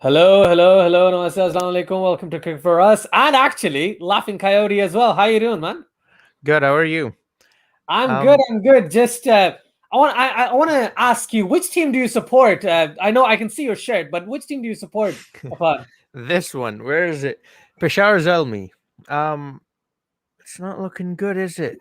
Hello. Namaste, assalamu alaikum. Welcome to Cricket for Us. And actually, Laughing Coyote as well. How you doing, man? Good. How are you? I'm good. Um, I'm good. Just I want to ask you, which team do you support? I know I can see your shirt, but which team do you support? Afan? this one. Where is it? Peshawar Zalmi. Um, it's not looking good, is it?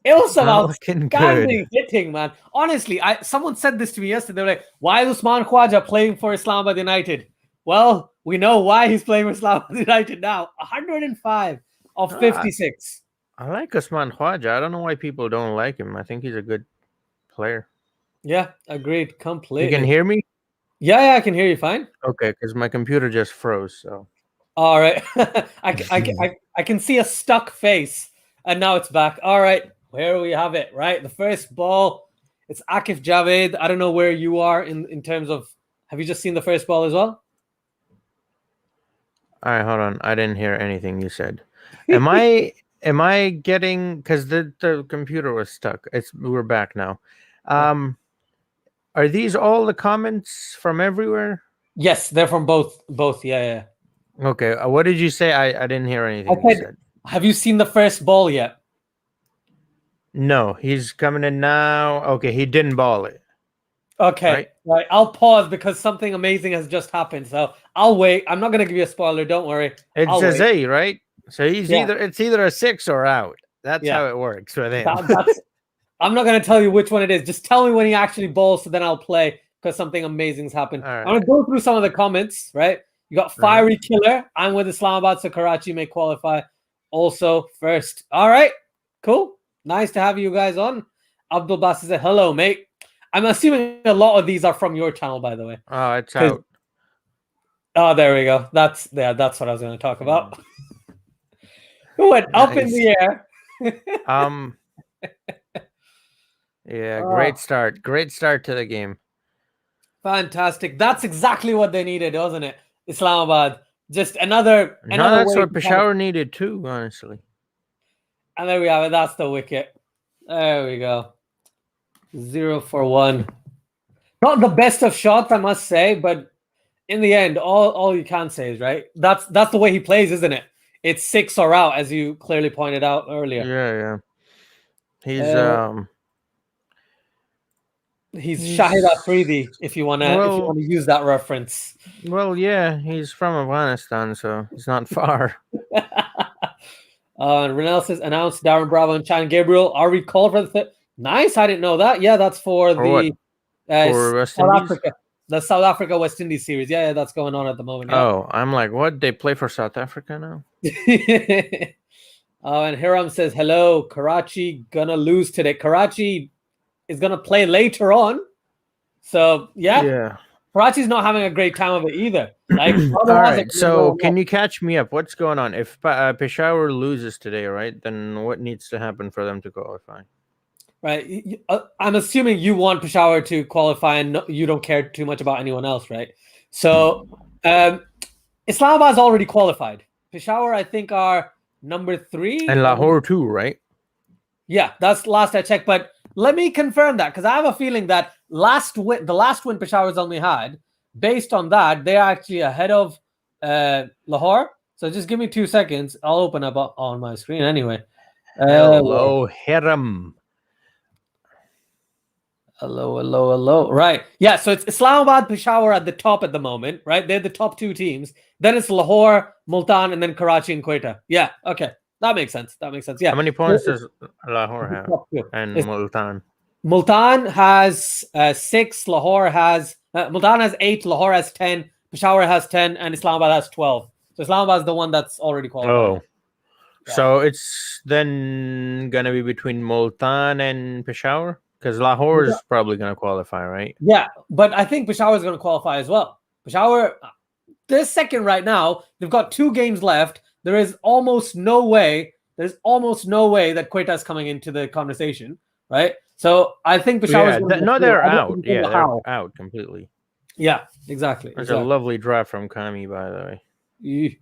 It was It's some not looking good. outstanding hitting, man. Honestly, someone said this to me yesterday. They were like, "Why is Usman Khwaja playing for Islamabad United?" Well, we know why he's playing for Islamabad United now. 105 of Uh, 56. I like Usman Khwaja. I don't know why people don't like him. I think he's a good player. Yeah, agreed You can completely. hear me? Yeah, I can hear you fine. Okay, because my computer just froze. So All right. I can see a stuck face, and now it's back. All right. Where we have it, right? The first ball, it's Akif Javed. I don't know where you are in terms of, have you just seen the first ball as well? all right, hold on. I didn't hear anything you said. Am I getting because the computer was stuck? We're back now. Yeah. Um, are these all the comments from everywhere? Yes, they're from both. Yeah. Okay, what did you say? I didn't hear I anything you said, said. have you seen the first ball yet? No, he's coming in now. Okay, he didn't ball it, Okay, right? right. I'll pause because something amazing has just happened. So I'll wait. I'm not gonna give you a spoiler. Don't worry. It I'll says wait. A, right? So Yeah, it's either a six or out. That's yeah. how it works with him. That's I'm not going to tell you which one it is. Just tell me when he actually bowls, so then I'll play because something amazing's happened. All I'm going to right. go through some of the comments, right? You got Uh-huh. Fiery Killer. I'm with Islamabad, so Karachi may qualify also first. All right, cool. Nice to have you guys on. Abdul Bas says, hello, mate. I'm assuming a lot of these are from your channel, by the way. Oh, it's Because, out. oh, there we go. That's what I was going to talk Mm, about. Who went up in nice. the air? Um. Yeah. Oh, Great start. Great start to the game. fantastic. That's exactly what they needed, wasn't it? Islamabad. Just another No, another that's way what to kind of, Peshawar needed too. Honestly. and there we have it. That's the wicket. There we go. 0 for 1. Not the best of shots, I must say, but in the end, all you can say is right. That's the way he plays, isn't it? It's six or out, as you clearly pointed out earlier. Yeah. Yeah. He's Uh, um. he's Shahid He's Afridi, if you well. wanna use that reference. Well, yeah. He's from Afghanistan, so he's not far. Renel says announced Darren Bravo and Chan Gabriel are we called for the nice. I didn't know that. Yeah, that's for For what? the For West South Indies? Africa, the South Africa West Indies series. Yeah, that's going on at the moment. Yeah. Oh, I'm like, what? They play for South Africa now? And Hiram says hello. Karachi gonna lose today. Karachi is gonna play later on. So yeah, Yeah. Karachi's not having a great time of it either. Like All otherwise, right. So, can you catch me up? What's going on? If Peshawar loses today, right, then what needs to happen for them to qualify? right? I'm assuming you want Peshawar to qualify, and you don't care too much about anyone else, right? So, Islamabad's already qualified. Peshawar, I think, are number 3 And or number. Lahore too, right? Yeah, that's last I checked. But let me confirm that because I have a feeling that the last win Peshawar's only had, based on that, they're actually ahead of Lahore. So just give me 2 seconds. I'll open up on my screen anyway. Hello, Hiram. Hello. Right. Yeah, so it's Islamabad, Peshawar at the top at the moment, right? They're the top 2 teams. Then it's Lahore, Multan, and then Karachi and Quetta. Yeah, okay. That makes sense. Yeah. How many points does Lahore The have? top 2. And Multan? Multan has 6, Lahore has Multan has 8, Lahore has 10, Peshawar has 10, and Islamabad has 12. So Islamabad is the one that's already qualified. Oh, so it's then gonna be between Multan and Peshawar because Lahore is probably gonna qualify, right? Yeah, but I think Peshawar is going to qualify as well. Peshawar, they're second right now. They've got 2 games left. There's almost no way that Quetta is coming into the conversation, right? So I think Peshawar is going to No, go through. they're I don't out. know Yeah, they're how. out completely. Yeah, exactly. That's a lovely draft from Kami, by the way.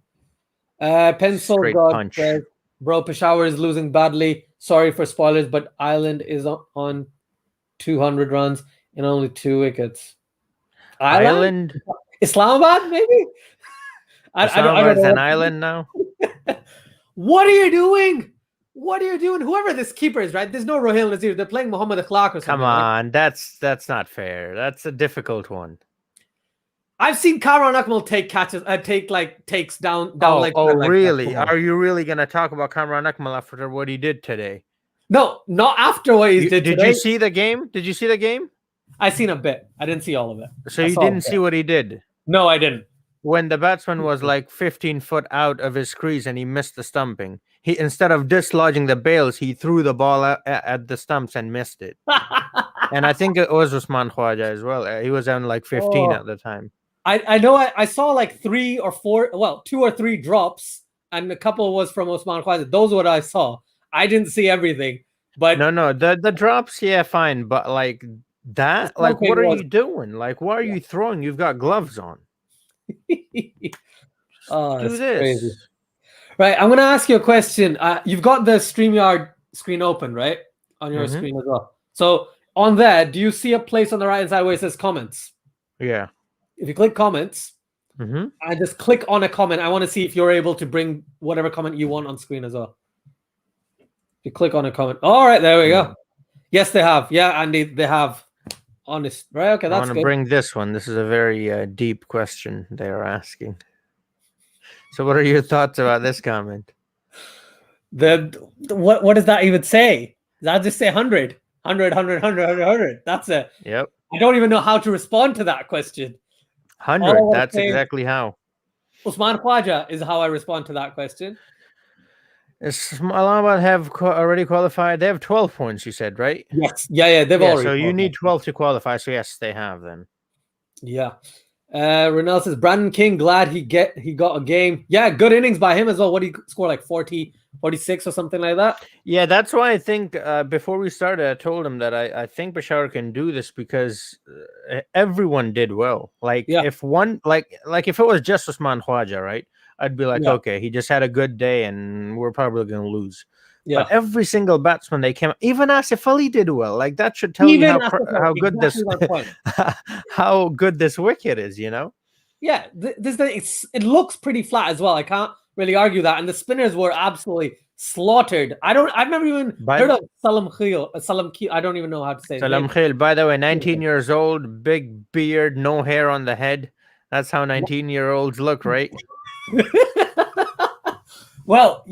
Pencil Straight God punch. says, bro, Peshawar is losing badly. Sorry for spoilers, but Island is on 200 runs in only 2 wickets. Island? Islamabad, maybe. I don't Islamabad's know. an island now. What are you doing? What are you doing? Whoever this keeper is, right? There's no Rohil Nazir. They're playing Muhammad Akhlaq or something. Come on, that's not fair. That's a difficult one. I've seen Kamran Akmal take catches, takes down like Oh, that, like that. really? Come on. Are you really gonna talk about Kamran Akmal after what he did today? No, not after what he did Did today. you see the game? Did you see the game? I seen a bit. I didn't see all of it. So I you saw a didn't see bit. what he did No, I didn't. when the batsman was like 15 foot out of his crease and he missed the stumping. He, instead of dislodging the bails, he threw the ball at the stumps and missed it. And I think it was Usman Khwaja as well. He was on like 15 at the time. I know I saw like 3 or 4, well, 2 or 3 drops, and a couple was from Usman Khwaja. Those are what I saw. I didn't see everything, but no, the drops, yeah, fine, but like that, like what are you doing? Like, why are you throwing? You've got gloves on. Oh, do that's this. crazy. Right, I'm gonna ask you a question. You've got the StreamYard screen open, right, on your screen as well. So on there, do you see a place on the right hand side where it says comments? Yeah. If you click comments, and just click on a comment, I want to see if you're able to bring whatever comment you want on screen as well. If you click on a comment, all right, there we go. Yes, they have. Yeah, Andy, they have. Honest, right? Okay, that's good. I want to bring this one. This is a very deep question they are asking. So, what are your thoughts about this comment? What does that even say? Does that just say 100? 100, 100, 100, 100, 100? That's it. Yep. I don't even know how to respond to that question. 100. That's exactly how. Usman Khwaja is how I respond to that question. Islamabad have already qualified. They have 12 points, you said, right? Yes. Yeah. They've already. So you need 12 to qualify. So yes, they have then. Yeah. Renell says Brandon King, glad he got a game. Yeah, good innings by him as well. What did he score, like 40, 46 or something like that? Yeah, that's why I think before we started, I told him that I think Peshawar can do this because everyone did well. Like if one like if it was just Usman Khwaja, right? I'd be like, okay, he just had a good day and we're probably going to lose. Yeah. But every single batsman they came, even Asif Ali did well. Like that should tell you how good how good this wicket is, you know? Yeah, it looks pretty flat as well. I can't really argue that. And the spinners were absolutely slaughtered. I've never even heard of Salam Khil. I don't even know how to say it. Salam Khil, by the way, 19 years old, big beard, no hair on the head. That's how 19-year-olds look, right? Well,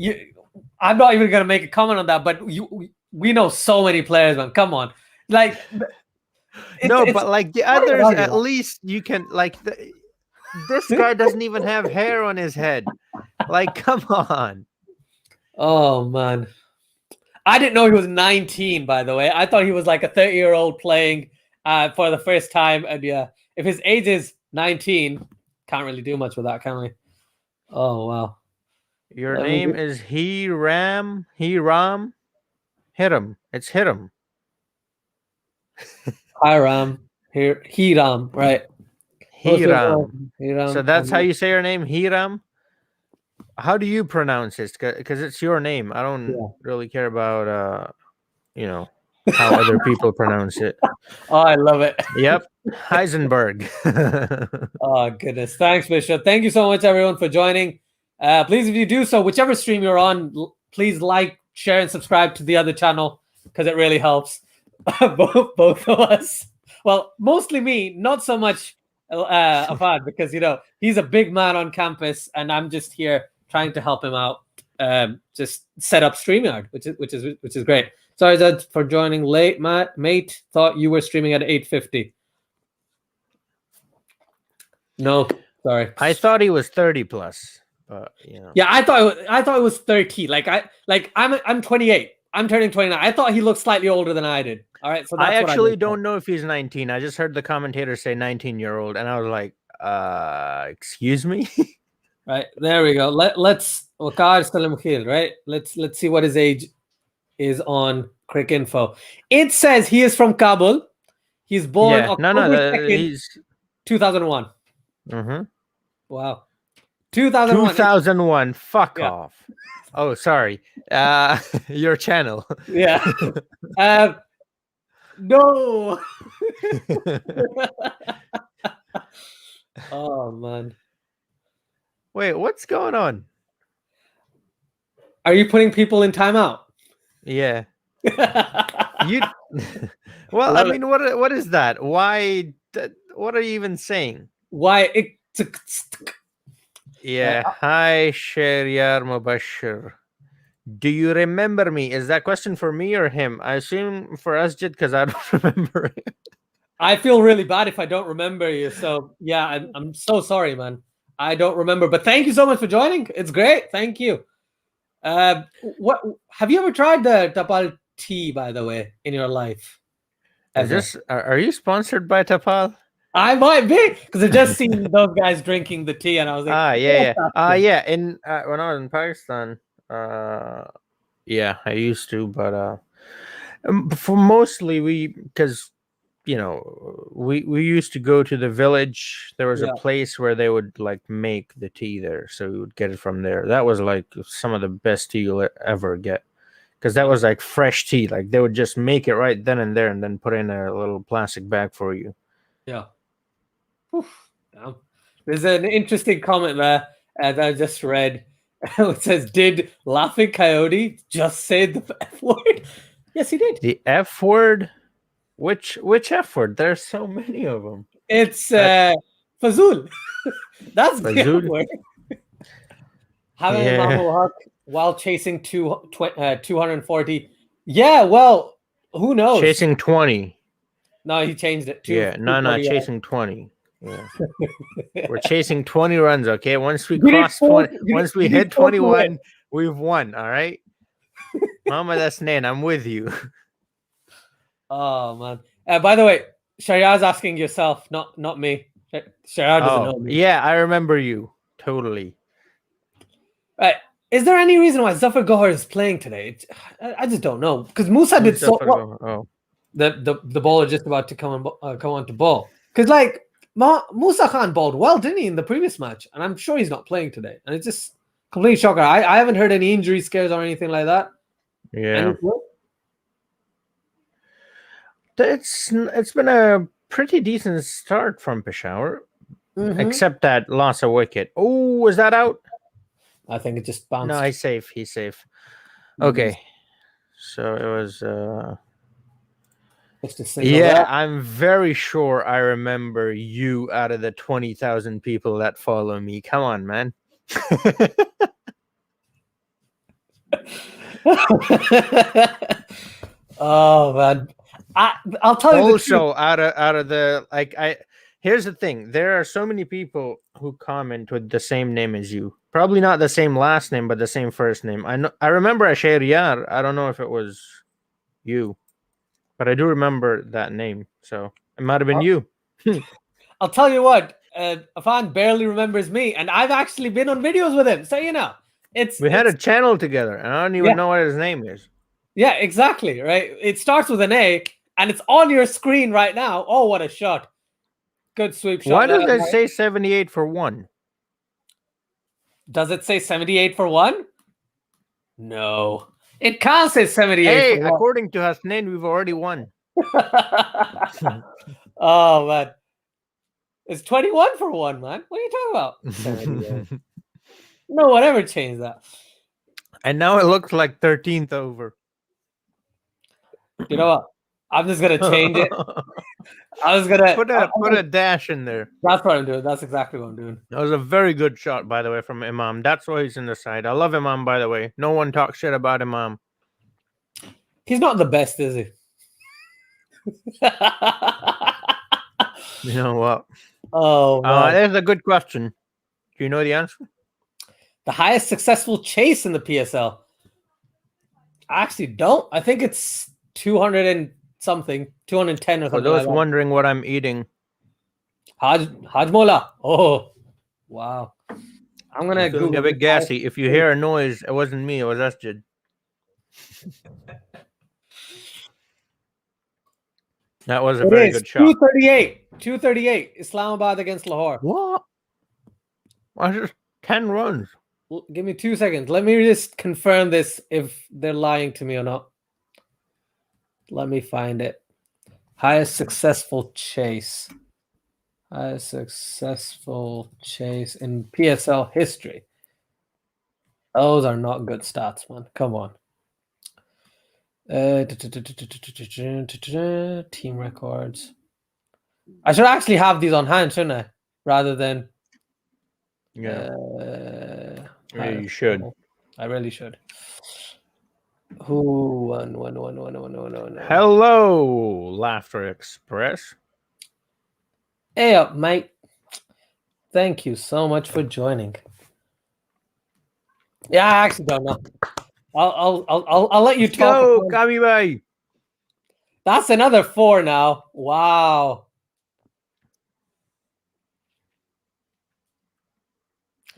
I'm not even going to make a comment on that, but we know so many players, man. Come on. Like, but like the others, at least you can, like, this guy doesn't even have hair on his head. Like, come on. Oh, man. I didn't know he was 19, by the way. I thought he was like a 30-year-old playing for the first time. And yeah, if his age is 19, can't really do much with that, can we? Oh, wow. Your name is Hiram. Hiram. It's Hiram. Hiram. Hiram, right. Hiram. So that's how you say your name, Hiram? How do you pronounce it? Because it's your name. I don't really care about, how other people pronounce it. Oh, I love it. Yep. Heisenberg. Oh, goodness. Thanks, Bishop. Thank you so much, everyone, for joining. Please, if you do so, whichever stream you're on, please like, share, and subscribe to the other channel because it really helps both of us. Well, mostly me, not so much Afad, because he's a big man on campus, and I'm just here trying to help him out. Just set up StreamYard, which is great. Sorry, Zed, for joining late, mate. Thought you were streaming at 8:50. No, sorry. I thought he was 30 plus. Yeah, I thought it was 30. I'm 28. I'm turning 29. I thought he looked slightly older than I did. All right, so that's I actually don't know if he's 19. I just heard the commentator say 19-year-old, and I was like, excuse me. Right, there we go. Let's right. Let's see what his age is on Crick Info. It says he is from Kabul. He's born October 2nd, he's 2001. Mm-hmm. Wow. 2001. 2001. Fuck off. Oh, sorry. Your channel. Yeah. No. Oh man. Wait, what's going on? Are you putting people in timeout? Yeah. You well, I Love it. mean, what is that? Why what are you even saying? Why Yeah. Hi, Sharyar Mubashir. Do you remember me? Is that question for me or him? I assume for Asjid because I don't remember it. I feel really bad if I don't remember you. So yeah, I'm so sorry, man. I don't remember, but thank you so much for joining. It's great. Thank you. What have you ever tried the tapal tea, by the way, in your life? Is Ever? this are you sponsored by Tapal? I might be because I just seen those guys drinking the tea, and I was like, Yeah. Yeah. In when I was in Pakistan, yeah, I used to, but for mostly because we used to go to the village. There was a yeah, place where they would like make the tea there, so we would get it from there. That was like some of the best tea you'll ever get, because that was like fresh tea. Like they would just make it right then and there, and then put in a little plastic bag for you. yeah. Oof, damn. There's an interesting comment there that I just read. It says, "Did Laughing Coyote just say the F word?" Yes, he did. The F word. Which F word? There's so many of them. It's Fazul. That's the F Fazul. word. Having Yeah. Imam Haq while chasing 240. Yeah, well, who knows? Chasing 20. No, he changed it. Yeah, no, 240. chasing 20. Yeah. We're chasing 20 runs, okay? Once we You need cross four. 20, once we You need hit four to win. 21, we've won, all right? Mama, that's Nan. I'm with you. Oh man. By the way, Sharia's asking yourself, not me. Sharia doesn't know me. Yeah, I remember you. Totally. Right. Is there any reason why Zafar Gohar is playing today? I just don't know. Because Musa did so well. Oh. The bowler just about to come on to ball. Because like Musa Khan bowled well, didn't he, in the previous match? And I'm sure he's not playing today. And it's just complete shocker. I haven't heard any injury scares or anything like that. Yeah. It's been a pretty decent start from Peshawar, except that loss of wicket. Oh, was that out? I think it just bounced. No, he's safe. He's safe. Okay. So it was yeah, I'm very sure I remember you out of the 20,000 people that follow me. Come on, man. Oh man, I'll tell you. Also, out of the here's the thing: there are so many people who comment with the same name as you. Probably not the same last name, but the same first name. I remember a Shahriyar. I don't know if it was you, but I do remember that name. So it might have been you. I'll tell you what. Afan barely remembers me, and I've actually been on videos with him. So we had a channel together, and I don't even know what his name is. Yeah, exactly. Right. It starts with an A, and it's on your screen right now. Oh, what a shot! Good sweep shot. Why does it say 78 for one? Does it say 78 for one? No, it can't say 78. Hey, for one. according to Hasnain, we've already won. Oh man, it's 21 for one, man. What are you talking about? No one ever changed that. And now it looks like 13th over. You know what? I'm just gonna change it. I was gonna put a dash in there. That's what I'm doing. That's exactly what I'm doing. That was a very good shot, by the way, from Imam. That's why he's in the side. I love Imam, by the way. No one talks shit about Imam. He's not the best, is he? You know what? Oh, there's a good question. Do you know the answer? The highest successful chase in the PSL. I actually don't. I think it's 200 and something, 210 or something. For those wondering what I'm eating, Hajmola. Oh, wow. I'm gonna Google a bit gassy. If you hear a noise, it wasn't me. It was Asjid. That was a very good shot. 238. 238. Islamabad against Lahore. What? I just 10 runs. Give me 2 seconds. Let me just confirm this if they're lying to me or not. Let me find it. Highest successful chase. Highest successful chase in PSL history. Those are not good stats, man. Come on. Team records. I should actually have these on hand, shouldn't I? Rather than. Yeah, you should. I really should. Who won? Hello, Laughter Express. Hey up, mate. Thank you so much for joining. Yeah, I actually don't know. I'll let you talk. Go, Kami Bhai. That's another 4 now. Wow.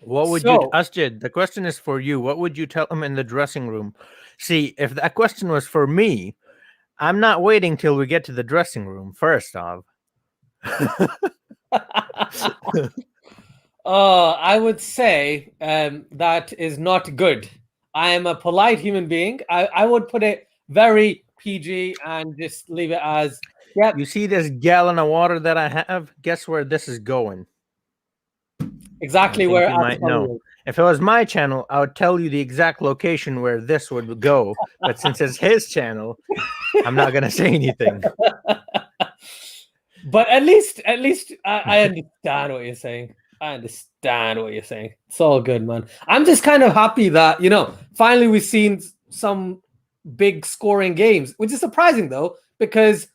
What would you, Asjid? The question is for you. What would you tell him in the dressing room? See, if that question was for me, I'm not waiting till we get to the dressing room. First off, I would say that is not good. I am a polite human being. I would put it very PG and just leave it as. Yeah. You see this gallon of water that I have? Guess where this is going? Exactly where you might know. If it was my channel, I would tell you the exact location where this would go. But since it's his channel, I'm not gonna say anything. But at least I understand what you're saying. I understand what you're saying. It's all good, man. I'm just kind of happy that, finally we've seen some big scoring games, which is surprising though, because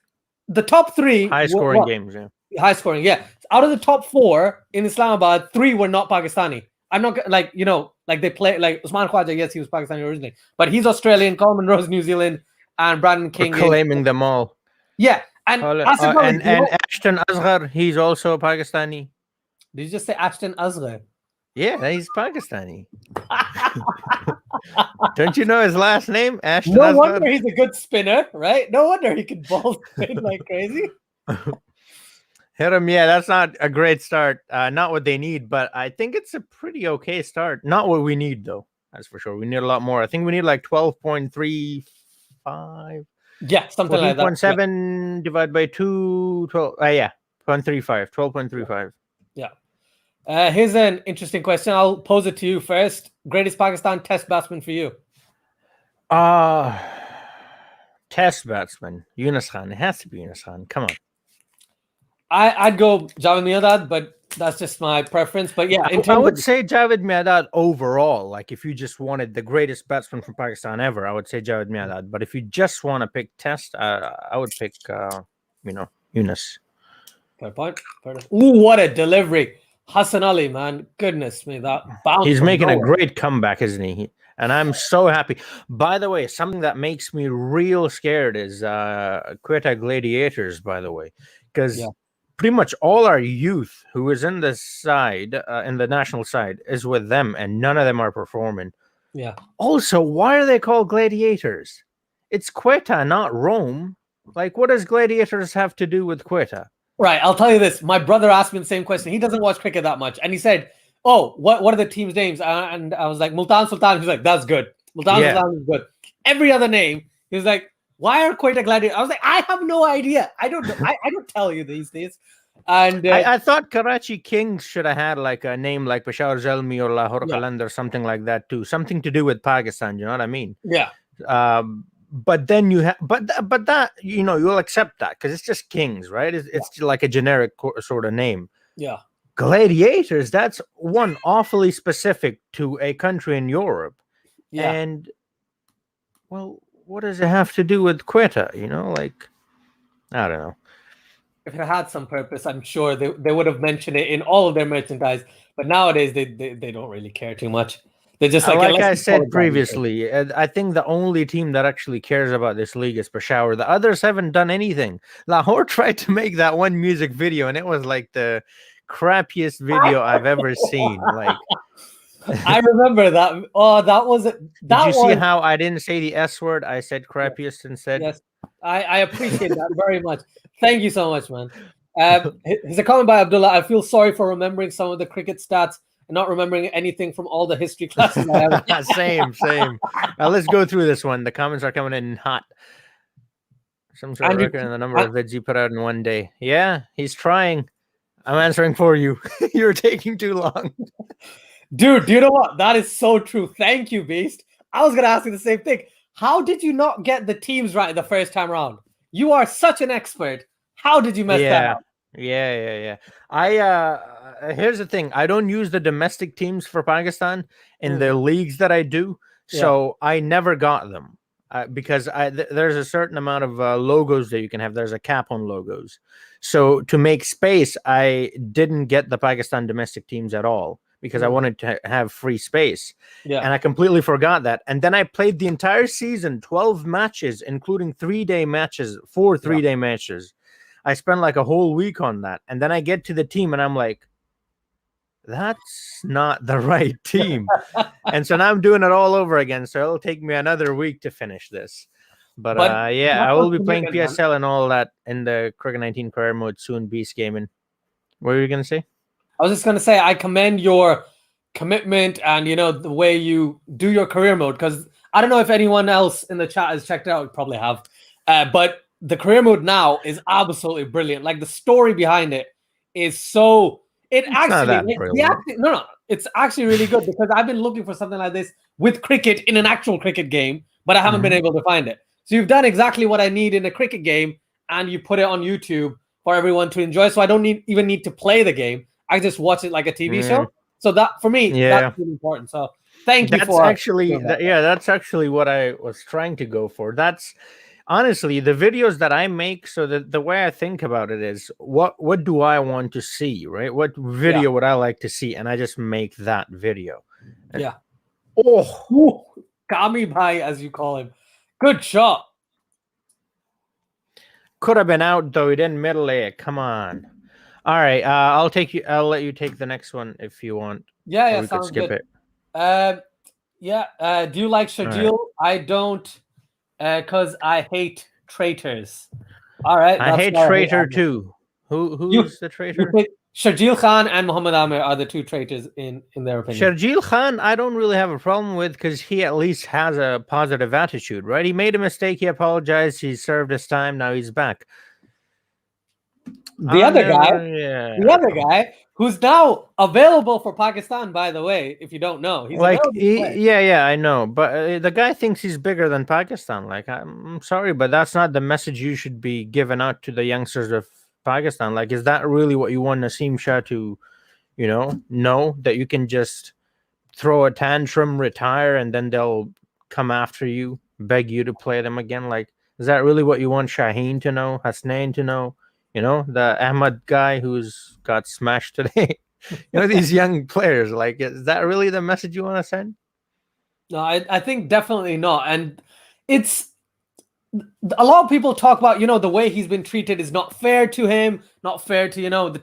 the top 3 high scoring games, yeah. High scoring, yeah. Out of the top 4 in Islamabad, 3 were not Pakistani. I'm not like they play like Usman Khwaja. Yes, he was Pakistani originally, but he's Australian. Coleman Rose, New Zealand, and Brandon King. We're claiming them all. Yeah, and Ashton Asghar, he's also Pakistani. Did you just say Ashton Asghar? Yeah, he's Pakistani. Don't you know his last name? Ashton No Asghar? wonder he's a good spinner, right? No wonder he can ball spin like crazy. Hit him, yeah. That's not a great start. Not what they need, but I think it's a pretty okay start. Not what we need, though. That's for sure. We need a lot more. I think we need like 12.35. Yeah, something like that. 14.7 divided by 2. 12. Yeah, 0.35. 12.35. Yeah. Here's an interesting question. I'll pose it to you first. Greatest Pakistan Test batsman for you? Test batsman. Yunus Khan. It has to be Yunus Khan. Come on. I'd go Javed Miandad, but that's just my preference. But yeah, I would say Javed Miandad overall. Like if you just wanted the greatest batsman from Pakistan ever, I would say Javed Miandad. But if you just want to pick Test, I would pick Yunus. Fair point. Ooh, what a delivery. Hassan Ali, man. Goodness me, that bounce. He's making a great comeback, isn't he? And I'm so happy. By the way, something that makes me real scared is Quetta Gladiators, by the way. Because pretty much all our youth who is in the side, in the national side, is with them, and none of them are performing. Yeah. Also, why are they called Gladiators? It's Quetta, not Rome. Like, what does Gladiators have to do with Quetta? Right, I'll tell you this. My brother asked me the same question. He doesn't watch cricket that much. And he said, oh, what are the team's names? And I was like, Multan Sultan. He's like, that's good. Multan Sultan is good. Every other name, he was like, why are Quetta Gladiators? I was like, I have no idea. I don't know. I don't tell you these days. And I thought Karachi Kings should have had like a name like Peshawar Zalmi or Lahore Qalandar or something like that too. Something to do with Pakistan. You know what I mean? Yeah. But then you have, but that you'll accept that because it's just Kings, right? It's like a generic sort of name. Yeah. Gladiators. That's one awfully specific to a country in Europe. Yeah. And well, what does it have to do with Quetta? Like I don't know. If it had some purpose, I'm sure they would have mentioned it in all of their merchandise. But nowadays, they don't really care too much. They're just like I said previously, I think the only team that actually cares about this league is Peshawar. The others haven't done anything. Lahore tried to make that one music video, and it was like the crappiest video I've ever seen. Like, I remember that. Oh, that was it. Did you see how I didn't say the S word? I said crappiest instead. Yes, I appreciate that very much. Thank you so much, man. Here's a comment by Abdullah. I feel sorry for remembering some of the cricket stats and not remembering anything from all the history classes I have. Same. Now let's go through this one. The comments are coming in hot. Some sort of record in the number of vids you put out in one day. Yeah, he's trying. I'm answering for you. You're taking too long. Dude, do you know what? That is so true. Thank you, Beast. I was going to ask you the same thing. How did you not get the teams right the first time around? You are such an expert. How did you mess that up? Yeah. Here's the thing. I don't use the domestic teams for Pakistan in the leagues that I do, so I never got them because there's a certain amount of logos that you can have. There's a cap on logos, so to make space, I didn't get the Pakistan domestic teams at all because I wanted to have free space. And I completely forgot that. And then I played the entire season, 12 matches, including 3-day matches, 4 3-day matches. I spent like a whole week on that. And then I get to the team and I'm like, that's not the right team. And so now I'm doing it all over again. So it'll take me another week to finish this. But yeah, I will be playing PSL and all that in the Cricket 19 career mode soon, Beast Gaming. What were you going to say? I was just going to say, I commend your commitment and, you know, the way you do your career mode, because I don't know if anyone else in the chat has checked it out. Probably have. But the career mode now is absolutely brilliant. Like the story behind it is so... It's actually really good because I've been looking for something like this with cricket in an actual cricket game, but I haven't been able to find it. So you've done exactly what I need in a cricket game, and you put it on YouTube for everyone to enjoy. So I don't even need to play the game. I just watch it like a TV show. So that for me, that's really important. So thank you for actually that's actually what I was trying to go for. That's honestly the videos that I make. So the way I think about it is what do I want to see, right? What video would I like to see? And I just make that video. And, Kami Bhai, as you call him. Good shot. Could have been out though. He didn't middle it. Come on. All right. I'll let you take the next one if you want. Yeah, sounds skip good. it. Do you like Shajil? Right. I don't, because I hate traitors. All right. I hate traitor too. Who's the traitor? Shajil Khan and Muhammad Amir are the two traitors in their opinion. Shajil Khan, I don't really have a problem with because he at least has a positive attitude, right? He made a mistake. He apologized. He served his time. Now he's back. The other guy, who's now available for Pakistan, by the way, if you don't know, he's like, I know, but the guy thinks he's bigger than Pakistan. Like, I'm sorry, but that's not the message you should be giving out to the youngsters of Pakistan. Like, is that really what you want Naseem Shah to, know that you can just throw a tantrum, retire, and then they'll come after you, beg you to play them again? Like, is that really what you want Shaheen to know, Hasnain to know? The Ahmad guy who's got smashed today. These young players. Like, is that really the message you want to send? No, I think definitely not. And it's a lot of people talk about, the way he's been treated is not fair to him, not fair to, the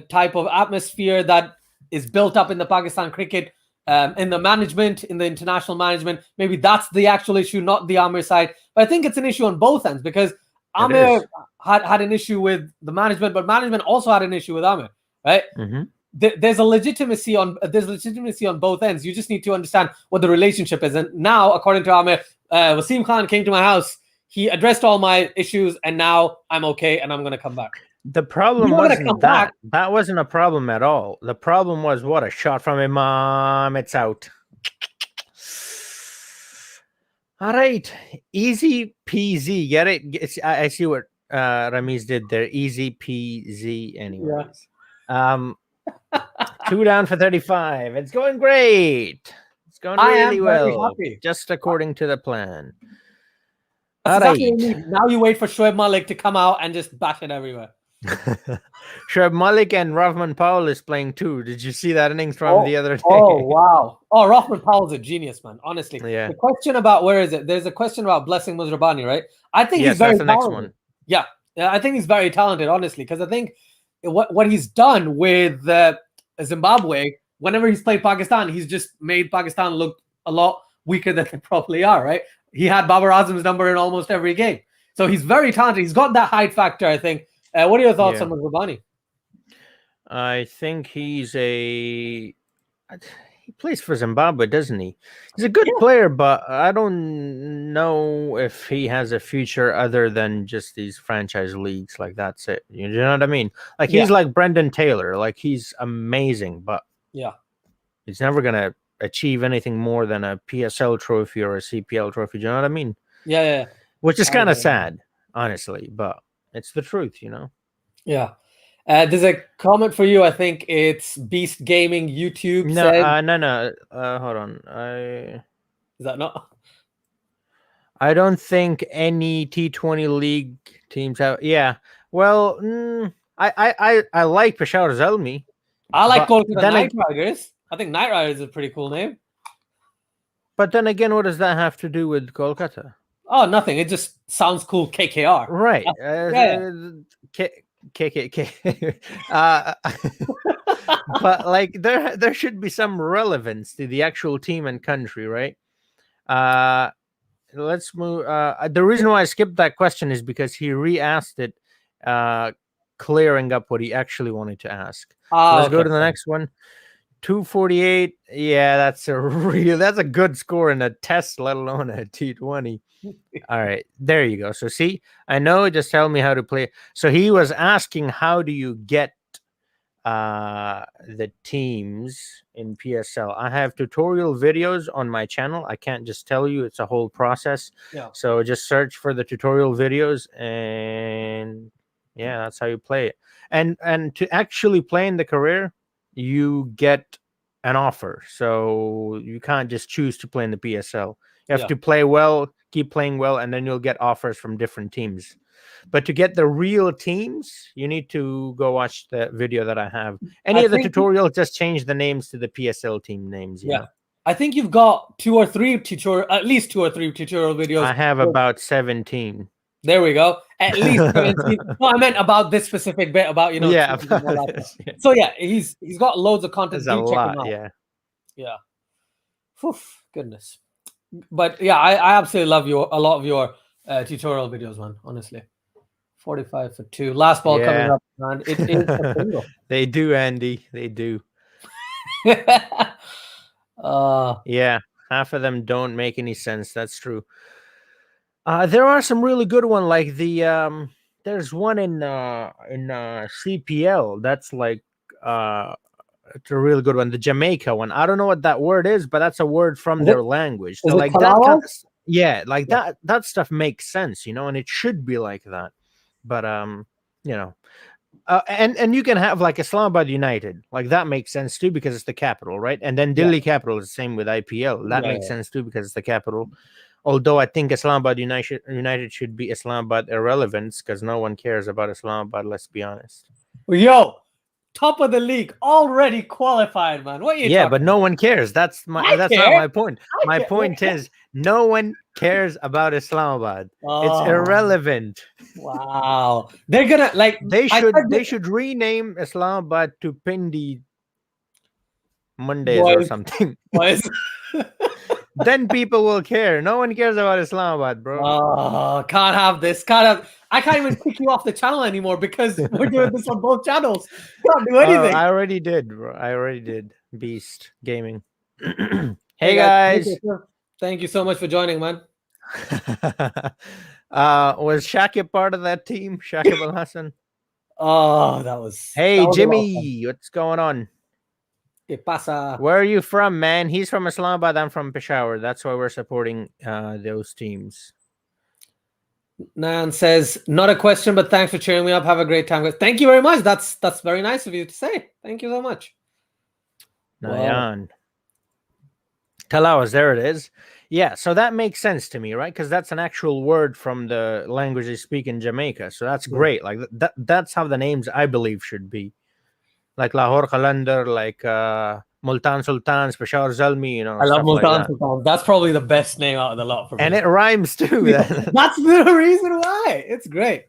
type of atmosphere that is built up in the Pakistan cricket, in the management, in the international management. Maybe that's the actual issue, not the Amir side. But I think it's an issue on both ends because Amir had an issue with the management, but management also had an issue with Amir, right? There's legitimacy on both ends. You just need to understand what the relationship is. And now, according to Amir, Wasim Khan came to my house. He addressed all my issues, and now I'm okay, and I'm going to come back. The problem wasn't that. That wasn't a problem at all. The problem was what a shot from Imam. It's out. All right, easy peasy. Get it? I see what Ramiz did there. Easy peasy. Anyways, 2 down for 35. It's going great. It's going really well, just according to the plan. All right. Now you wait for Shoaib Malik to come out and just bash it everywhere. Shoaib Malik and Rahman Powell is playing too. Did you see that innings from the other day? Oh, wow. Oh, Rahman Powell's a genius, man. Honestly. Yeah. The question about where is it? There's a question about Blessing Muzrabani, right? I think he's very talented. Next one. Yeah, I think he's very talented, honestly, because I think what he's done with Zimbabwe, whenever he's played Pakistan, he's just made Pakistan look a lot weaker than they probably are, right? He had Babar Azam's number in almost every game. So he's very talented. He's got that height factor, I think. What are your thoughts on Muzrabani? I think he's He plays for Zimbabwe, doesn't he? He's a good player, but I don't know if he has a future other than just these franchise leagues. Like, that's it. You know what I mean? Like, he's like Brendan Taylor. Like, he's amazing, but he's never gonna achieve anything more than a PSL trophy or a CPL trophy. Do you know what I mean? Yeah. Which is kind of sad, honestly, but it's the truth, you know? Yeah. There's a comment for you. I think it's Beast Gaming YouTube. No. Hold on. Is that not? I don't think any T20 league teams have. Yeah. Well, I like Peshawar Zalmi. I like Kolkata Knight Riders. I think Knight Riders is a pretty cool name. But then again, what does that have to do with Kolkata? Oh, nothing. It just sounds cool. KKR. Right. KKK. But like there should be some relevance to the actual team and country, right? Let's move. The reason why I skipped that question is because he re-asked it, clearing up what he actually wanted to ask. Let's go to the next one. 248. Yeah, that's a good score in a test, let alone a T20. All right, there you go. So see, I know. Just tell me how to play. So he was asking, how do you get the teams in PSL? I have tutorial videos on my channel. I can't just tell you, it's a whole process. So just search for the tutorial videos, and yeah, that's how you play it. And to actually play in the career, you get an offer. So you can't just choose to play in the PSL. You have to play well, keep playing well, and then you'll get offers from different teams. But to get the real teams, you need to go watch the video that I have. Any of the tutorials, just change the names to the PSL team names. You know? I think you've got at least 2 or 3 tutorial videos. I have about 17. There we go. At least 17. No, I meant about this specific bit about, Yeah. So yeah, he's got loads of content. There's a lot, yeah. Oof, goodness. But yeah, I absolutely love a lot of your tutorial videos, man. Honestly, 45 for 2. Last ball coming up, man. It is a bingo. They do, Andy. They do. Yeah, half of them don't make any sense. That's true. There are some really good ones, like the there's one in CPL that's like it's a really good one. The Jamaica one. I don't know what that word is, but that's a word from their language. So like that kind of, that stuff makes sense, you know, and it should be like that. But you know, and you can have like Islamabad United, like that makes sense too because it's the capital, right? And then Delhi Capital is the same with IPL. That makes sense too because it's the capital. Although I think Islamabad United should be Islamabad Irrelevance because no one cares about Islamabad. Let's be honest. Yo, top of the league, already qualified, man. What are you talking but no one cares. That's not my point. My point is no one cares about Islamabad. It's irrelevant. Wow. They're gonna they should rename Islamabad to Pindi Mondays or something. Then people will care. No one cares about Islamabad, bro. Oh, can't have this. I can't even kick you off the channel anymore because we're doing this on both channels. Can't do anything. I already did, bro. I already did. Beast Gaming. Hey guys. Thank you so much for joining, man. Was Shakib part of that team? Shakib Al Hassan? Oh, that was. Hey, Jimmy, what's going on? Where are you from, man? He's from Islamabad. I'm from Peshawar. That's why we're supporting those teams. Nan says, not a question, but thanks for cheering me up. Have a great time, guys. Thank you very much. That's very nice of you to say. Thank you so much. Nayan. Talawas, there it is. Yeah, so that makes sense to me, right? Because that's an actual word from the language they speak in Jamaica. So that's great. Like that's how the names, I believe, should be. Like Lahore Qalandar, like Multan Sultans, Peshawar Zalmi, you know. I love Multan Sultans. That's probably the best name out of the lot for me. And it rhymes too. That's the reason why. It's great.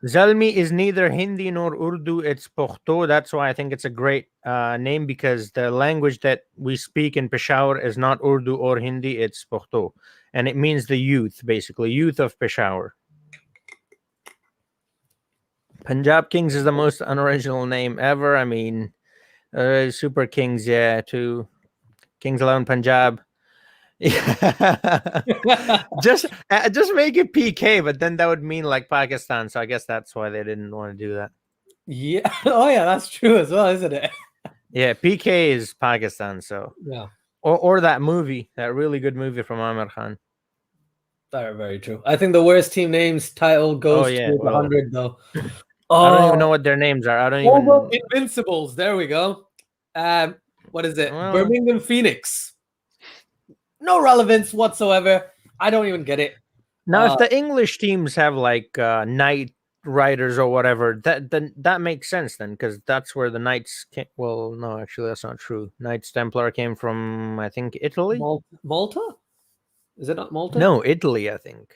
Zalmi is neither Hindi nor Urdu. It's Pukhto. That's why I think it's a great name, because the language that we speak in Peshawar is not Urdu or Hindi. It's Pukhto. And it means the youth, basically. Youth of Peshawar. Punjab Kings is the most unoriginal name ever. I mean, Super Kings, yeah, too. Kings 11 Punjab. Yeah. just make it PK, but then that would mean like Pakistan. So I guess that's why they didn't want to do that. Yeah. Oh yeah, that's true as well, isn't it? Yeah, PK is Pakistan. So Yeah. Or that movie, that really good movie from Amir Khan. Very, very true. I think the worst team names title goes to 100 though. I don't even know what their names are. I don't even even. Invincibles. There we go. What is it? Well, Birmingham Phoenix. No relevance whatsoever. I don't even get it. Now, if the English teams have like Knight Riders or whatever, that makes sense then, because that's where the Knights came. Well, no, actually, that's not true. Knights Templar came from, I think, Italy. Malta? Is it not Malta? No, Italy, I think.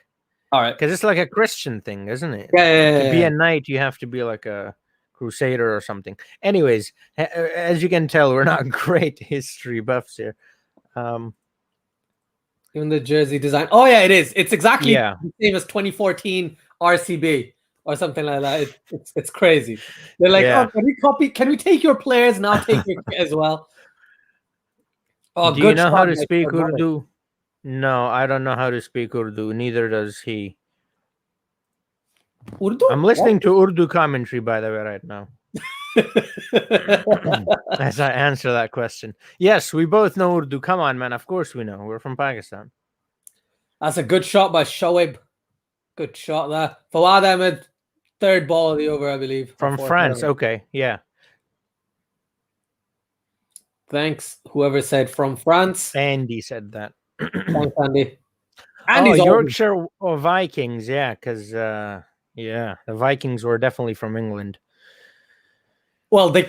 All right, because it's like a Christian thing, isn't it? Yeah. To be a knight, you have to be like a crusader or something. Anyways, as you can tell, we're not great history buffs here. Even the jersey design. Oh yeah, it is. It's exactly the same as 2014 RCB or something like that. It's crazy. They're like, oh, can we copy? Can we take your players now? Take your as well. Oh, do you know how to speak Urdu? No, I don't know how to speak Urdu. Neither does he. Urdu? I'm listening to Urdu commentary, by the way, right now. As I answer that question. Yes, we both know Urdu. Come on, man. Of course we know. We're from Pakistan. That's a good shot by Shoaib. Good shot there. Fawad Ahmed, third ball of the over, I believe. From France. Okay, yeah. Thanks, whoever said from France. Andy said that. Thanks, Andy. Yorkshire Vikings, yeah, because the Vikings were definitely from England. Well, they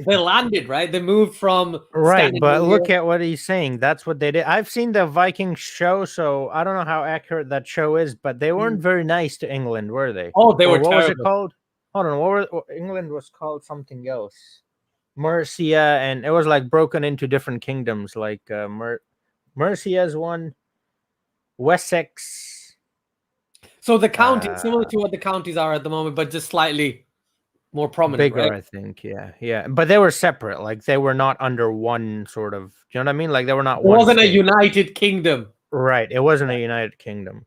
landed, right? They moved from right, but look at what he's saying. That's what they did. I've seen the Vikings show, so I don't know how accurate that show is, but they weren't very nice to England, were they? Oh, they were terrible. What was it called? Hold on, England was called something else. Mercia, and it was like broken into different kingdoms, like Mercia's one, Wessex. So the county, similar to what the counties are at the moment, but just slightly more prominent, bigger, right? I think. Yeah. But they were separate. Like they were not under one sort of. Do you know what I mean? Like they were not. It wasn't a United Kingdom. Right. It wasn't a United Kingdom.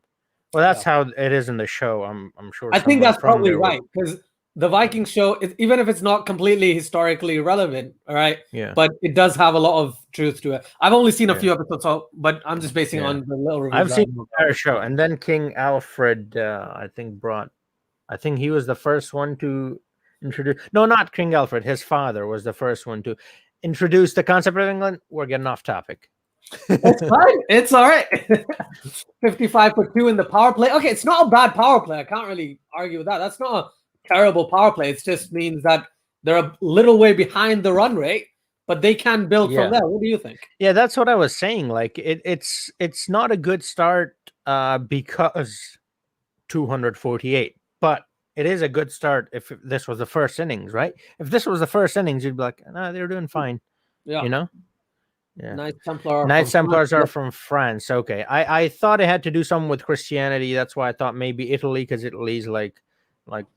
Well, that's how it is in the show. I'm sure. I think that's probably right, because the Vikings show, even if it's not completely historically relevant, all right. Yeah. But it does have a lot of truth to it. I've only seen a few episodes, but I'm just basing on the little reviews. I've seen the entire show, and then King Alfred, I think he was the first one to introduce. No, not King Alfred. His father was the first one to introduce the concept of England. We're getting off topic. It's fine. It's all right. 55 for 2 in the power play. Okay, it's not a bad power play. I can't really argue with that. That's not a terrible power play. It just means that they're a little way behind the run rate, but they can build from there. What do you think? Yeah, that's what I was saying. Like it's not a good start because 248, but it is a good start if this was the first innings, right? If this was the first innings, you'd be like, nah, they're doing fine. Yeah. You know? Yeah. Knights Templars are from France. Okay. I thought it had to do something with Christianity. That's why I thought maybe Italy, because Italy's like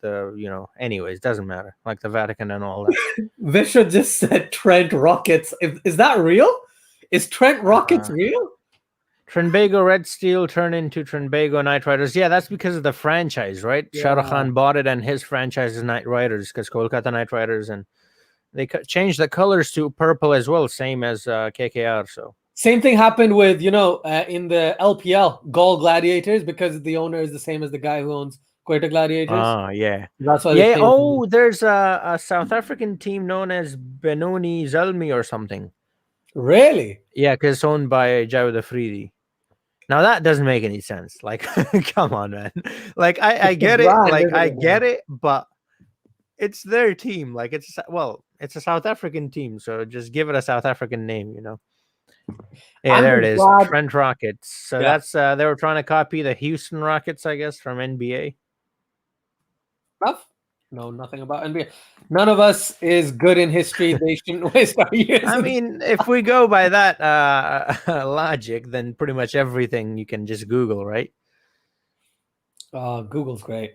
the, anyways, doesn't matter. Like the Vatican and all that. Visha just said Trent Rockets. Is that real? Is Trent Rockets real? Trinbago Red Steel turned into Trinbago Knight Riders. Yeah, that's because of the franchise, right? Yeah. Shah Rukh Khan bought it, and his franchise is Knight Riders, because Kolkata Knight Riders, and they changed the colors to purple as well, same as KKR. So same thing happened with in the LPL Gaul Gladiators, because the owner is the same as the guy who owns Coyote Gladiators. Yeah. That's why. Yeah. Oh, there's a South African team known as Benoni Zalmi or something. Really? Yeah, because it's owned by Jawed Afridi. Now that doesn't make any sense. Like, come on, man. Like, I get it. Like, I get it, but it's their team. Like, it's a South African team, so just give it a South African name, Yeah, there it is. Trent Rockets. So that's they were trying to copy the Houston Rockets, I guess, from NBA. No, nothing about NBA. None of us is good in history. They shouldn't waste our years. I mean, if we go by that logic, then pretty much everything you can just Google, right? Google's great.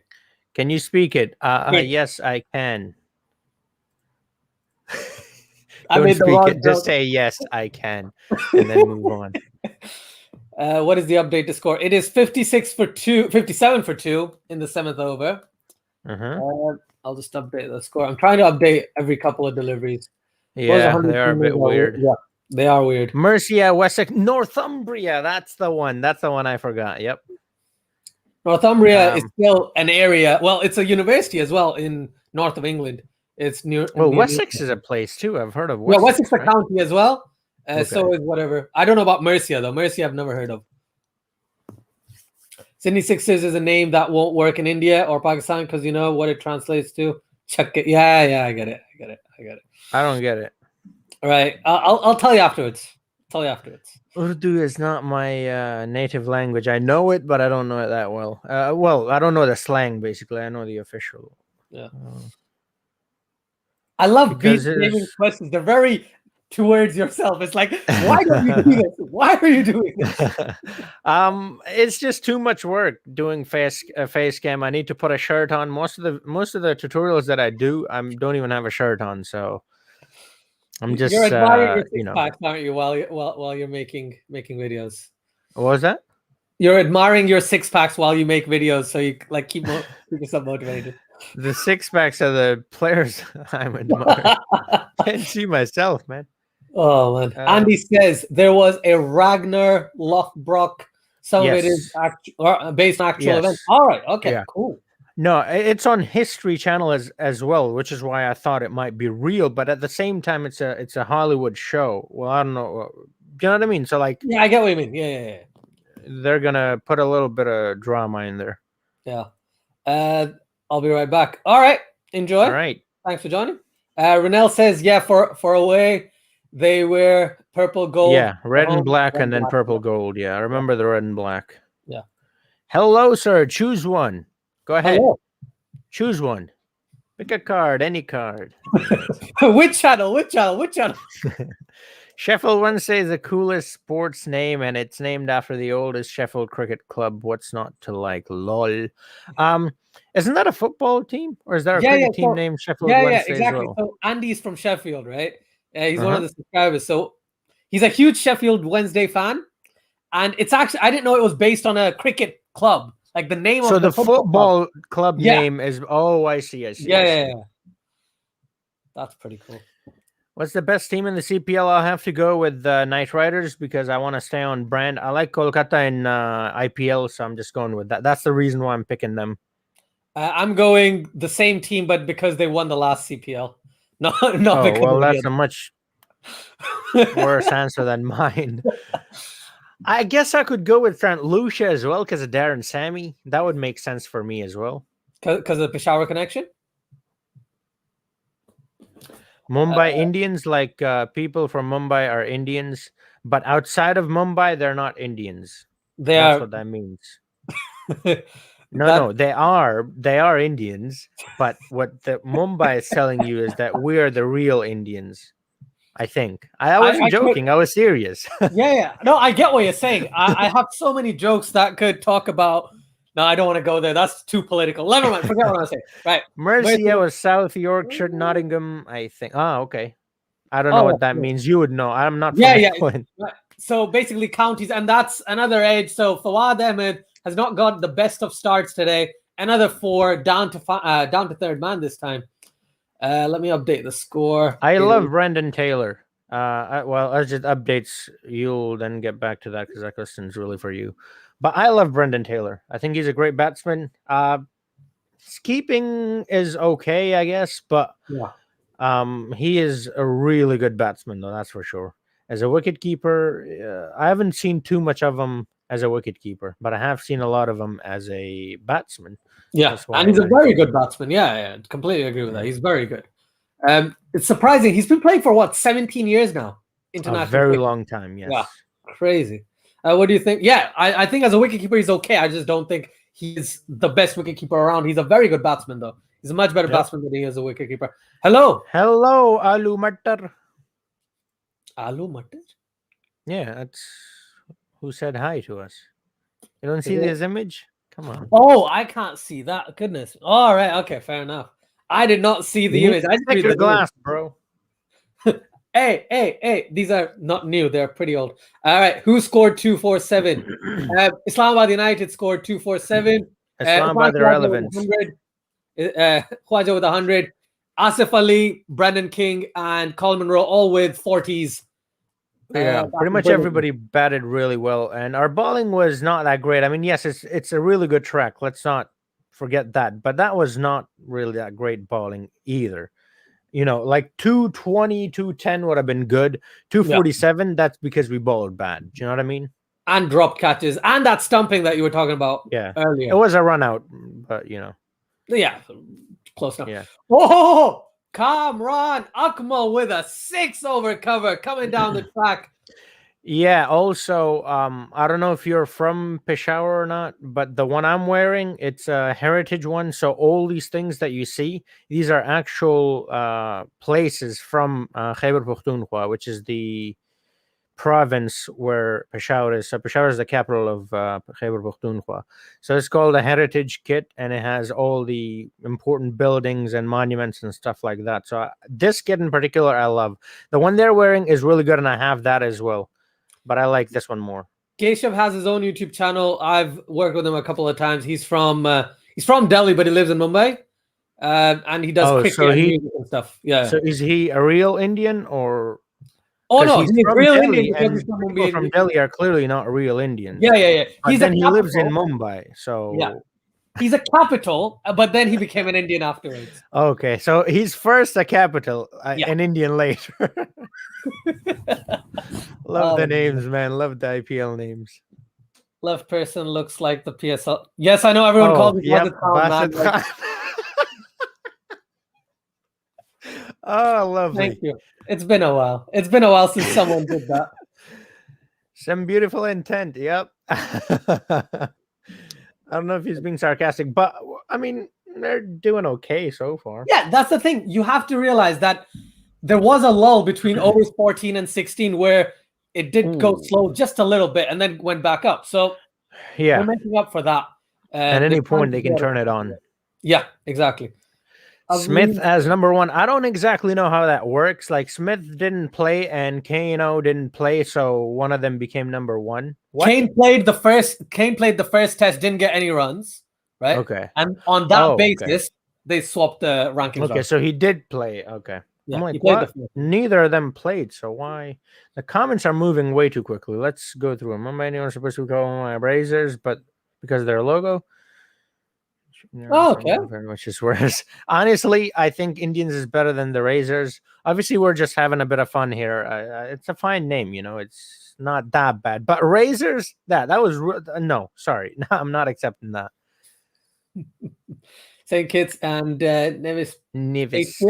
Can you speak it? Yes, I can. I Don't made the speak wrong it. Just joke. say yes, I can, and then move on. What is the update to score? It is 57 for 2 in the 7th over. I'll just update the score. I'm trying to update every couple of deliveries. Yeah, they are a bit weird. Yeah, they are weird. Mercia, Wessex, Northumbria. That's the one. That's the one I forgot. Yep. Northumbria is still an area. Well, it's a university as well in north of England. It's near. Well, Wessex is a place too. I've heard of Wessex. Yeah, Wessex is a county as well. Okay. So is whatever. I don't know about Mercia though. Mercia I've never heard of. Sydney Sixers is a name that won't work in India or Pakistan because you know what it translates to. Check it. Yeah, I get it. I don't get it. All right, I'll tell you afterwards. Urdu is not my native language. I know it, but I don't know it that well. Well, I don't know the slang. Basically, I know the official. Yeah. I love because naming questions. They're very towards yourself. It's like, why don't you do this? Why are you doing this? It's just too much work doing face cam. I need to put a shirt on. Most of the tutorials that I do, I don't even have a shirt on. So I'm just you're admiring your six packs, aren't you? While you're making videos. What was that? You're admiring your six packs while you make videos, so you like keep yourself motivated. The six packs are the players I'm admiring. Can't see myself, man. Oh man! Andy says there was a Ragnar Lothbrok. Some of it is based on actual events. All right, okay, cool. No, it's on History Channel as well, which is why I thought it might be real. But at the same time, it's a Hollywood show. Well, I don't know. Do you know what I mean? So like, yeah, I get what you mean. Yeah. They're gonna put a little bit of drama in there. Yeah. I'll be right back. All right, enjoy. All right, thanks for joining. Renell says, yeah, for away they wear purple, gold. Yeah, red and black, and then purple, gold. Yeah, I remember the red and black. Yeah. Hello, sir. Choose one. Go ahead. Hello. Choose one. Pick a card, any card. Which channel? Sheffield Wednesday is the coolest sports name, and it's named after the oldest Sheffield cricket club. What's not to like? Lol. Isn't that a football team, or is there a cricket team named Sheffield Wednesday? Yeah, exactly. As well? So Andy's from Sheffield, right? He's one of the subscribers. So he's a huge Sheffield Wednesday fan, and it's actually I didn't know it was based on a cricket club. Like the name of the football club name is. Oh, I see. Yeah. That's pretty cool. What's the best team in the CPL? I'll have to go with Knight Riders because I want to stay on brand. I like Kolkata in IPL, so I'm just going with that. That's the reason why I'm picking them. I'm going the same team, but because they won the last CPL. No, because well, that's a much worse answer than mine. I guess I could go with St. Lucia as well because of Darren Sammy. That would make sense for me as well. Because of the Peshawar connection? Mumbai Indians, like people from Mumbai are Indians, but outside of Mumbai, they're not Indians. That's what that means. No, they are Indians, but what the Mumbai is telling you is that we are the real Indians. I think. I wasn't joking. I was serious. Yeah. No, I get what you're saying. I have so many jokes that could talk about. No, I don't want to go there. That's too political. Never mind. Forget what I was saying. Right. Mercia was South Yorkshire, Nottingham, I think. Oh, okay. I don't know what that means. You would know. I'm not. Yeah. So basically counties, and that's another edge. So Fawad Ahmed has not got the best of starts today. Another 4 down to third man this time. Let me update the score. I love Brendan Taylor. As it updates, you'll then get back to that because that question's really for you. But I love Brendan Taylor. I think he's a great batsman. His keeping is okay, I guess, but he is a really good batsman, though, that's for sure. As a wicketkeeper, I haven't seen too much of him as a wicketkeeper, but I have seen a lot of him as a batsman. Yeah, and he's a very good batsman. Yeah, completely agree with that. He's very good. It's surprising. He's been playing for 17 years now. International. A very long time, yes. Yeah, crazy. What do you think? Yeah, I think as a wicketkeeper, he's okay. I just don't think he's the best wicketkeeper around. He's a very good batsman, though. He's a much better batsman than he is a wicketkeeper. Hello, Aloo Matar. Aloo Matar? Yeah, that's who said hi to us. You don't see this image? Come on. Oh, I can't see that. Goodness. All right. Okay, fair enough. I did not see the image. I just check your glass, bro. Hey. These are not new. They're pretty old. All right. Who scored 247? Islamabad United scored 247. Islamabad irrelevance. 100. Khwaja with 100. Asif Ali, Brendan King, and Colin Monroe all with 40s. Yeah, pretty much everybody batted really well, and our bowling was not that great. I mean, yes, it's a really good track. Let's not forget that, but that was not really that great bowling either. Like 220, 210 would have been good. 247, that's because we bowled bad. Do you know what I mean? And dropped catches, and that stumping that you were talking about earlier. It was a run out, but Yeah, close enough. Yeah. Oh, Kamran Akmal with a 6 over cover coming down the track. Yeah, also, I don't know if you're from Peshawar or not, but the one I'm wearing, it's a heritage one. So all these things that you see, these are actual places from Khyber Pakhtunkhwa, which is the province where Peshawar is. So Peshawar is the capital of Khyber Pakhtunkhwa. So it's called a heritage kit, and it has all the important buildings and monuments and stuff like that. So this kit in particular, I love. The one they're wearing is really good, and I have that as well. But I like this one more. Keshav has his own YouTube channel. I've worked with him a couple of times. He's from Delhi, but he lives in Mumbai, and he does cricket and music and stuff. Yeah. So is he a real Indian or? Oh no, he's real Delhi, Indian. And people from Delhi are clearly not real Indians. Yeah. He lives in Mumbai, so yeah. He's a capital, but then he became an Indian afterwards. Okay, so he's first a capital, an Indian later. Love the names, man. Love the IPL names. Left person looks like the PSL. Yes, I know everyone calls me Khan. Oh, lovely. Thank you. It's been a while. It's been a while since someone did that. Some beautiful intent. Yep. I don't know if he's being sarcastic, but I mean, they're doing okay so far. Yeah, that's the thing. You have to realize that there was a lull between overs 14 and 16 where it did go slow just a little bit and then went back up. So yeah, we're making up for that. At any point, they can turn it on. Yeah, exactly. Smith as number 1. I don't exactly know how that works. Like Smith didn't play and Kano didn't play, so one of them became number 1. What? Kane played the first test, didn't get any runs, right? Okay. And on that basis, they swapped the rankings. Okay, so he did play. Okay. Yeah, I'm like, what? Neither of them played, so why? The comments are moving way too quickly. Let's go through them. Mumbai Indians are supposed to call my Razors, but because of their logo. Okay. Very much is worse. Honestly, I think Indians is better than the Razors. Obviously, we're just having a bit of fun here. It's a fine name, It's not that bad. But Razors, that was no. Sorry, no, I'm not accepting that. St. Kitts and Nevis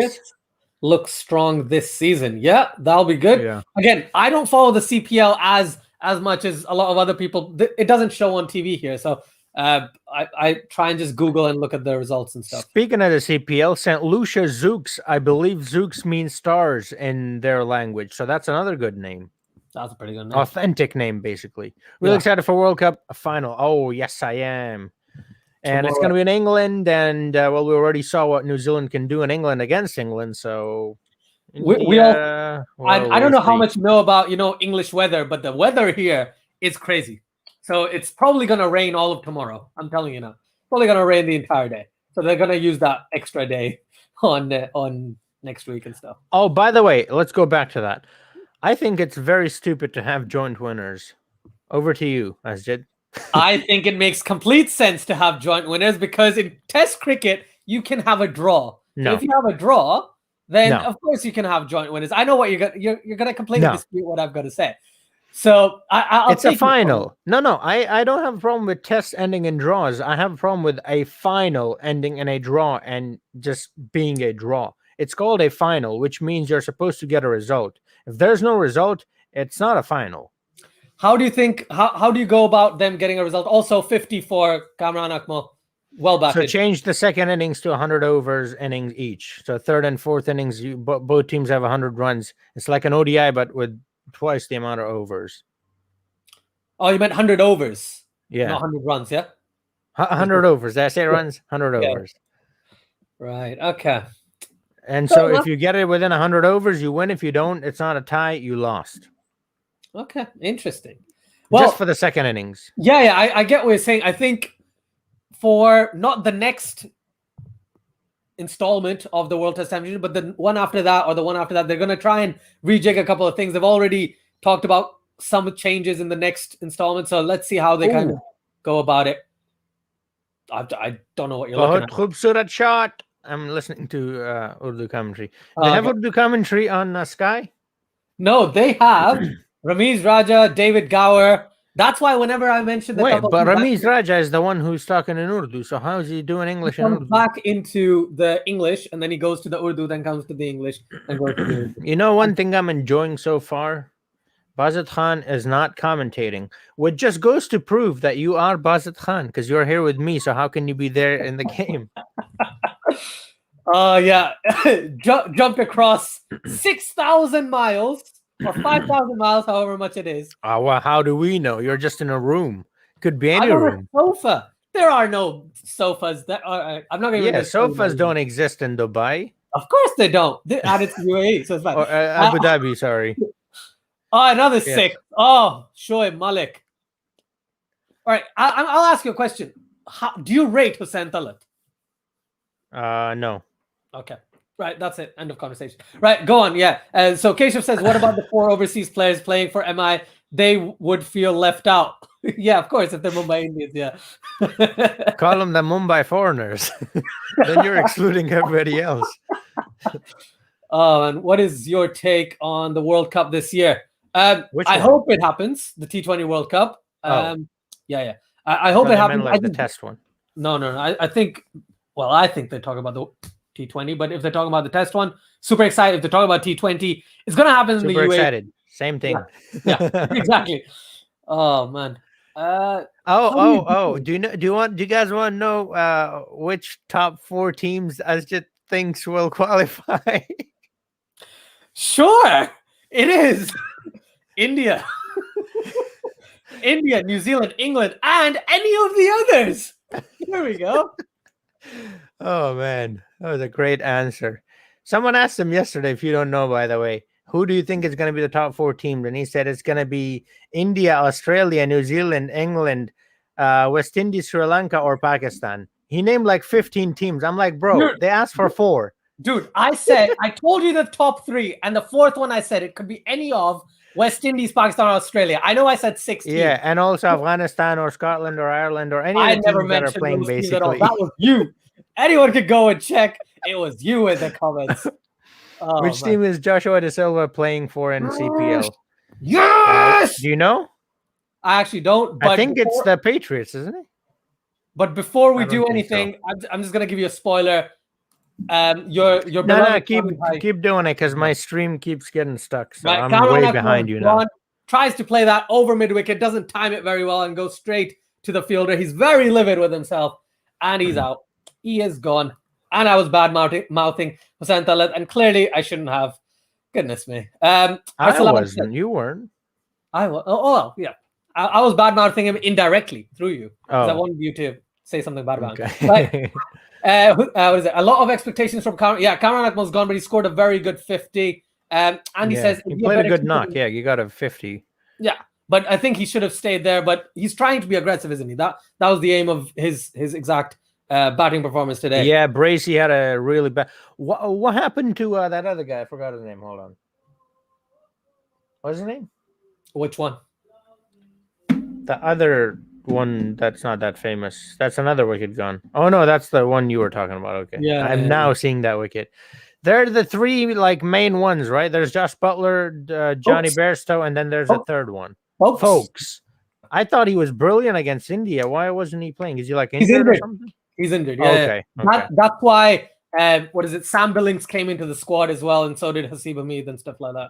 looks strong this season. Yeah, that'll be good. Yeah. Again, I don't follow the CPL as much as a lot of other people. It doesn't show on TV here, so. I try and just Google and look at the results and stuff. Speaking of the CPL, St. Lucia Zooks, I believe Zooks means stars in their language, so that's another good name. That's a pretty good name. Authentic name, basically. Really excited for World Cup final. Oh, yes, I am. And it's going to be in England, and we already saw what New Zealand can do in England against England, so... I don't know how much you know about, English weather, but the weather here is crazy. So it's probably going to rain all of tomorrow. I'm telling you now. It's probably going to rain the entire day. So they're going to use that extra day on next week and stuff. Oh, by the way, let's go back to that. I think it's very stupid to have joint winners. Over to you, Asjid. I think it makes complete sense to have joint winners because in Test cricket, you can have a draw. No. So if you have a draw, then of course you can have joint winners. I know what you're going to completely dispute what I've got to say. So it's a final. No, I don't have a problem with tests ending in draws. I have a problem with a final ending in a draw and just being a draw. It's called a final, which means you're supposed to get a result. If there's no result, it's not a final. How do you think? How do you go about them getting a result? Also, 50 for Kamran Akmal. Well batted. So change the second innings to 100 overs innings each. So third and fourth innings, both teams have 100 runs. It's like an ODI, but with twice the amount of overs. Oh, you meant 100 overs? Yeah. Not 100 runs, yeah? 100 overs. Did I say runs? 100 overs. Right. Okay. And so if you get it within 100 overs, you win. If you don't, it's not a tie, you lost. Okay, interesting. Well, just for the second innings. Yeah, I get what you're saying. I think for not the next installment of the World Test Championship, but the one after that or the one after that, they're going to try and rejig a couple of things. They've already talked about some changes in the next installment, so let's see how they kind of go about it. I don't know what you're looking at. Shot. I'm listening to Urdu commentary. They have Urdu commentary on Sky? No, they have Ramiz Raja, David Gower. That's why whenever I mention but Ramiz Raja is the one who's talking in Urdu. So how is he doing English and Urdu? Back into the English, and then he goes to the Urdu, then comes to the English, and goes to the Urdu. You know, one thing I'm enjoying so far, Bazat Khan is not commentating, which just goes to prove that you are Bazat Khan because you're here with me. So how can you be there in the game? Yeah, jumped across 6,000 miles or 5,000 miles, however much it is. Well, how do we know? You're just in a room. Could be any room. Sofa. There are no sofas. That are. I'm not going to. Yeah, sofas don't exist in Dubai. Of course they don't. And it's UAE, so it's fine. Or, Abu Dhabi, sorry. Oh, another 6. Oh, Shoaib Malik. All right, I'll ask you a question. Do you rate Hussain Talat? No. Okay. Right, that's it. End of conversation. Right, go on. Yeah. So Keshav says, what about the 4 overseas players playing for MI? They would feel left out. Yeah, of course, if they're Mumbai Indians, yeah. Call them the Mumbai foreigners. Then you're excluding everybody else. And what is your take on the World Cup this year? I hope it happens, the T20 World Cup. Yeah. I hope it happens. Like the test one. No. I think they're talking about the T20, but if they're talking about the test one, super excited. If they're talking about T20, it's going to happen in the UAE. Super excited. Same thing. Yeah, exactly. Oh, man. Do you guys want to know which top 4 teams Asjit thinks will qualify? Sure. It is India. India, New Zealand, England, and any of the others. Here we go. Oh, man. That was a great answer. Someone asked him yesterday, if you don't know, by the way, who do you think is going to be the top 4 teams? And he said it's going to be India, Australia, New Zealand, England, West Indies, Sri Lanka, or Pakistan. He named like 15 teams. I'm like, bro, they asked for 4. Dude, I told you the top 3, and the 4th one I said it could be any of West Indies, Pakistan, or Australia. I know I said 6 teams. Yeah, and also Afghanistan or Scotland or Ireland or any of the teams that are playing basically. At all. That was you. Anyone could go and check. It was you in the comments. Which team is Joshua De Silva playing for in CPL? Yes! Do you know? I actually don't. But I think it's the Patriots, isn't it? But before we do anything, so. I'm just going to give you a spoiler. Your keep doing it because my stream keeps getting stuck. So I'm way behind you now. Tries to play that over mid wicket, doesn't time it very well, and goes straight to the fielder. He's very livid with himself, and he's out. He is gone. And I was bad mouthing Hussain Talat, and clearly I shouldn't have. Goodness me. I wasn't. You weren't. I was. Oh, yeah. I was bad mouthing him indirectly through you. I wanted you to say something bad about him. Right. What is it? A lot of expectations from Cameron. Yeah, Cameron Akmal's gone, but he scored a very good 50. And he says he played a good knock. Yeah, you got a 50. Yeah, but I think he should have stayed there. But he's trying to be aggressive, isn't he? That was the aim of his exact batting performance today. Yeah, Bracey had a really bad. What happened to that other guy? I forgot his name. Hold on. What's his name? Which one? The other one that's not that famous. That's another wicket gone. Oh no, that's the one you were talking about. Okay. Yeah. I'm now seeing that wicket. They're the 3 like main ones, right? There's Josh Butler, Johnny Bairstow, and then there's a third one. Folks. I thought he was brilliant against India. Why wasn't he playing? Is he like injured or something? He's injured. Yeah. Okay. That's why. Sam Billings came into the squad as well, and so did Hasib Hamid and stuff like that.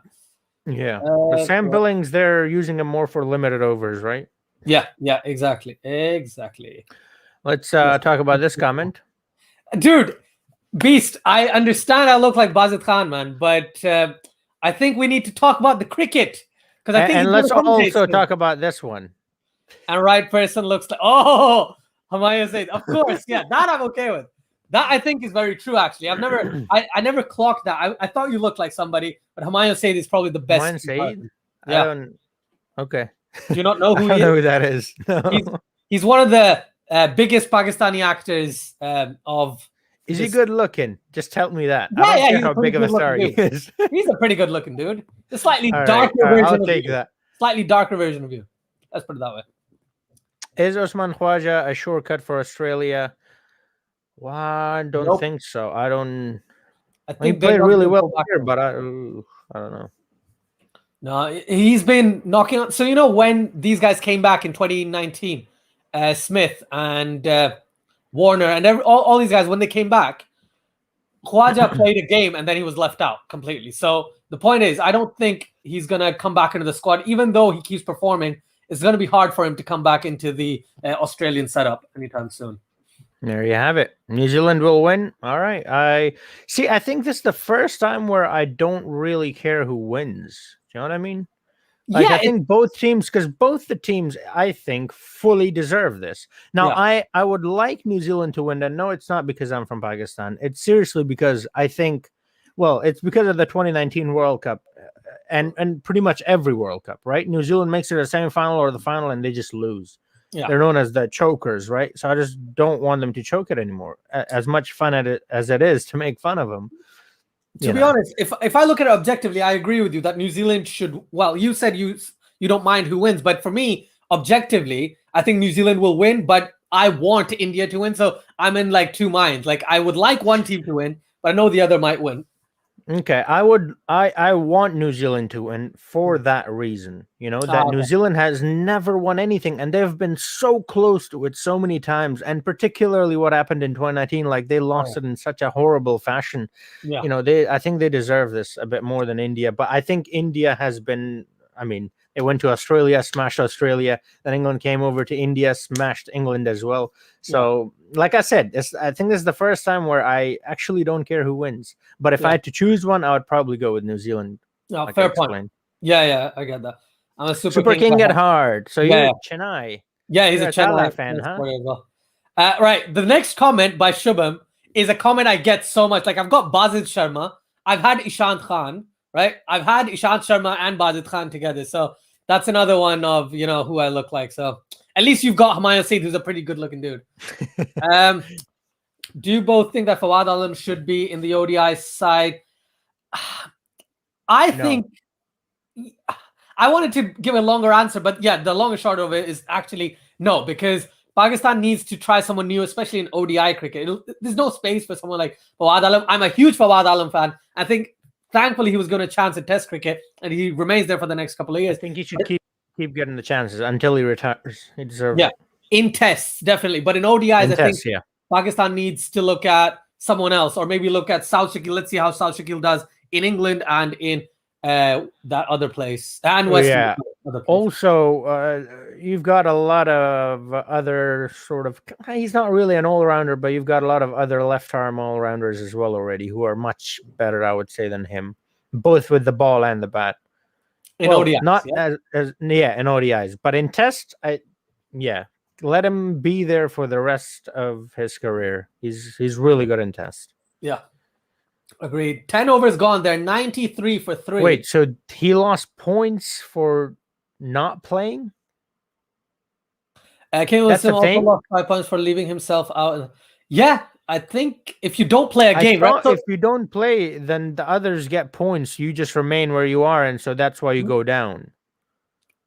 Yeah. Sam Billings, they're using him more for limited overs, right? Yeah, exactly. Let's talk about this comment. Dude, Beast, I understand I look like Bazat Khan, man, but I think we need to talk about the cricket. And let's also talk about this one. And right person looks like, Hamaya Zaid. Of course, yeah, that I'm okay with. That I think is very true. Actually, I never clocked that. I thought you looked like somebody, but Humayun Saeed is probably the best. Humayun Saeed? Yeah. I don't. Okay. Do you not know who I he don't know is? who that is. No. He's one of the biggest Pakistani actors of. Is he good looking? Just tell me that. Yeah, I don't yeah, care he's a how pretty big of a good-looking star he dude. is. He's a pretty good looking dude. The slightly All darker right, version I'll of take you. that. Slightly darker version of you. Let's put it that way. Is Usman Khwaja a shortcut for Australia? Well, I don't think so. I don't. I He think played really well here, but I don't know. No, he's been knocking on. So you know when these guys came back in 2019, Smith and Warner and all these guys, when they came back, Khwaja played a game and then he was left out completely. So the point is, I don't think he's gonna come back into the squad, even though he keeps performing. It's gonna be hard for him to come back into the Australian setup anytime soon. There you have it. New Zealand will win. All right. I think this is the first time where I don't really care who wins. Do you know what I mean? Like, yeah, I think both teams, because both the teams, I think, fully deserve this. Now, yeah. I would like New Zealand to win, and no, it's not because I'm from Pakistan. It's seriously because I think, well, it's because of the 2019 World Cup and pretty much every World Cup, right? New Zealand makes it a semifinal or the final, and they just lose. Yeah. They're known as the chokers, right? So I just don't want them to choke it anymore. As much fun as it is to make fun of them. To be honest, if I look at it objectively, I agree with you that New Zealand should. Well, you said you don't mind who wins, but for me, objectively, I think New Zealand will win. But I want India to win, so I'm in like two minds. Like I would like one team to win, but I know the other might win. Okay, I want New Zealand to win for that reason. You know that New Zealand has never won anything, and they've been so close to it so many times. And particularly what happened in 2019, like they lost it in such a horrible fashion. Yeah. You know, I think they deserve this a bit more than India. But I think India has been. I mean, they went to Australia, smashed Australia. Then England came over to India, smashed England as well. So, like I said, I think this is the first time where I actually don't care who wins. But if I had to choose one, I would probably go with New Zealand. Oh, fair point. Yeah, I get that. I'm a Super King at heart. So you're Chennai. Yeah, he's a Chennai fan, huh? Well. Right. The next comment by Shubham is a comment I get so much. Like I've got Bazid Sharma. I've had Ishant Khan. Right. I've had Ishant Sharma and Bazid Khan together. So that's another one of, who I look like. So at least you've got Humayun Saeed, who's a pretty good looking dude. Do you both think that Fawad Alam should be in the ODI side? I think I wanted to give a longer answer, but yeah, the long and short of it is actually no, because Pakistan needs to try someone new, especially in ODI cricket. There's no space for someone like Fawad Alam. I'm a huge Fawad Alam fan. I think thankfully he was going to chance at Test cricket, and he remains there for the next couple of years. I think he should keep getting the chances until he retires. He deserves it. In tests, definitely. But in ODIs, I think Pakistan needs to look at someone else, or maybe look at South Shakil. Let's see how South Shakil does in England and in that other place. And West. Yeah. Also, you've got a lot of other sort of. He's not really an all-rounder, but you've got a lot of other left-arm all-rounders as well already who are much better, I would say, than him, both with the ball and the bat. In ODIs, not in ODIs, but in Test, let him be there for the rest of his career. He's really good in Test. Yeah. Agreed. 10 overs gone. They're 93 for 3. Wait, so he lost points for not playing? Kane Wilson also lost 5 points for leaving himself out. Yeah, I think if you don't play a game, right? If you don't play, then the others get points. You just remain where you are, and so that's why you go down.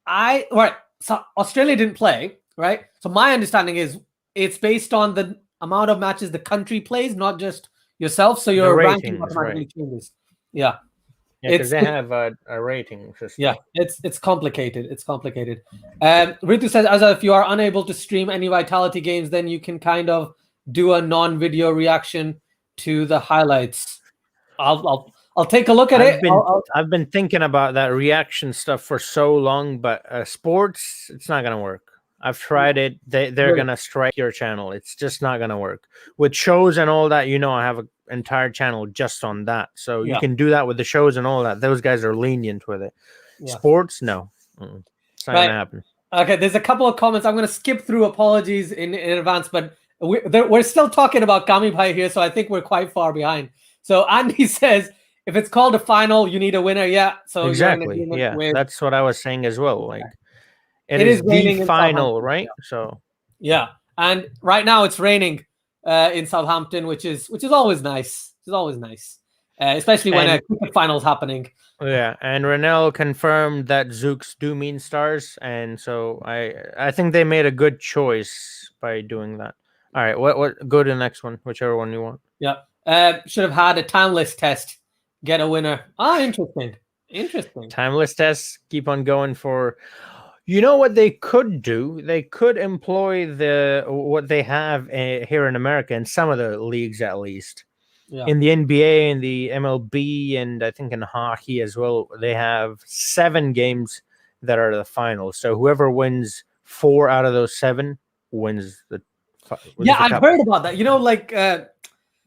So Australia didn't play, right? So my understanding is it's based on the amount of matches the country plays, not just yourself. So your ranking automatically changes. Yeah. Yeah, because they have a rating system. Yeah, it's complicated. It's complicated. Ritu says, as if you are unable to stream any Vitality games, then you can kind of do a non-video reaction to the highlights. I'll take a look at it. I've been thinking about that reaction stuff for so long, but sports, it's not gonna work. I've tried it. They're gonna strike your channel. It's just not gonna work. With shows and all that, I have an entire channel just on that. So you can do that with the shows and all that. Those guys are lenient with it. Yeah. Sports, no. It's not gonna happen. Okay, there's a couple of comments. I'm gonna skip through. Apologies in advance, but we're still talking about Kami Bhai here, so I think we're quite far behind. So Andy says, if it's called a final, you need a winner. Yeah. So exactly. You're with, that's what I was saying as well. Like it is is the raining final, right? Yeah. So yeah, and right now it's raining in Southampton, which is always nice. It's always nice, especially when a cricket final's happening. Yeah, and Renell confirmed that Zooks do mean stars, and so I think they made a good choice by doing that. All right, what go to the next one, whichever one you want. Yeah, should have had a timeless test, get a winner. Interesting. Timeless tests keep on going for. You know what they could do? They could employ what they have here in America in some of the leagues, at least. Yeah. In the NBA, in the MLB, and I think in hockey as well, they have 7 games that are the finals. So whoever wins 4 out of those 7 wins the. I've heard about that. Like.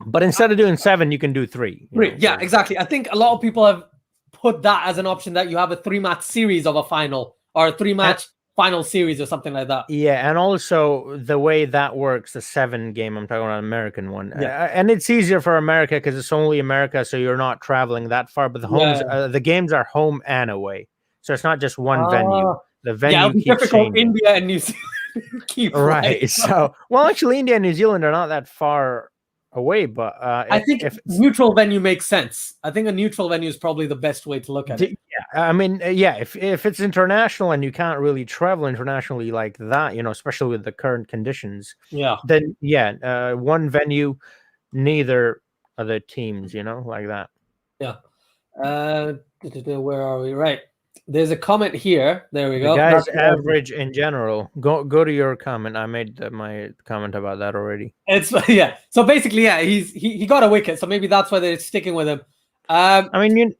But instead of doing 7, you can do 3. 3. Yeah, exactly. I think a lot of people have put that as an option, that you have a 3-match series of a final, or a 3-match final series or something like that. Yeah, and also the way that works, the 7 game, I'm talking about an American one. And it's easier for America because it's only America, so you're not traveling that far. But the games are home and away. So it's not just one venue. The venue keeps changing. India and New Zealand keep right. So, well, actually, India and New Zealand are not that far away, but I think if neutral venue makes sense. I think a neutral venue is probably the best way to look at it. Yeah, I mean, if it's international and you can't really travel internationally like that, especially with the current conditions, then one venue, neither of the teams, like that. Yeah. Where are we? Right. There's a comment here. There we go. The guy's average in general. Go to your comment. I made my comment about that already. So basically, he got a wicket. So maybe that's why they're sticking with him. I mean,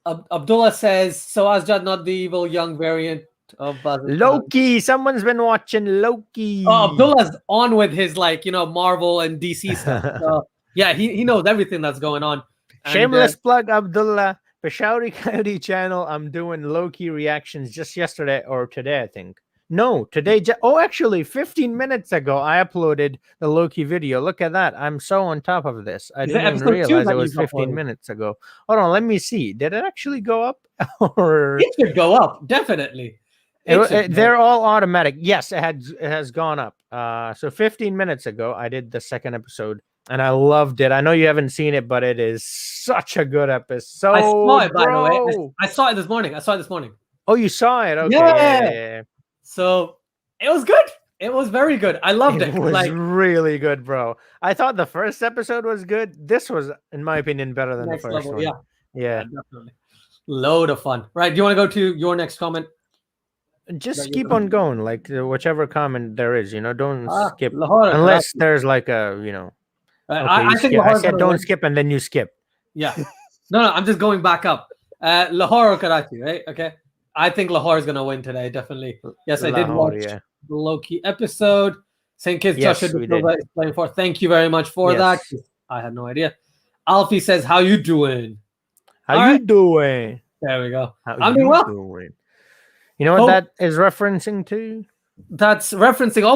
Abdullah says, so Asjad not the evil young variant of Loki. Someone's been watching Loki. Oh, Abdullah's on with his Marvel and DC stuff. So, yeah, he knows everything that's going on. Shameless plug, Abdullah. Peshawar Coyote channel. I'm doing Loki reactions just yesterday or today, I think. No, today. Actually, 15 minutes ago, I uploaded the Loki video. Look at that. I'm so on top of this. I didn't even realize it was 15 minutes ago. Hold on, let me see. Did it actually go up? Or it should go up, definitely. They're all automatic. Yes, it has gone up. So 15 minutes ago, I did the second episode. And I loved it. I know you haven't seen it, but it is such a good episode. I saw it, by the way. I saw it this morning. Oh, you saw it? Okay. Yeah. So it was good. It was very good. I loved it. It was really good, bro. I thought the first episode was good. This was, in my opinion, better than the first one. Yeah, definitely. Load of fun. Right. Do you want to go to your next comment? Just keep on going. Like whichever comment there is, don't skip. Unless there's like a, Okay, I think I said don't skip and then you skip. Yeah. No, I'm just going back up. Lahore or Karachi, right? Okay. I think Lahore is going to win today, definitely. Yes, I did watch the Loki episode. St. Kitts Joshua is playing for. Thank you very much for that. I had no idea. Alfie says, how you doing? How you doing? There we go. I'm doing well. You know what that is referencing to? That's referencing,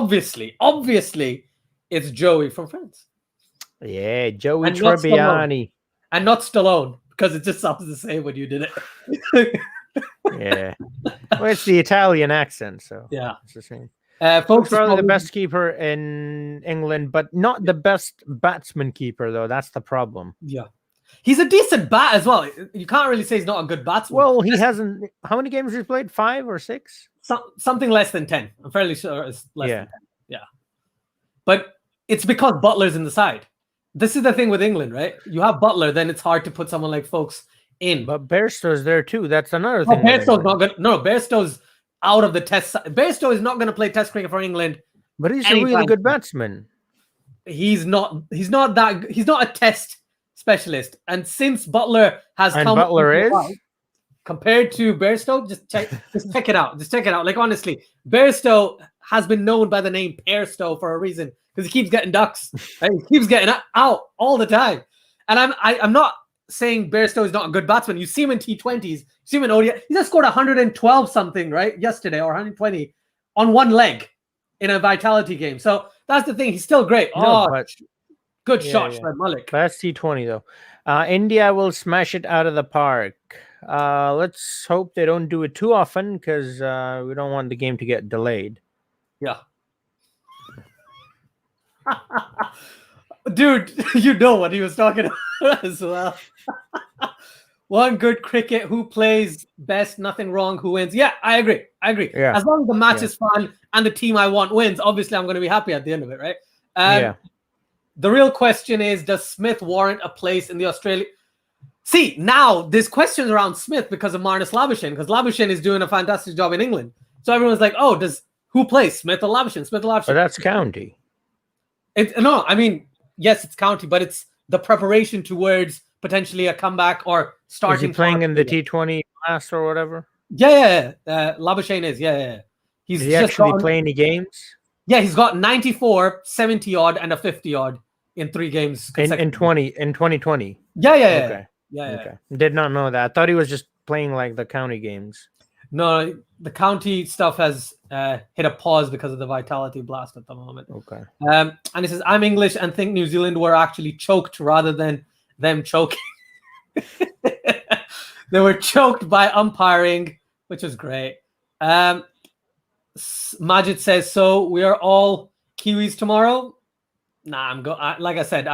obviously, it's Joey from Friends. Yeah, Joey Tribbiani. And not Stallone, because it just sounds the same when you did it. Yeah. Well, it's the Italian accent, so yeah, it's the same. Folks, probably the best keeper in England, but not the best batsman keeper, though. That's the problem. Yeah. He's a decent bat as well. You can't really say he's not a good batsman. Well, he hasn't... How many games has he played? 5 or 6? Something less than 10. I'm fairly sure it's less than 10. Yeah. But it's because Butler's in the side. This is the thing with England, right? You have Butler, then it's hard to put someone like Folks in. But Bairstow's there too. That's another thing. Bairstow's not going to... No, Bairstow's out of the test. Bairstow is not going to play test cricket for England. But he's a really good batsman. He's not a test specialist. And since Butler has come... Butler is... Compared to Bairstow, just check it out. Just check it out. Like, honestly, Bairstow has been known by the name Pearstow for a reason, because he keeps getting ducks. Right? He keeps getting out all the time. And I'm not saying Bairstow is not a good batsman. You see him in T20s, you see him in ODI. He just scored 112 something, right? Yesterday, or 120 on one leg in a Vitality game. So That's the thing. He's still great. No, but good shot, Shoaib Malik. That's T20 though. India will smash it out of the park. Let's hope they don't do it too often because we don't want the game to get delayed. Yeah. Dude, you know what he was talking about as well. One good cricket, who plays best, nothing wrong, who wins. Yeah, I agree. Yeah. As long as the match is fun and the team I want wins, obviously I'm going to be happy at the end of it, right? The real question is, does Smith warrant a place in the Australia? See, now there's questions around Smith because of Marnus Labuschagne, because Labuschagne is doing a fantastic job in England. So everyone's like, oh, who plays, Smith or Labuschagne? Smith or Labuschagne? But that's county. No, I mean, yes, it's county, but it's the preparation towards potentially a comeback or starting. Is he playing in the T20 class or whatever? Yeah. Labuschagne is, He's Did he actually play any games? Yeah, he's got 94, 70 odd, and a 50 odd in 3 games in 2020. Yeah. Okay. Did not know that. I thought he was just playing like the county games. No, the county stuff has hit a pause because of the Vitality Blast at the moment. Okay. And he says, I'm English and think New Zealand were actually choked rather than them choking. They were choked by umpiring, which was great. Majid says, so we are all Kiwis tomorrow? Nah, like I said,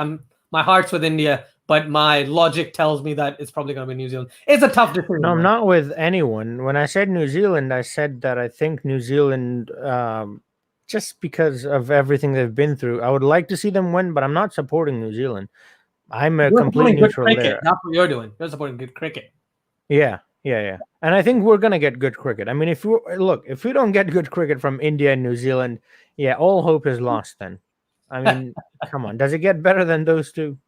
my heart's with India, but my logic tells me that it's probably going to be New Zealand. It's a tough decision. No, I'm not with anyone. When I said New Zealand, I said that I think New Zealand, just because of everything they've been through, I would like to see them win, but I'm not supporting New Zealand. I'm a complete neutral there. That's what you're doing. You're supporting good cricket. Yeah. And I think we're going to get good cricket. I mean, if we don't get good cricket from India and New Zealand, all hope is lost then. I mean, come on. Does it get better than those two?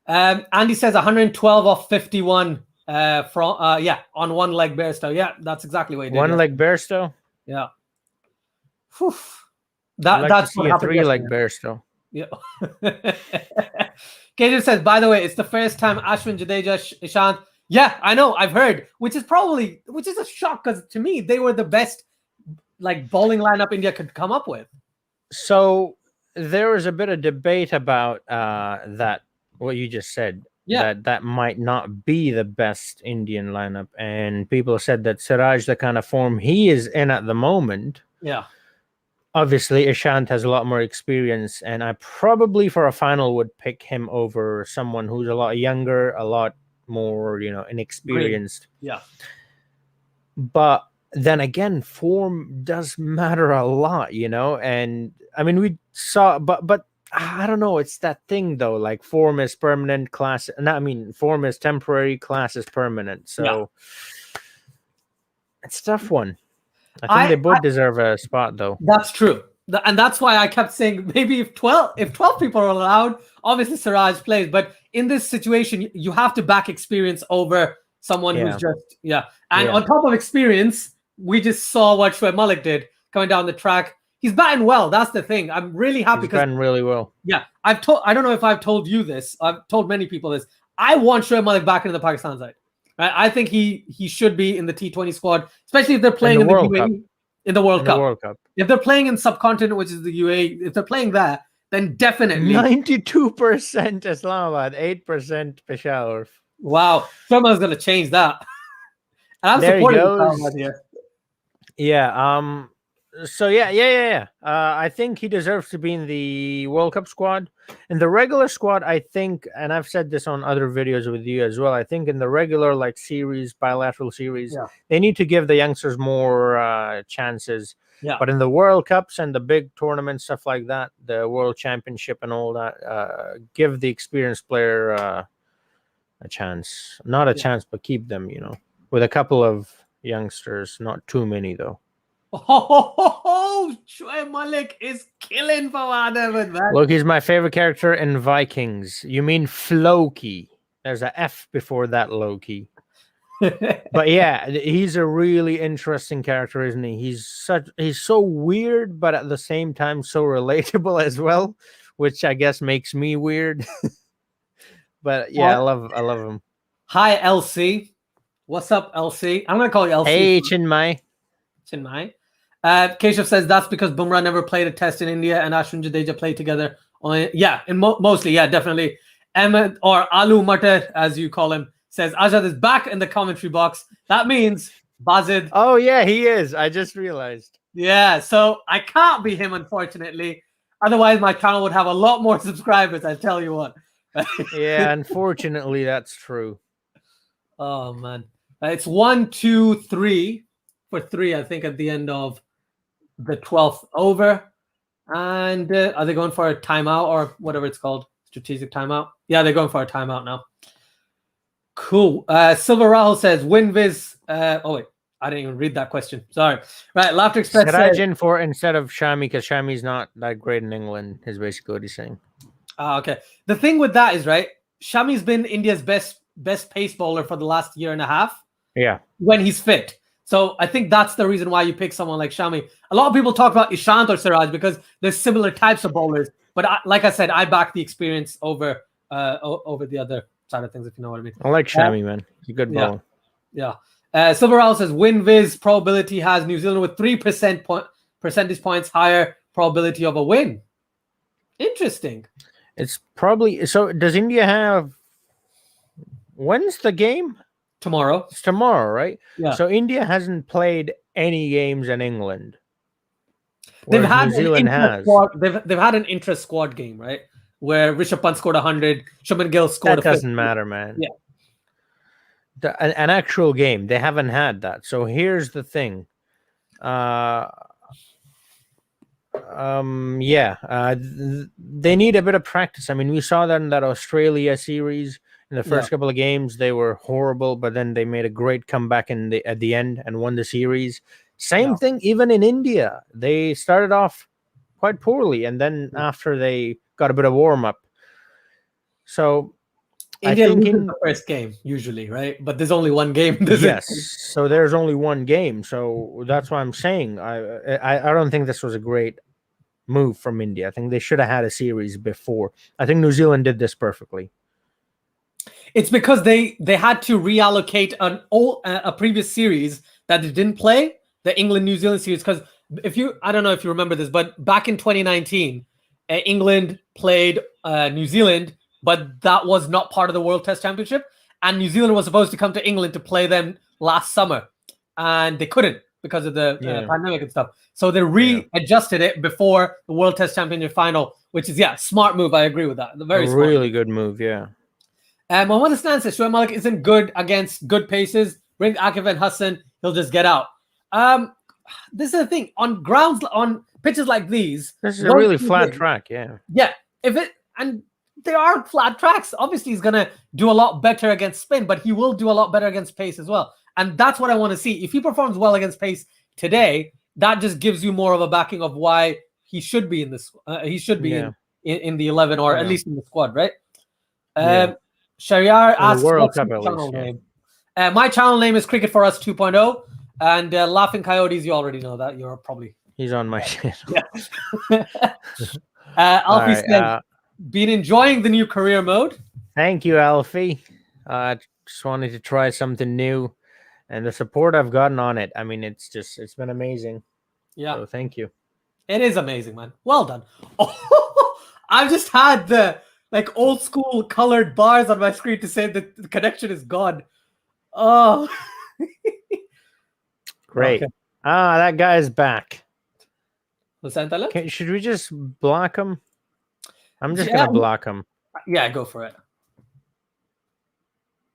Andy says 112 off 51 on one leg Bairstow. Yeah, that's exactly what he did. One leg Bairstow? Yeah. That's what happened. 3 leg Bairstow. Yeah. Kajan says, by the way, it's the first time Ashwin, Jadeja, Ishant. Yeah, I know. I've heard, which is a shock because to me, they were the best bowling lineup India could come up with. So there was a bit of debate about that, what you just said. Yeah. That might not be the best Indian lineup. And people said that Siraj, the kind of form he is in at the moment. Yeah. Obviously, Ishant has a lot more experience, and I probably for a final would pick him over someone who's a lot younger, a lot more, inexperienced. Great. Yeah. But then again, form does matter a lot, and I mean, we saw, but I don't know. It's that thing though, form is permanent, form is temporary, class is permanent. So it's a tough one. I think they both deserve a spot, though. That's true. And that's why I kept saying maybe if 12 people are allowed, obviously Siraj plays. But in this situation, you have to back experience over someone who's just, And on top of experience, we just saw what Shoaib Malik did coming down the track. He's batting well. That's the thing. I'm really happy. He's batting really well. Yeah. I don't know if I've told you this. I've told many people this. I want Shoaib Malik back into the Pakistan side. Right? I think he should be in the T20 squad, especially if they're playing in the UAE, in the World Cup. If they're playing in subcontinent, which is the UAE, if they're playing that, then definitely 92% Islamabad, 8% Peshawar. Wow, someone's gonna change that. And I'm supporting Islamabad here. Yeah. So I think he deserves to be in the World Cup squad. In the regular squad, I think, and I've said this on other videos with you as well, I think in the regular series, bilateral series, they need to give the youngsters more chances. Yeah. But in the World Cups and the big tournaments, stuff like that, the World Championship and all that, give the experienced player a chance. Not a chance, but keep them, with a couple of youngsters, not too many though. Shoaib Malik is killing Fawad Ahmed, man. Look, he's my favorite character in Vikings. You mean Floki? There's a F before that, Loki. But yeah, he's a really interesting character, isn't he? He's so weird, but at the same time so relatable as well, which I guess makes me weird. But yeah, I love him. Hi, LC. What's up, LC? I'm gonna call you LC. Hey, Chinmay. Chinmay. Keshav says that's because Bumrah never played a test in India and Ashwin Jadeja played together. Mostly, definitely. Ahmed or Alu Matar, as you call him, says Ajad is back in the commentary box. That means Bazid. Oh yeah, he is. I just realized. Yeah, so I can't be him, unfortunately. Otherwise, my channel would have a lot more subscribers. I tell you what. Yeah, unfortunately, that's true. Oh man, it's 1, 2, 3 for 3. I think at the end of the 12th over. And are they going for a timeout or whatever it's called? Strategic timeout? Yeah, they're going for a timeout now. Cool. Silver Rahul says, WinViz. Oh, wait. I didn't even read that question. Sorry. Right. Laughter Express says, Siraj for instead of Shami because Shami's not that great in England, is basically what he's saying. Okay. The thing with that is, right, Shami's been India's best pace bowler for the last year and a half. Yeah. When he's fit. So I think that's the reason why you pick someone like Shami. A lot of people talk about Ishant or Siraj because there's similar types of bowlers. But like I said, I back the experience over the other side of things, if you know what I mean. I like Shami, man. He's a good bowler. Yeah. Silver Owl says WinViz probability has New Zealand with 3% percentage points higher probability of a win. Interesting. It's probably so. Does India have? When's the game? Tomorrow. It's tomorrow, right? Yeah. So India hasn't played any games in England. They've had New Zealand has. They've had an intra-squad game, right? Where Rishabh Pant scored 100, Shubman Gill scored. That doesn't matter, man. Yeah. An actual game. They haven't had that. So here's the thing. They need a bit of practice. I mean, we saw that in that Australia series. In the first couple of games, they were horrible, but then they made a great comeback at the end and won the series. Same thing, even in India. They started off quite poorly, and then after they got a bit of warm up. So India loses the first game usually, right? But there's only one game. Yes, so there's only one game. So that's why I'm saying I don't think this was a great move from India. I think they should have had a series before. I think New Zealand did this perfectly. It's because they had to reallocate a previous series that they didn't play, the England-New Zealand series. Because I don't know if you remember this, but back in 2019, England played New Zealand, but that was not part of the World Test Championship. And New Zealand was supposed to come to England to play them last summer, and they couldn't because of the pandemic and stuff. So they readjusted it before the World Test Championship final, which is smart move. I agree with that. Really good move, yeah. Mohammad Hassan says Shoaib Malik isn't good against good paces. Bring Akif and Hassan, he'll just get out. This is the thing on pitches like these. This is a really flat track, yeah. Yeah, and there are flat tracks. Obviously, he's gonna do a lot better against spin, but he will do a lot better against pace as well. And that's what I want to see. If he performs well against pace today, that just gives you more of a backing of why he should be in this. He should be in the 11 or at least in the squad, right? Shariar asks, what's your channel name? My channel name is Cricket for Us 2.0, and Laughing Coyotes, you already know that. You're probably... He's on my channel. Alfie says, been enjoying the new career mode. Thank you, Alfie. Just wanted to try something new, and the support I've gotten on it, I mean, it's been amazing. Yeah. So thank you. It is amazing, man. Well done. Oh, I've just had the old school colored bars on my screen to say that the connection is gone. Oh, great. Okay. That guy is back. Should we just block him? I'm just going to block him. Yeah, go for it.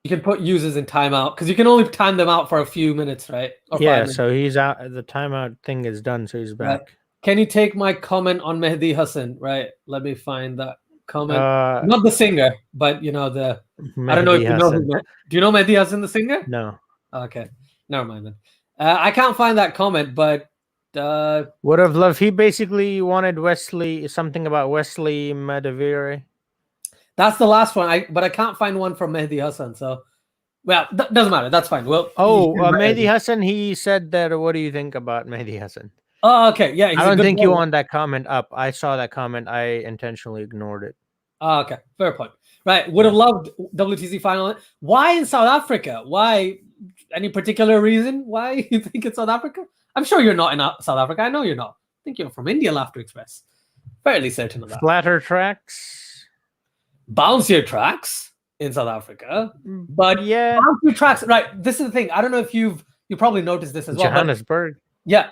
You can put users in timeout because you can only time them out for a few minutes, right? Or 5 minutes. So he's out. The timeout thing is done, so he's back. Right. Can you take my comment on Mehdi Hassan? Right. Let me find that comment. Not the singer, but I don't know if you know him. Do you know Mehdi Hassan, the singer? No. Okay. Never mind then. I can't find that comment, but would have loved. He basically wanted something about Wesley Madavire. That's the last one. But I can't find one from Mehdi Hassan. So, well, doesn't matter. That's fine. Well, Mehdi Hassan. He said that. What do you think about Mehdi Hassan? Oh, okay. Yeah, I don't think you want that comment up. I saw that comment. I intentionally ignored it. Oh, okay. Fair point. Right. Would have loved WTC final. Why in South Africa? Why? Any particular reason why you think it's South Africa? I'm sure you're not in South Africa. I know you're not. I think you're from India, Laughter Express. Fairly certain of that. Flatter tracks. Bouncier tracks in South Africa. But yeah, bouncier tracks, right. This is the thing. I don't know if you probably noticed this as well. Johannesburg. Yeah.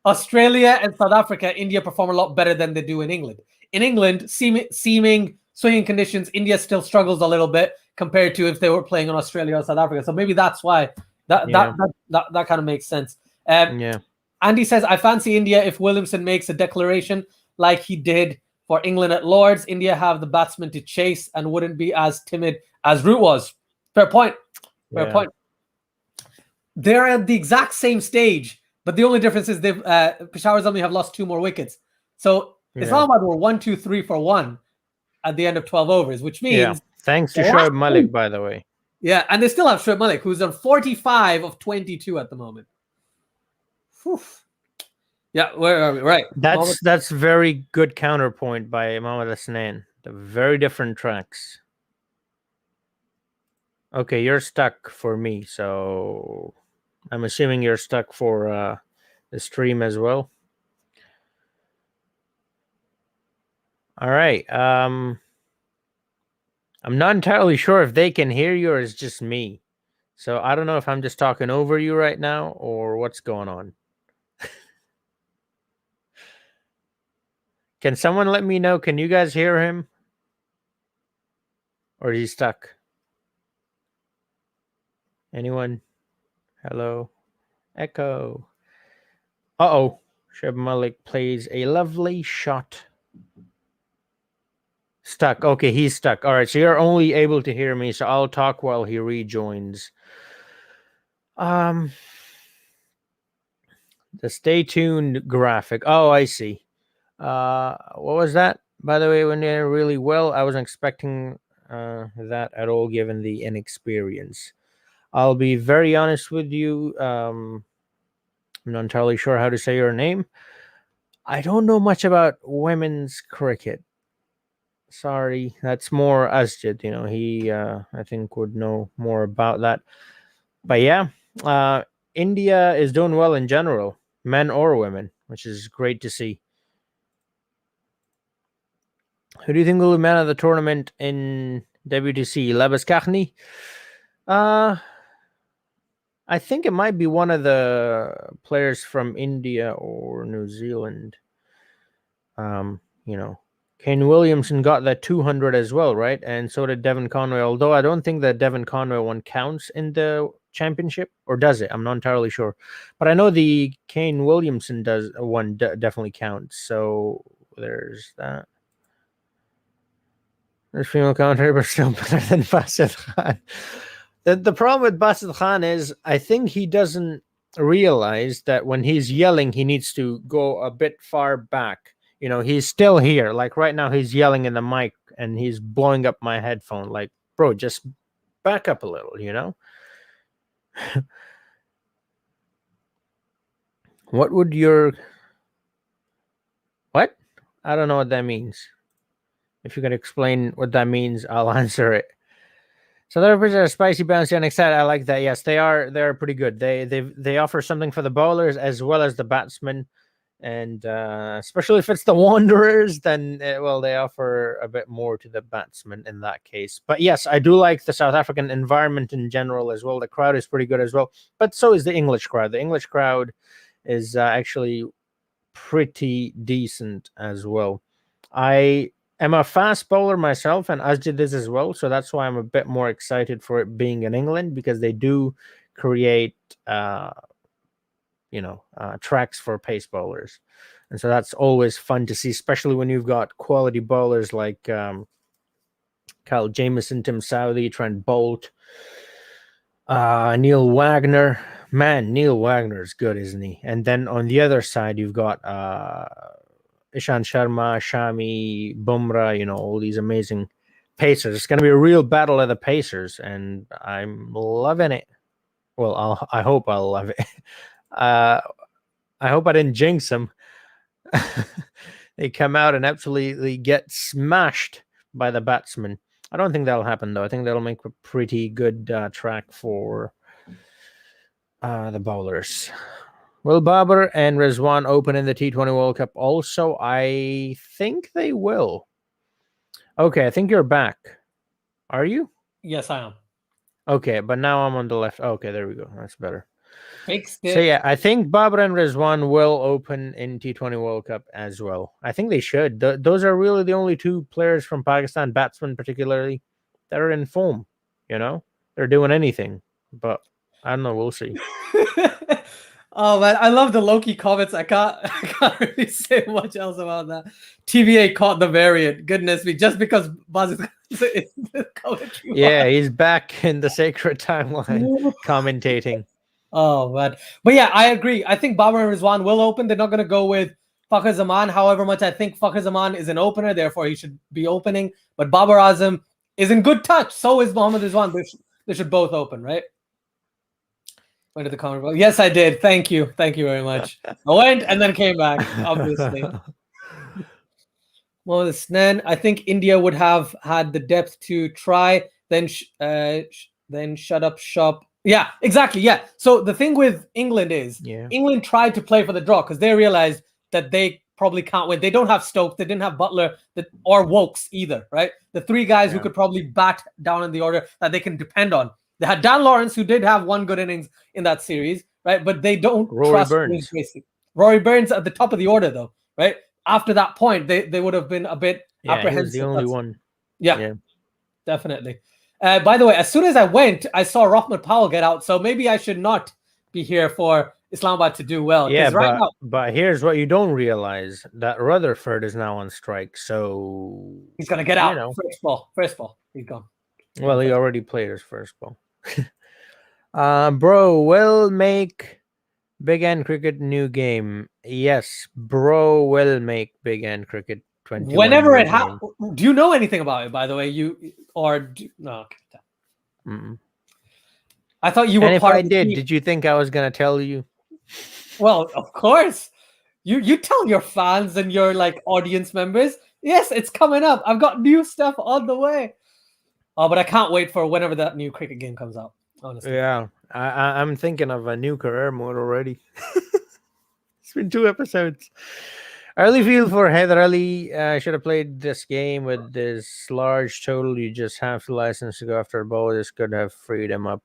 Australia and South Africa, India perform a lot better than they do in England. In England, seeming swinging conditions, India still struggles a little bit compared to if they were playing in Australia or South Africa. So maybe that's why that kind of makes sense. Andy says, I fancy India if Williamson makes a declaration like he did for England at Lords. India have the batsmen to chase and wouldn't be as timid as Root was. Fair point. Fair point. They're at the exact same stage, but the only difference is Peshawar Zalmi have lost 2 more wickets. So Islamabad were 1-2-3 for 1 at the end of 12 overs, which means thanks to Shoaib Malik, by the way. Yeah, and they still have Shoaib Malik, who's on 45 of 22 at the moment. Whew. Yeah, where are we? Right. That's very good counterpoint by Mohammad Hasnain. The very different tracks. Okay, you're stuck for me, so I'm assuming you're stuck for the stream as well. All right. I'm not entirely sure if they can hear you or it's just me. So I don't know if I'm just talking over you right now or what's going on. Can someone let me know? Can you guys hear him? Or is he stuck? Anyone? Hello? Echo. Uh-oh. Shoaib Malik plays a lovely shot. Stuck. Okay, he's stuck. All right, so you're only able to hear me, so I'll talk while he rejoins. The stay tuned graphic. Oh, I see. What was that? By the way, when they're really well, I wasn't expecting that at all, given the inexperience. I'll be very honest with you. I'm not entirely sure how to say your name. I don't know much about women's cricket. Sorry, that's more Asjid. You know, he I think would know more about that. But yeah, India is doing well in general, men or women, which is great to see. Who do you think will be man of the tournament in WTC? Labas Kakhni? I think it might be one of the players from India or New Zealand. You know, Kane Williamson got that 200 as well, right? And so did Devon Conway, although I don't think that Devon Conway one counts in the championship, or does it? I'm not entirely sure. But I know the Kane Williamson definitely counts. So there's that. There's female commentary, but still better than Basit Khan. The problem with Basit Khan is I think he doesn't realize that when he's yelling, he needs to go a bit far back. You know, he's still here. Like right now, he's yelling in the mic and he's blowing up my headphone. Like, bro, just back up a little, you know? What would your... What? I don't know what that means. If you can explain what that means, I'll answer it. So the pitches are spicy, bouncy, and excited. I like that. Yes, they are. They're pretty good. They offer something for the bowlers as well as the batsmen, and especially if it's the Wanderers, then they offer a bit more to the batsmen in that case. But yes, I do like the South African environment in general as well. The crowd is pretty good as well, but so is the English crowd. The English crowd is actually pretty decent as well. I am a fast bowler myself, and Asjid is as well, so that's why I'm a bit more excited for it being in England, because they do create tracks for pace bowlers, and so that's always fun to see, especially when you've got quality bowlers like Kyle Jamieson, Tim Southey, Trent Bolt, Neil Wagner. Man, Neil Wagner is good, isn't he? And then on the other side, you've got Ishan Sharma, Shami, Bumrah, you know, all these amazing pacers. It's going to be a real battle of the pacers, and I'm loving it. Well, I hope I'll love it. I hope I didn't jinx them. They come out and absolutely get smashed by the batsmen. I don't think that'll happen, though. I think that'll make a pretty good track for The bowlers. Will Babar and Rizwan open in the T20 World Cup also? I think they will. Okay, I think you're back. Are you? Yes, I am. Okay, but now I'm on the left. Okay, there we go. That's better. Fixed So it. yeah, I think Babar and Rizwan will open in T20 World Cup as well. I think they should. Those are really the only two players from Pakistan, batsmen particularly, that are in form. They're doing anything. But I don't know. We'll see. Oh man, I love the Loki comments. I can't really say much else about that. TVA caught the variant. Goodness me, just because Buzz is the commentary. Yeah, he's back in the sacred timeline commentating. Oh man, but yeah, I agree. I think Babar and Rizwan will open. They're not going to go with Fakhar Zaman. However much I think Fakhar Zaman is an opener, therefore he should be opening. But Babar Azam is in good touch. So is Mohammad Rizwan. They should both open, right? Went to the comment box. Yes, I did. Thank you. Thank you very much. I went and then came back, obviously. Well, Snen, I think India would have had the depth to try, then shut up shop. Yeah, exactly. Yeah. So the thing with England is England tried to play for the draw because they realized that they probably can't win. They don't have Stokes. They didn't have Butler or Wokes either, right? The three guys who could probably bat down in the order that they can depend on. They had Dan Lawrence, who did have one good innings in that series, right? But they don't trust Burns. Rory Burns at the top of the order, though, right? After that point, they would have been a bit apprehensive. He was the only one. Yeah, definitely. By the way, as soon as I went, I saw Rahmat Powell get out, so maybe I should not be here for Islamabad to do well. Yeah, but here's what you don't realize, that Rutherford is now on strike, so... He's going to get out. First ball. He's gone. Well, he already played his first ball. Bro, will make Big End Cricket new game. Yes, bro will make Big End Cricket 21. Whenever it happens. Do you know anything about it, by the way? No. Okay. I thought you were and part if I did you think I was going to tell you? Well, of course. You tell your fans and your audience members. Yes, it's coming up. I've got new stuff on the way. Oh, but I can't wait for whenever that new cricket game comes out, honestly. Yeah, I'm thinking of a new career mode already. It's been 2 episodes. I really feel for Haider Ali. Should have played this game with this large total. You just have the license to go after a ball. This could have freed him up.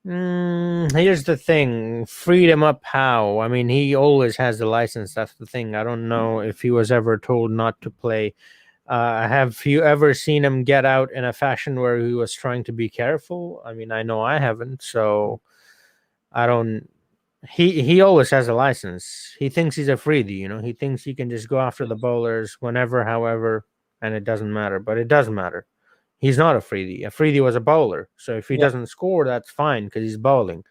Here's the thing. Freed him up how? I mean, he always has the license. That's the thing. I don't know if he was ever told not to play. Have you ever seen him get out in a fashion where he was trying to be careful? I mean, I know I haven't, so I don't. He always has a license. He thinks he's a freebie, He thinks he can just go after the bowlers whenever, however, and it doesn't matter. But it does matter. He's not a freebie. A freebie was a bowler. So if he doesn't score, that's fine because he's bowling.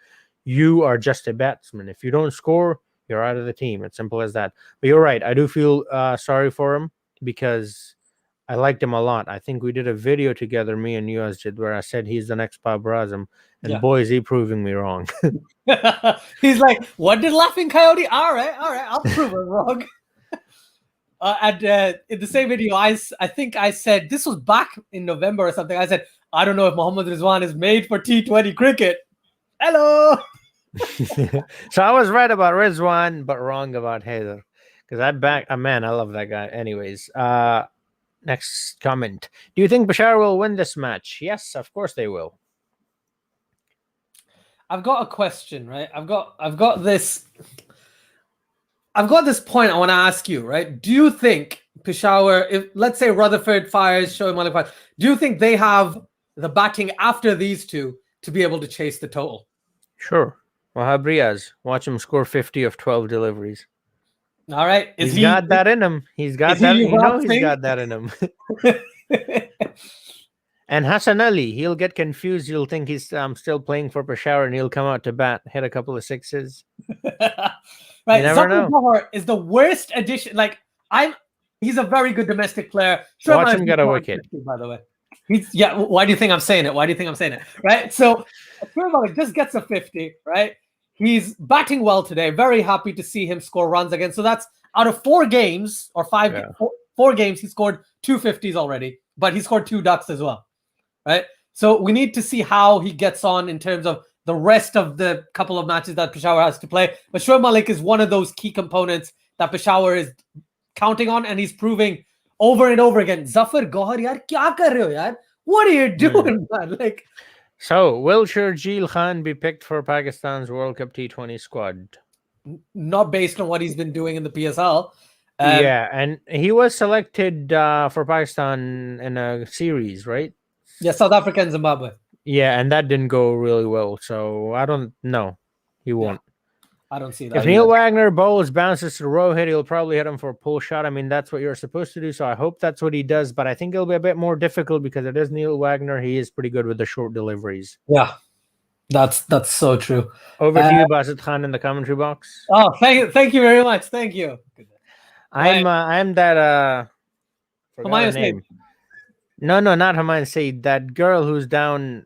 You are just a batsman. If you don't score, you're out of the team. It's simple as that. But you're right. I do feel sorry for him because I liked him a lot. I think we did a video together, me and you did, where I said he's the next Peshawar Zalmi, and boy, is he proving me wrong. He's like, what did Laughing Coyote? All right, I'll prove him wrong. And in the same video, I think I said, this was back in November or something. I said, I don't know if Mohammad Rizwan is made for T20 cricket. Hello. So I was right about Rizwan, but wrong about Haider. Because I love that guy. Anyways, next comment. Do you think Peshawar will win this match? Yes, of course they will. I've got a question, right? I've got this point I want to ask you, right? Do you think Peshawar, if let's say Rutherford fires, Shoaib Malik fires, do you think they have the batting after these two to be able to chase the total? Sure. Wahab Riaz, watch him score 50 of 12 deliveries. All right. He's got that in him. He's got that. He's got that in him. And Hassan Ali, he'll get confused. He'll think he's still playing for Peshawar, and he'll come out to bat, hit a couple of sixes. Right. Zafar is the worst addition. He's a very good domestic player. Watch him get a wicket. By the way. Why do you think I'm saying it? Right. So Malik just gets a 50, right? He's batting well today. Very happy to see him score runs again. So that's out of 4 games or 5 4 games, he scored 2 50s already, but he scored 2 ducks as well. Right. So we need to see how he gets on in terms of the rest of the couple of matches that Peshawar has to play. But Shoaib Malik is one of those key components that Peshawar is counting on, and he's proving over and over again. Zafar Gohar, yaar, kya kar rahe ho, yaar? What are you doing, man? Like, so will Sharjeel Khan be picked for Pakistan's World Cup T20 squad? Not based on what he's been doing in the PSL. Yeah, and he was selected for Pakistan in a series, right? Yeah, South Africa and Zimbabwe. Yeah, and that didn't go really well. So I don't know. He won't. I don't see that. If Neil Wagner bowls bounces to the row hit, he'll probably hit him for a pull shot. I mean, that's what you're supposed to do. So I hope that's what he does. But I think it'll be a bit more difficult because it is Neil Wagner. He is pretty good with the short deliveries. Yeah, that's so true. Over to you, Basit Khan, in the commentary box. Oh, thank you very much. Thank you. I'm that Humayun name. No, not Humayun Saeed. That girl who's down.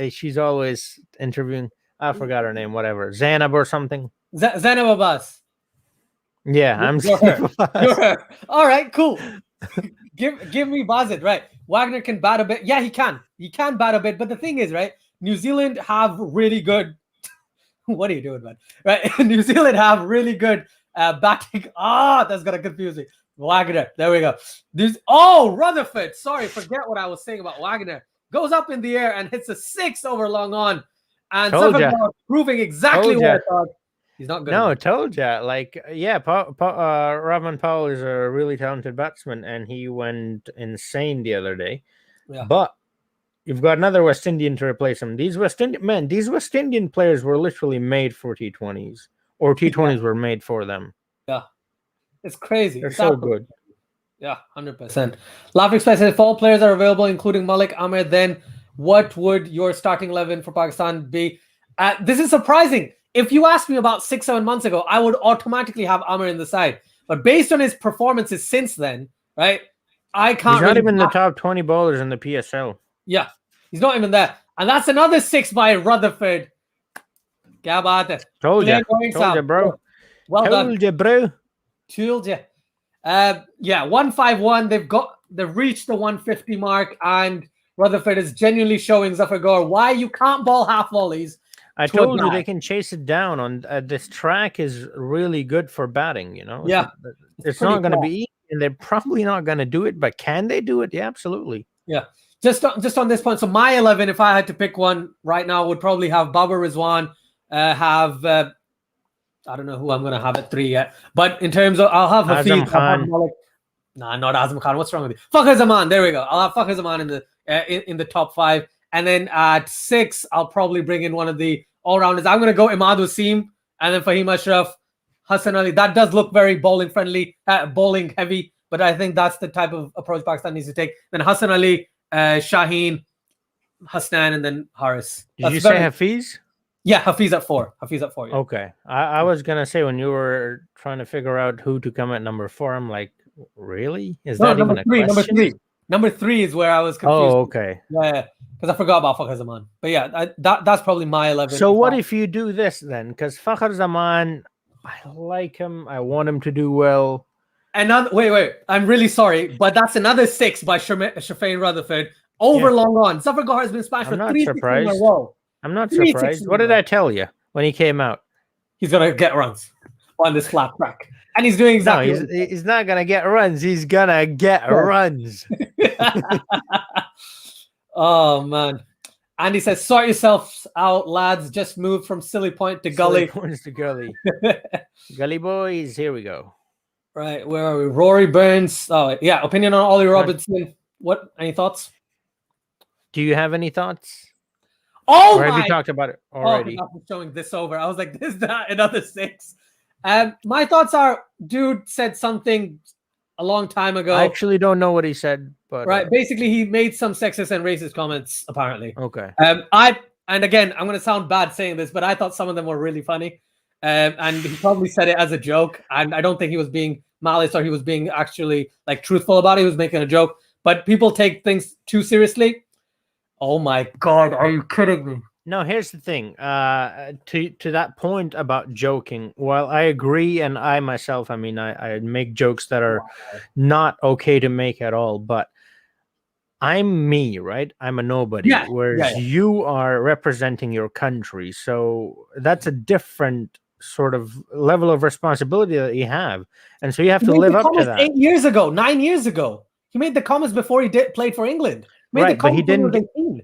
She's always interviewing. I forgot her name. Whatever, Zainab or something. Zainab Abbas. Yeah, I'm You're her. All right, cool. give me Basit, right? Wagner can bat a bit. Yeah, he can. He can bat a bit. But the thing is, right? New Zealand have really good. What are you doing, man? Right? New Zealand have really good batting. That's gonna confuse me. Wagner. There we go. Rutherford. Sorry, forget what I was saying about Wagner. Goes up in the air and hits a 6 over long on. And proving exactly what I thought. He's not good. No, told ya. Like, yeah, Rahman Powell is a really talented batsman, and he went insane the other day. Yeah. But you've got another West Indian to replace him. These West Indian players were literally made for T20s, or T20s were made for them. Yeah, it's crazy. They're so good. Yeah, 100%. Laugh Express says if all players are available, including Malik Ahmed, then what would your starting 11 for Pakistan be? This is surprising. If you asked me about 6-7 months ago, I would automatically have Amir in the side. But based on his performances since then, right, I can't. He's not even the top 20 bowlers in the PSL. Yeah, he's not even there. And that's another 6 by Rutherford. Kya baat hai? Told you, bro. Well done. Told you, bro. Told you. Yeah, 151. They've reached the 150 mark, and Rutherford is genuinely showing Zafar Gohar why you can't ball half volleys. I told you they can chase it down on this track is really good for batting, you know. Yeah. It's not going to be easy, and they're probably not going to do it, but can they do it? Yeah, absolutely. Yeah. Just on this point, so my 11, if I had to pick one right now, would probably have Babar Rizwan, I don't know who I'm going to have at 3 yet, but in terms of, I'll have Hafiz. Nah, not Azam Khan. What's wrong with you? Fakhar Zaman. There we go. I'll have Fakhar Zaman in the top 5. And then at 6, I'll probably bring in one of the all-rounders. I'm going to go Imad Wasim and then Fahim Ashraf, Hassan Ali. That does look very bowling friendly, bowling heavy, but I think that's the type of approach Pakistan needs to take. Then Hassan Ali, Shaheen, Hasnan, and then Haris. Did you say Hafiz? Yeah, Hafiz at 4. Yeah. Okay. I was going to say, when you were trying to figure out who to come at number 4, I'm like, really? Is that even a question? Number 3 is where I was confused. Oh, okay. Yeah, because I forgot about Fakhar Zaman. But yeah, that's probably my 11. So what if you do this then? Because Fakhar Zaman, I like him. I want him to do well. Wait. I'm really sorry, but that's another 6 by Shafeen Rutherford over long on. Zafar Gohar has been smashed for 3 6 in a row. I'm not surprised. What did I tell you when he came out? He's going to get runs on this flat track. And he's doing exactly. No, he's not going to get runs. He's going to get runs. Oh, man. Andy says, sort yourselves out, lads. Just moved from Silly Point to Gully. Points to Gully. Gully boys. Here we go. Right. Where are we? Rory Burns. Oh, yeah. Opinion on Ollie Robinson. What? Any thoughts? Do you have any thoughts? Oh, or have you talked about it already? Oh, I'm showing this over. I was like, this is not another 6. My thoughts are, dude said something a long time ago. I actually don't know what he said, but right. Basically, he made some sexist and racist comments, apparently. Okay. And again, I'm going to sound bad saying this, but I thought some of them were really funny. And he probably said it as a joke. And I don't think he was being malice or he was being actually like truthful about it. He was making a joke. But people take things too seriously. Oh my God, are you kidding me? No, here's the thing. To that point about joking, while I agree, and I myself, I mean, I make jokes that are not okay to make at all, but I'm me, right? I'm a nobody, Yeah, whereas yeah, you are representing your country. So that's a different sort of level of responsibility that you have. And so you have He to made live the up to comments that. 8 years ago, 9 years ago. He made the comments before he played for England. He made the Right, but he comments when he didn't was get 18.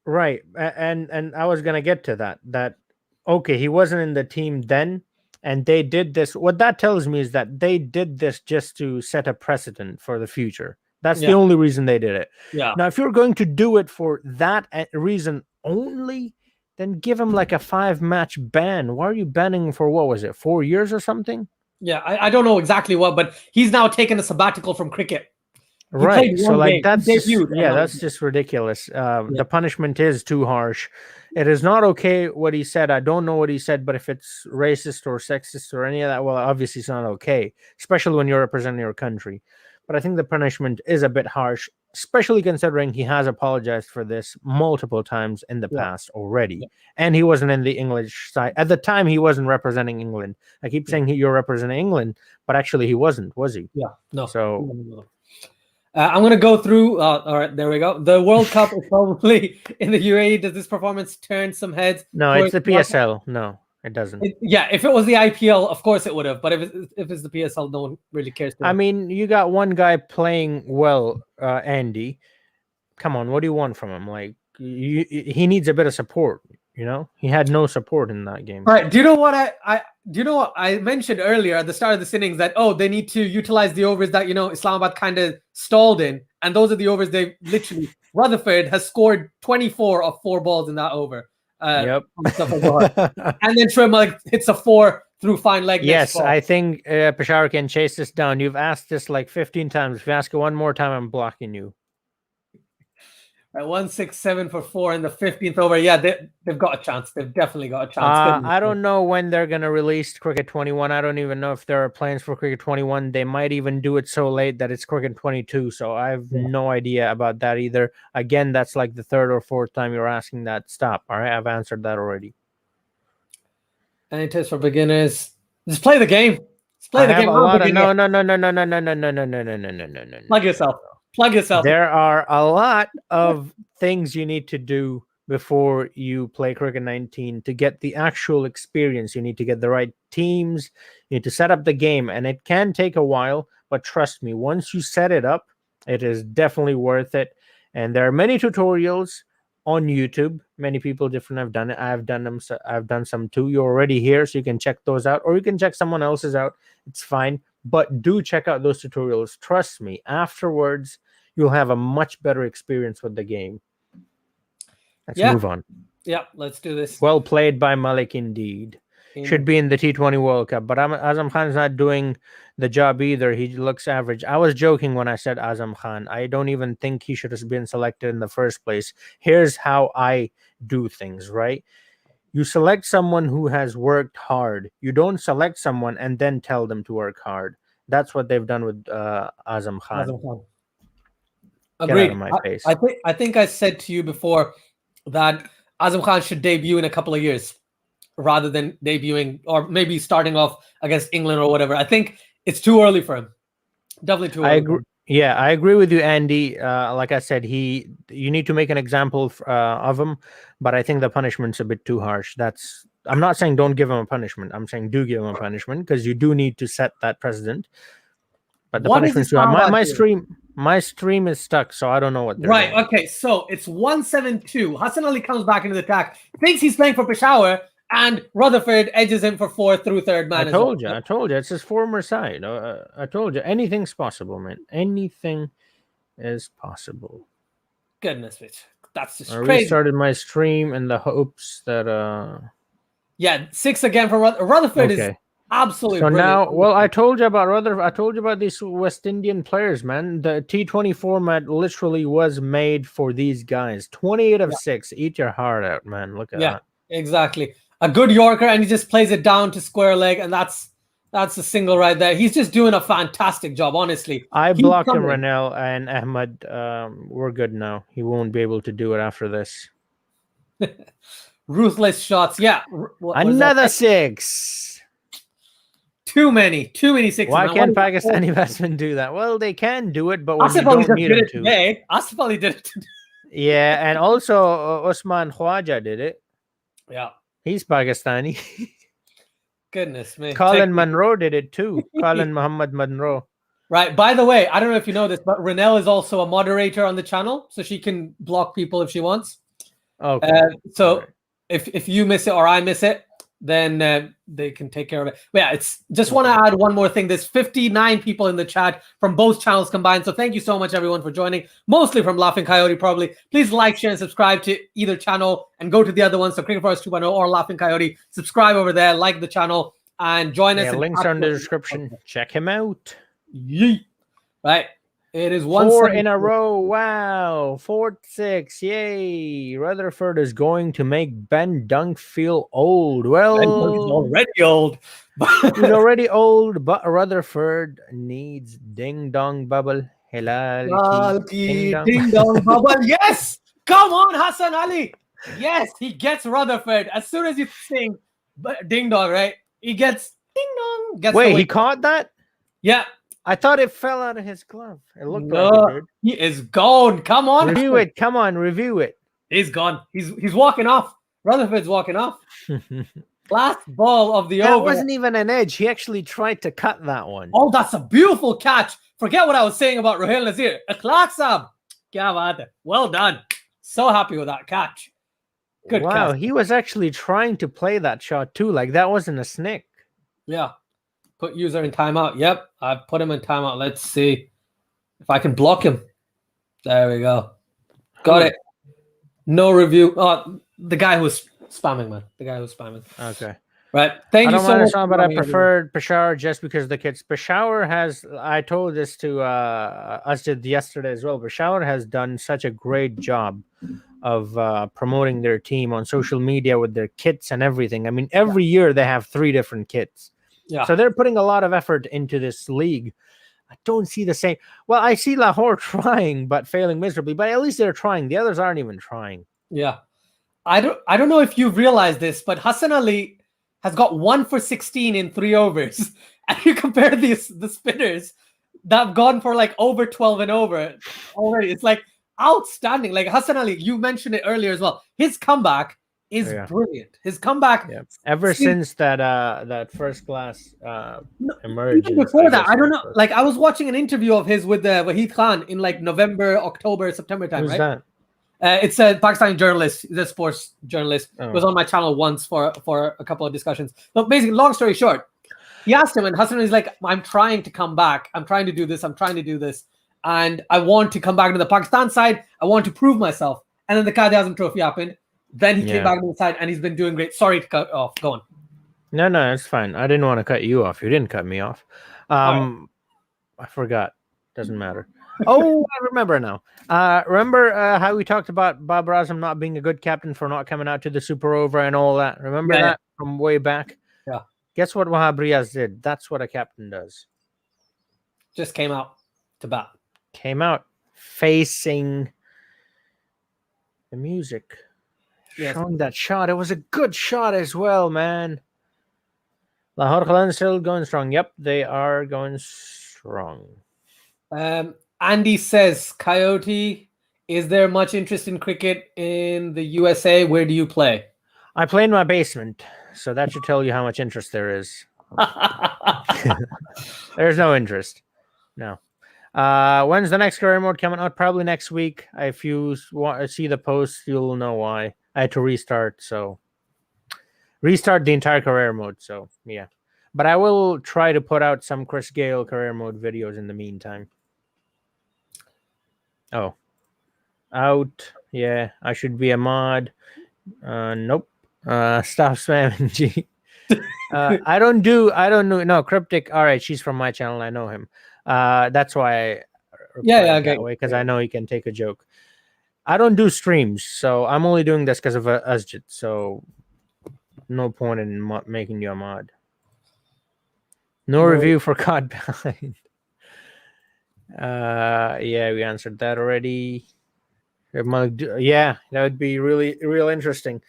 right. And I was gonna get to that okay, he wasn't in the team then, and they did this. What that tells me is that they did this just to set a precedent for the future. That's the Yeah, only reason they did it. yeah, Now, if you're going to do it for that reason only, then give him like a 5-match ban. Why are you banning him for, what was it, 4 years or something? yeah. I don't know exactly what, but he's now taken a sabbatical from cricket. He played Right. So one like game. He that's just, debuted, and yeah, that was that's it. just ridiculous. Yeah, The punishment is too harsh. It is not okay what he said. I don't know what he said, but if it's racist or sexist or any of that, well, obviously it's not okay, especially when you're representing your country. But I think the punishment is a bit harsh, especially considering he has apologized for this multiple times in the yeah, past already. yeah, And he wasn't in the English side. At the time, he wasn't representing England. I keep yeah. saying you're representing England, but actually he wasn't, was he? Yeah. No. So No, no, no. I'm going to go through. All right, there we go. The World Cup is probably in the UAE. Does this performance turn some heads no, it's towards the Morocco? PSL. No, it doesn't. Yeah, if it was the IPL, of course it would have. But if it's the PSL, no one really cares too I much. mean, you got one guy playing well, Andy. Come on, what do you want from him? Like, he needs a bit of support. You know, he had no support in that game. All right. Do you know what I do you know what I mentioned earlier at the start of this innings that they need to utilize the overs that Islamabad kind of stalled in, and those are the overs they literally Rutherford has scored 24 of 4 balls in that over. Yep. And then Trim hits a 4 through fine leg. Next Yes, ball. I think Peshawar can chase this down. You've asked this like 15 times. If you ask it one more time, I'm blocking you. Right, 167 for 4 in the 15th over. Yeah, they've got a chance. They've definitely got a chance. I don't know when they're going to release Cricket 21. I don't even know if there are plans for Cricket 21. They might even do it so late that it's Cricket 22. So I have no idea about that either. Again, that's like the third or fourth time you're asking that. Stop. All right. I've answered that already. Any tips for beginners? Just play the game. Just play I the have game. a lot of no. Plug yourself. Plug yourself. There are a lot of things you need to do before you play Cricket 19 to get the actual experience. You need to get the right teams. You need to set up the game, and it can take a while. But trust me, once you set it up, it is definitely worth it. And there are many tutorials on YouTube. Many people different have done it. I've done them. So I've done some too. You're already here, so you can check those out, or you can check someone else's out. It's fine. But do check out those tutorials. Trust me, afterwards, you'll have a much better experience with the game. Let's move on. Yeah, let's do this. Well played by Malik indeed. Should be in the T20 World Cup, but Azam Khan's not doing the job either. He looks average. I was joking when I said Azam Khan. I don't even think he should have been selected in the first place. Here's how I do things, right? You select someone who has worked hard. You don't select someone and then tell them to work hard. That's what they've done with Azam Khan. Agreed. Get out of my face. I think I said to you before that Azam Khan should debut in a couple of years rather than debuting or maybe starting off against England or whatever. I think it's too early for him. Definitely too early. I agree. Yeah, I agree with you, Andy. Like I said, you need to make an example of him, but I think the punishment's a bit too harsh. I'm not saying don't give him a punishment. I'm saying do give him a punishment because you do need to set that precedent. But the punishment's too hard. My stream is stuck, so I don't know what they're doing. Okay, so it's 172. Hassan Ali comes back into the attack, thinks he's playing for Peshawar, and Rutherford edges him for 4th through 3rd man. I told you. It's his former side. I told you. Anything's possible, man. Anything is possible. Goodness, bitch. That's just crazy. I restarted my stream in the hopes that... Yeah, 6 again for Rutherford. Okay. Is absolutely so brilliant. Now, well, I told you about Rutherford. I told you about these West Indian players, man. The T20 format literally was made for these guys. 28 of 6. Eat your heart out, man. Look at that. Exactly. A good Yorker, and he just plays it down to square leg, and that's a single right there. He's just doing a fantastic job, honestly. I blocked him, Ranel and Ahmed. We're good now. He won't be able to do it after this. Ruthless shots. Yeah. Another 6. Too many sixes. Why man. can't Pakistani batsmen do that? Well, they can do it, but when you Asif Ali don't just need did them it to. today. Asif Ali did it today. Yeah, and also Usman Khwaja did it. Yeah. He's Pakistani. Goodness me. Colin Munro did it too. Colin Muhammad Munro. Right. By the way, I don't know if you know this, but Renelle is also a moderator on the channel, so she can block people if she wants. Okay. So if you miss it or I miss it, then they can take care of it. But yeah, it's just want to add one more thing. There's 59 people in the chat from both channels combined. So thank you so much, everyone, for joining. Mostly from Laughing Coyote, probably. Please like, share, and subscribe to either channel and go to the other one. So Cricket Forest 2.0 or Laughing Coyote. Subscribe over there, like the channel, and join us. Links are in the description. Check him out. Yeet. Right. It is 4 in a row. Wow. 4-6. Yay. Rutherford is going to make Ben Dunk feel old. Well, Ben Dunk is already old. He's already old, but Rutherford needs ding dong bubble. Hilal ding dong bubble. Yes. Come on, Hassan Ali. Yes, he gets Rutherford. As soon as you sing ding dong, right? He gets ding dong. Wait, he caught that? Yeah. I thought it fell out of his glove. It looked like it did. He is gone. Come on. Review it. Come on, review it. He's gone. He's walking off. Rutherford's walking off. Last ball of the over. That wasn't even an edge. He actually tried to cut that one. Oh, that's a beautiful catch. Forget what I was saying about Raheel Nazir. Akhlaq Saab. Kya baat hai. Well done. So happy with that catch. Good wow, catch. He was actually trying to play that shot too. Like that wasn't a snick. Yeah. Put user in timeout. Yep, I've put him in timeout. Let's see if I can block him. There we go. Got it. No review. Oh, the guy who's spamming, man. The guy who's spamming. Okay. Right. Thank you so much. But I preferred Peshawar just because of the kids. Peshawar has, I told this to us did yesterday as well. Peshawar has done such a great job of promoting their team on social media with their kits and everything. I mean, every year they have 3 different kits. Yeah. So they're putting a lot of effort into this league. I don't see the same. Well, I see Lahore trying, but failing miserably. But at least they're trying. The others aren't even trying. Yeah. I don't know if you've realized this, but Hassan Ali has got 1 for 16 in 3 overs. And you compare the spinners that have gone for like over 12 and over already. It's like outstanding. Like Hassan Ali, you mentioned it earlier as well. His comeback is brilliant. His comeback ever since that first class emerged. Even before that, I don't know. Like I was watching an interview of his with Wahid Khan in like November, October, September time. Who's right? That? It's a Pakistani journalist. He's a sports journalist. He was on my channel once for a couple of discussions. But basically, long story short, he asked him, and Hassan is like, "I'm trying to come back. I'm trying to do this. I'm trying to do this, and I want to come back to the Pakistan side. I want to prove myself." And then the Quaid-e-Azam Trophy happened. Then he came back to the side, and he's been doing great. Sorry to cut off. Go on. No, it's fine. I didn't want to cut you off. You didn't cut me off. I forgot. Doesn't matter. Oh, I remember now. Remember how we talked about Babar Azam not being a good captain for not coming out to the Super Over and all that? Remember that from way back? Yeah. Guess what Wahab Riaz did? That's what a captain does. Just came out to bat. Came out facing the music. Showing that shot. It was a good shot as well, man. Lahore Khalan still going strong. Yep, they are going strong. Andy says, Coyote, is there much interest in cricket in the USA? Where do you play? I play in my basement, so that should tell you how much interest there is. There's no interest. No. When's the next career mode coming out? Probably next week. If you want to see the post, you'll know why. I had to restart the entire career mode. So yeah, but I will try to put out some Chris Gale career mode videos in the meantime. Oh, out. Yeah, I should be a mod. Nope. Stop spamming. G. I don't know. No, Cryptic. All right, she's from my channel. I know him. That's why I that way, because I know he can take a joke. I don't do streams, so I'm only doing this because of Asjid. So no point in making you a mod. No review for COD behind. Yeah, we answered that already. Yeah, that would be real interesting.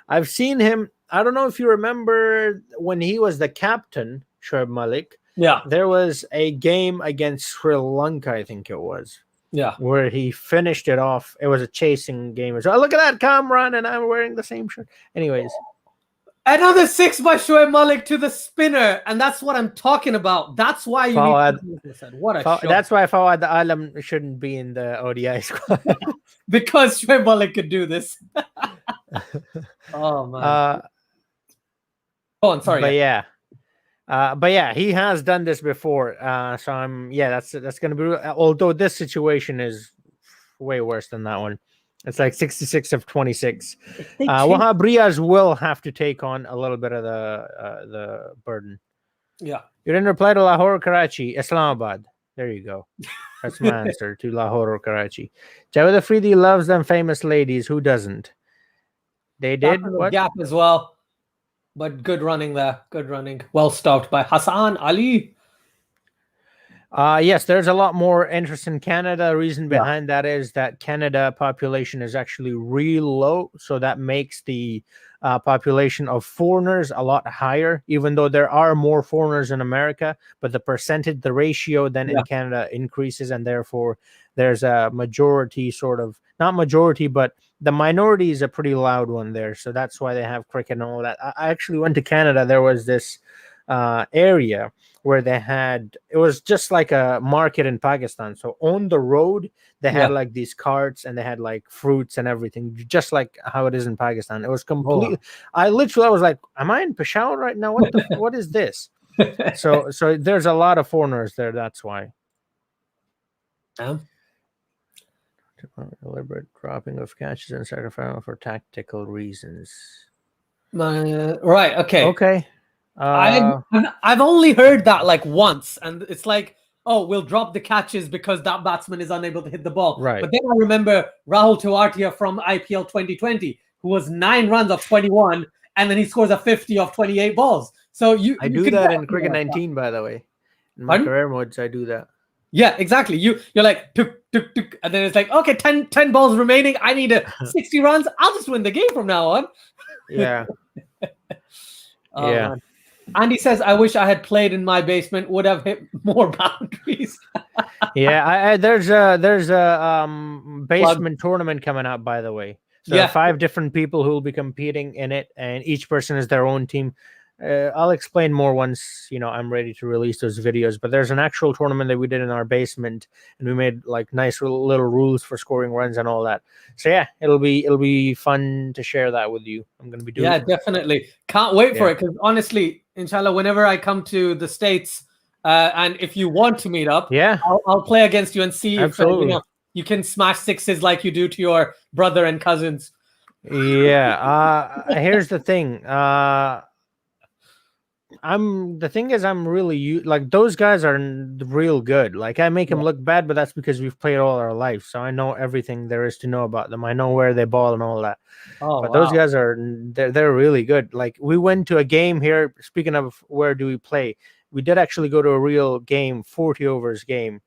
I've seen him. I don't know if you remember when he was the captain Shoaib Malik. Yeah. There was a game against Sri Lanka, I think it was. Yeah. Where he finished it off. It was a chasing game. So look at that, Kamran, and I'm wearing the same shirt. Anyways. Another 6 by Shoaib Malik to the spinner, and that's what I'm talking about. That's why you need what a shot. That's why Fawad Alam shouldn't be in the ODI squad. Because Shoaib Malik could do this. Oh man. Oh, I'm sorry. But yeah, he has done this before. So that's gonna be. Although this situation is way worse than that one. It's like 66 of 26. Wahab Riaz will have to take on a little bit of the burden. Yeah. You didn't reply to Lahore or Karachi, Islamabad. There you go. That's my answer to Lahore or Karachi. Javed Afridi loves them famous ladies. Who doesn't? They did what? Gap as well. But good running there. Good running. Well stopped by Hassan Ali. Yes, there's a lot more interest in Canada. The reason behind that is that Canada population is actually real low. So that makes the population of foreigners a lot higher, even though there are more foreigners in America. But the ratio then in Canada increases. And therefore, there's a majority not majority, but the minority is a pretty loud one there. So that's why they have cricket and all that. I actually went to Canada. There was this area where it was just like a market in Pakistan. So on the road, they had like these carts and they had like fruits and everything, just like how it is in Pakistan. It was completely, I was like, am I in Peshawar right now? What is this? So there's a lot of foreigners there. That's why. Deliberate dropping of catches inside the final for tactical reasons. Right. Okay. Okay. I've only heard that like once, and it's like, oh, we'll drop the catches because that batsman is unable to hit the ball. Right. But then I remember Rahul Tewatia from IPL 2020, who was 9 runs of 21, and then he scores a 50 of 28 balls. So I do that in Cricket 19, by the way. In my career modes, I do that. Yeah, exactly. You're like, tuk, tuk, tuk, and then it's like, okay, 10 balls remaining. I need 60 runs. I'll just win the game from now on. Yeah. Man. Andy says, I wish I had played in my basement, would have hit more boundaries. There's a basement tournament coming up, by the way. So there are 5 different people who will be competing in it, and each person is their own team. I'll explain more once I'm ready to release those videos. But there's an actual tournament that we did in our basement, and we made like nice little rules for scoring runs and all that. So yeah, it'll be fun to share that with you. I'm gonna be doing. Yeah, definitely. Can't wait for it, because honestly, inshallah, whenever I come to the States, and if you want to meet up, I'll play against you and see if you can smash sixes like you do to your brother and cousins. Yeah. Here's the thing. I'm really like, those guys are real good. Like, I make them look bad, but that's because we've played all our life, so I know everything there is to know about them. I know where they ball and all that. Those guys they're really good. Like, we went to a game here. Speaking of where do we play, we did actually go to a real game, 40 overs game,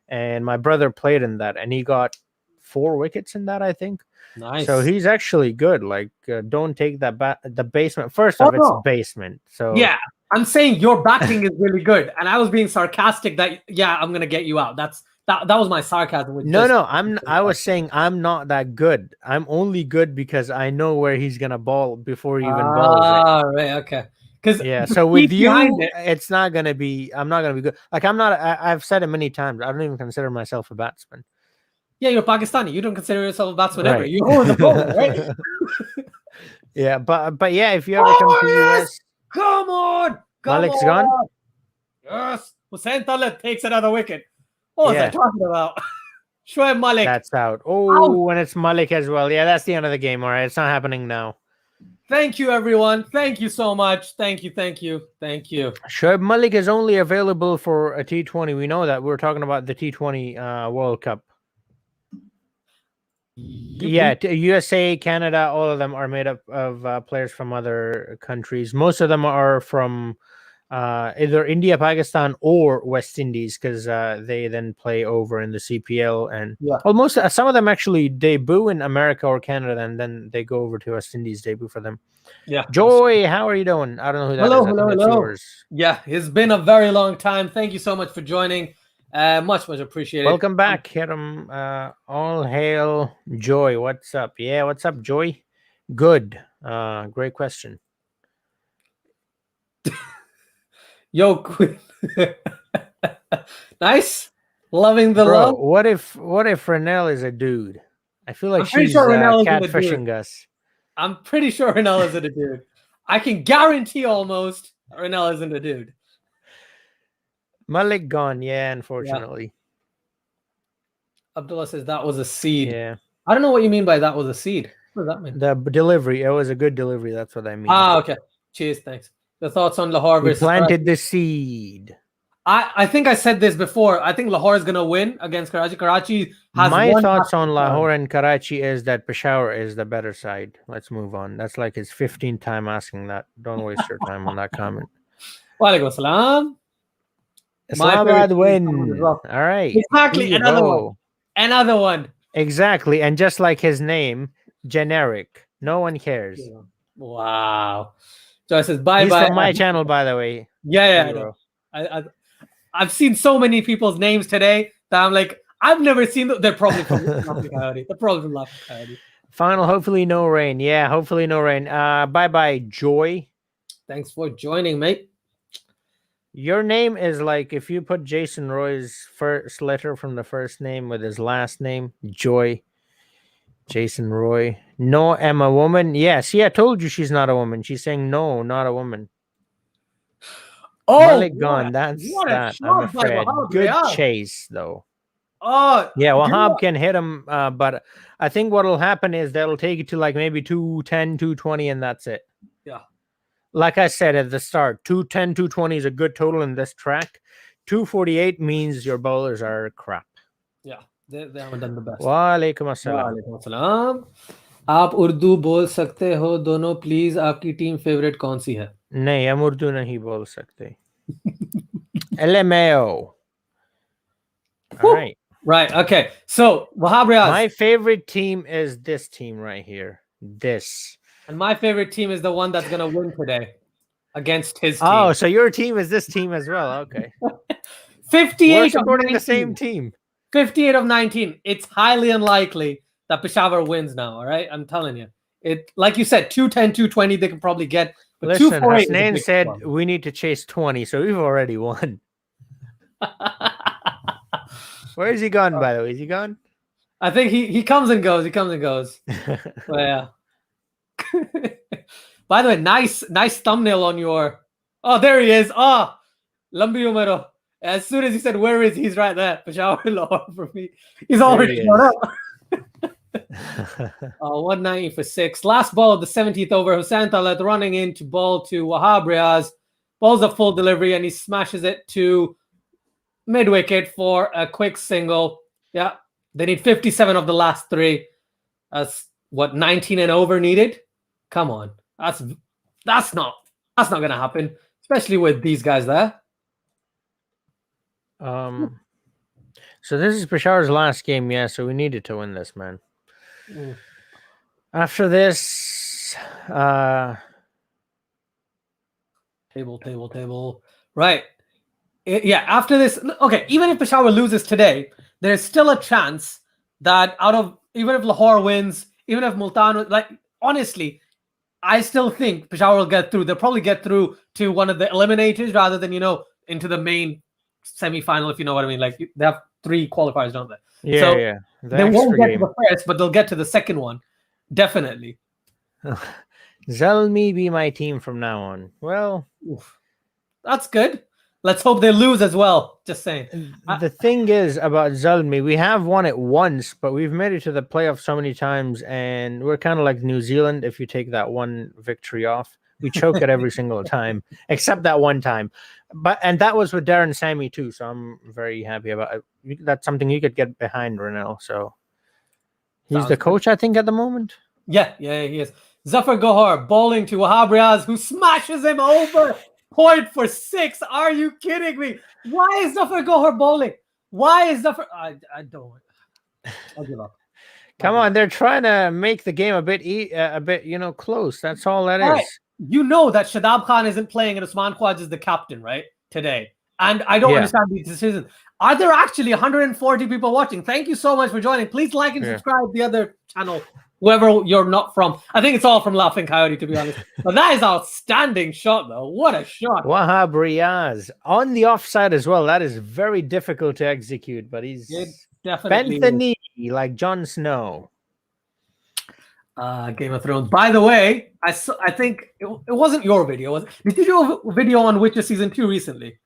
and my brother played in that, and he got 4 wickets in that, I think. Nice. So he's actually good. Like, don't take the basement. First off, it's basement. So yeah, I'm saying your batting is really good, and I was being sarcastic that I'm gonna get you out. That was my sarcasm. I was saying I'm not that good. I'm only good because I know where he's gonna ball before he even balls it. Right, okay. So with you, it's not gonna be. I'm not gonna be good. Like, I'm not. I've said it many times. I don't even consider myself a batsman. Yeah, you're Pakistani. You don't consider yourself a batsman ever. You hold the ball, right? Yeah, but yeah, if you ever come to US, come on, Malik's gone. Yes, Hussain Talat takes another wicket. What was I talking about? Shoaib Malik. That's out. Oh, and it's Malik as well. Yeah, that's the end of the game. All right, it's not happening now. Thank you, everyone. Thank you so much. Thank you. Shoaib Malik is only available for a T20. We know that. We're talking about the T20 World Cup. Yeah, USA, Canada, all of them are made up of players from other countries. Most of them are from either India, Pakistan, or West Indies, because they then play over in the CPL, and almost some of them actually debut in America or Canada, and then they go over to West Indies, debut for them. Yeah. Joy, how are you doing? I don't know who that is. I think that's yours. Yeah, it's been a very long time. Thank you so much for joining. Much appreciated. Welcome back, Hiram. All hail, Joy. What's up? Yeah, what's up, Joy? Good. Great question. Yo, Quinn. Nice. Loving the love. What if Renell is a dude? I feel like she's catfishing us. I'm pretty sure Renell isn't a dude. I can guarantee almost Renell isn't a dude. Malik gone, yeah, unfortunately. Yeah. Abdullah says that was a seed. Yeah. I don't know what you mean by that was a seed. What does that mean? The delivery. It was a good delivery. That's what I mean. Okay. Cheers, thanks. The thoughts on Lahore versus planted the seed. I think I said this before. I think Lahore is going to win against Karachi. Karachi has my thoughts on Lahore and Karachi is that Peshawar is the better side. Let's move on. That's like his 15th time asking that. Don't waste your time on that comment. Walaikum assalam. Islamabad win. All right. Exactly. Another one. Exactly. And just like his name, generic. No one cares. Wow. So I says bye. He's from my channel, by the way. Yeah, I know. I've seen so many people's names today that I'm like, I've never seen them. They're probably from Coyote. They're probably from Coyote. Final, hopefully no rain. Yeah, hopefully no rain. Bye, Joy. Thanks for joining, mate. Your name is like if you put Jason Roy's first letter from the first name with his last name, Joy. Jason Roy. No, am a woman. Yeah, see, I told you she's not a woman. She's saying no, not a woman. Oh, Malik gone. That's that. I'm afraid. Good chase, though. Oh, yeah, Wahab can hit him, but I think what will happen is that'll take it to like maybe 210, 220, and that's it. Yeah. Like I said at the start, 210, 220 is a good total in this track. 248 means your bowlers are crap. Yeah. They haven't done the best. Walaikum assalam. आप उर्दू बोल सकते हो दोनों please आपकी team favourite कौन सी है नहीं हम उर्दू नहीं बोल सकते LMAO. All right okay so Wahab Riaz, my favorite team is this team right here, this, and my favorite team is the one that's going to win today against his team. Oh, so your team is this team as well. Okay. 58 We're supporting the same team. 58 of 19. It's highly unlikely that Peshawar wins now, all right? I'm telling you. It, like you said, 210, 220, they can probably get. But listen, Hasnain said we need to chase 20, so we've already won. Where is he gone, by the way? Is he gone? I think he comes and goes. He comes and goes. But yeah. By the way, nice thumbnail on your... Oh, there he is. Oh, Lambi Umaro. As soon as he said, where is he? He's right there. Peshawar Lahore for me. He's already showed up. 190 for 6. Last ball of the 17th over. Hussain Talat running in to ball to Wahab Riaz. Ball's a full delivery and he smashes it to mid-wicket for a quick single. Yeah. They need 57 of the last 3. That's what, 19 and over needed? Come on. That's not gonna happen, especially with these guys there. So this is Peshawar's last game, yeah, so we needed to win this, man. After this, table. Right. Yeah, after this, okay, even if Peshawar loses today, there's still a chance that even if Lahore wins, even if Multan, like, honestly, I still think Peshawar will get through. They'll probably get through to one of the eliminators rather than, into the main semi-final, if you know what I mean. Like, they have 3 qualifiers, don't they? Yeah. They won't get to the first, but they'll get to the second one. Definitely. Zalmi be my team from now on. Well, that's good. Let's hope they lose as well. Just saying. The thing is about Zalmi, we have won it once, but we've made it to the playoffs so many times, and we're kind of like New Zealand if you take that one victory off. We choke it every single time, except that one time. And that was with Darren Sammy too, so I'm very happy about it. That's something you could get behind, Renell. So he's the coach, I think, at the moment. Yeah, he is. Zafar Gohar bowling to Wahab Riaz, who smashes him over point for 6. Are you kidding me? Why is Zafar Gohar bowling? Why is Zafar? I don't. I'll give up. Come on, they're trying to make the game a bit, close. That's all that is. Right. You know that Shadab Khan isn't playing and Usman Khwaja is the captain, right? Today. And I don't understand these decisions. Are there actually 140 people watching? Thank you so much for joining. Please like and subscribe the other channel, whoever you're not from. I think it's all from Laughing Coyote, to be honest. But that is outstanding shot, though. What a shot. Wahab Riaz on the offside as well. That is very difficult to execute, but he's definitely bent the knee like Jon Snow. Game of Thrones. By the way, I think it wasn't your video. Did you do a video on Witcher Season 2 recently?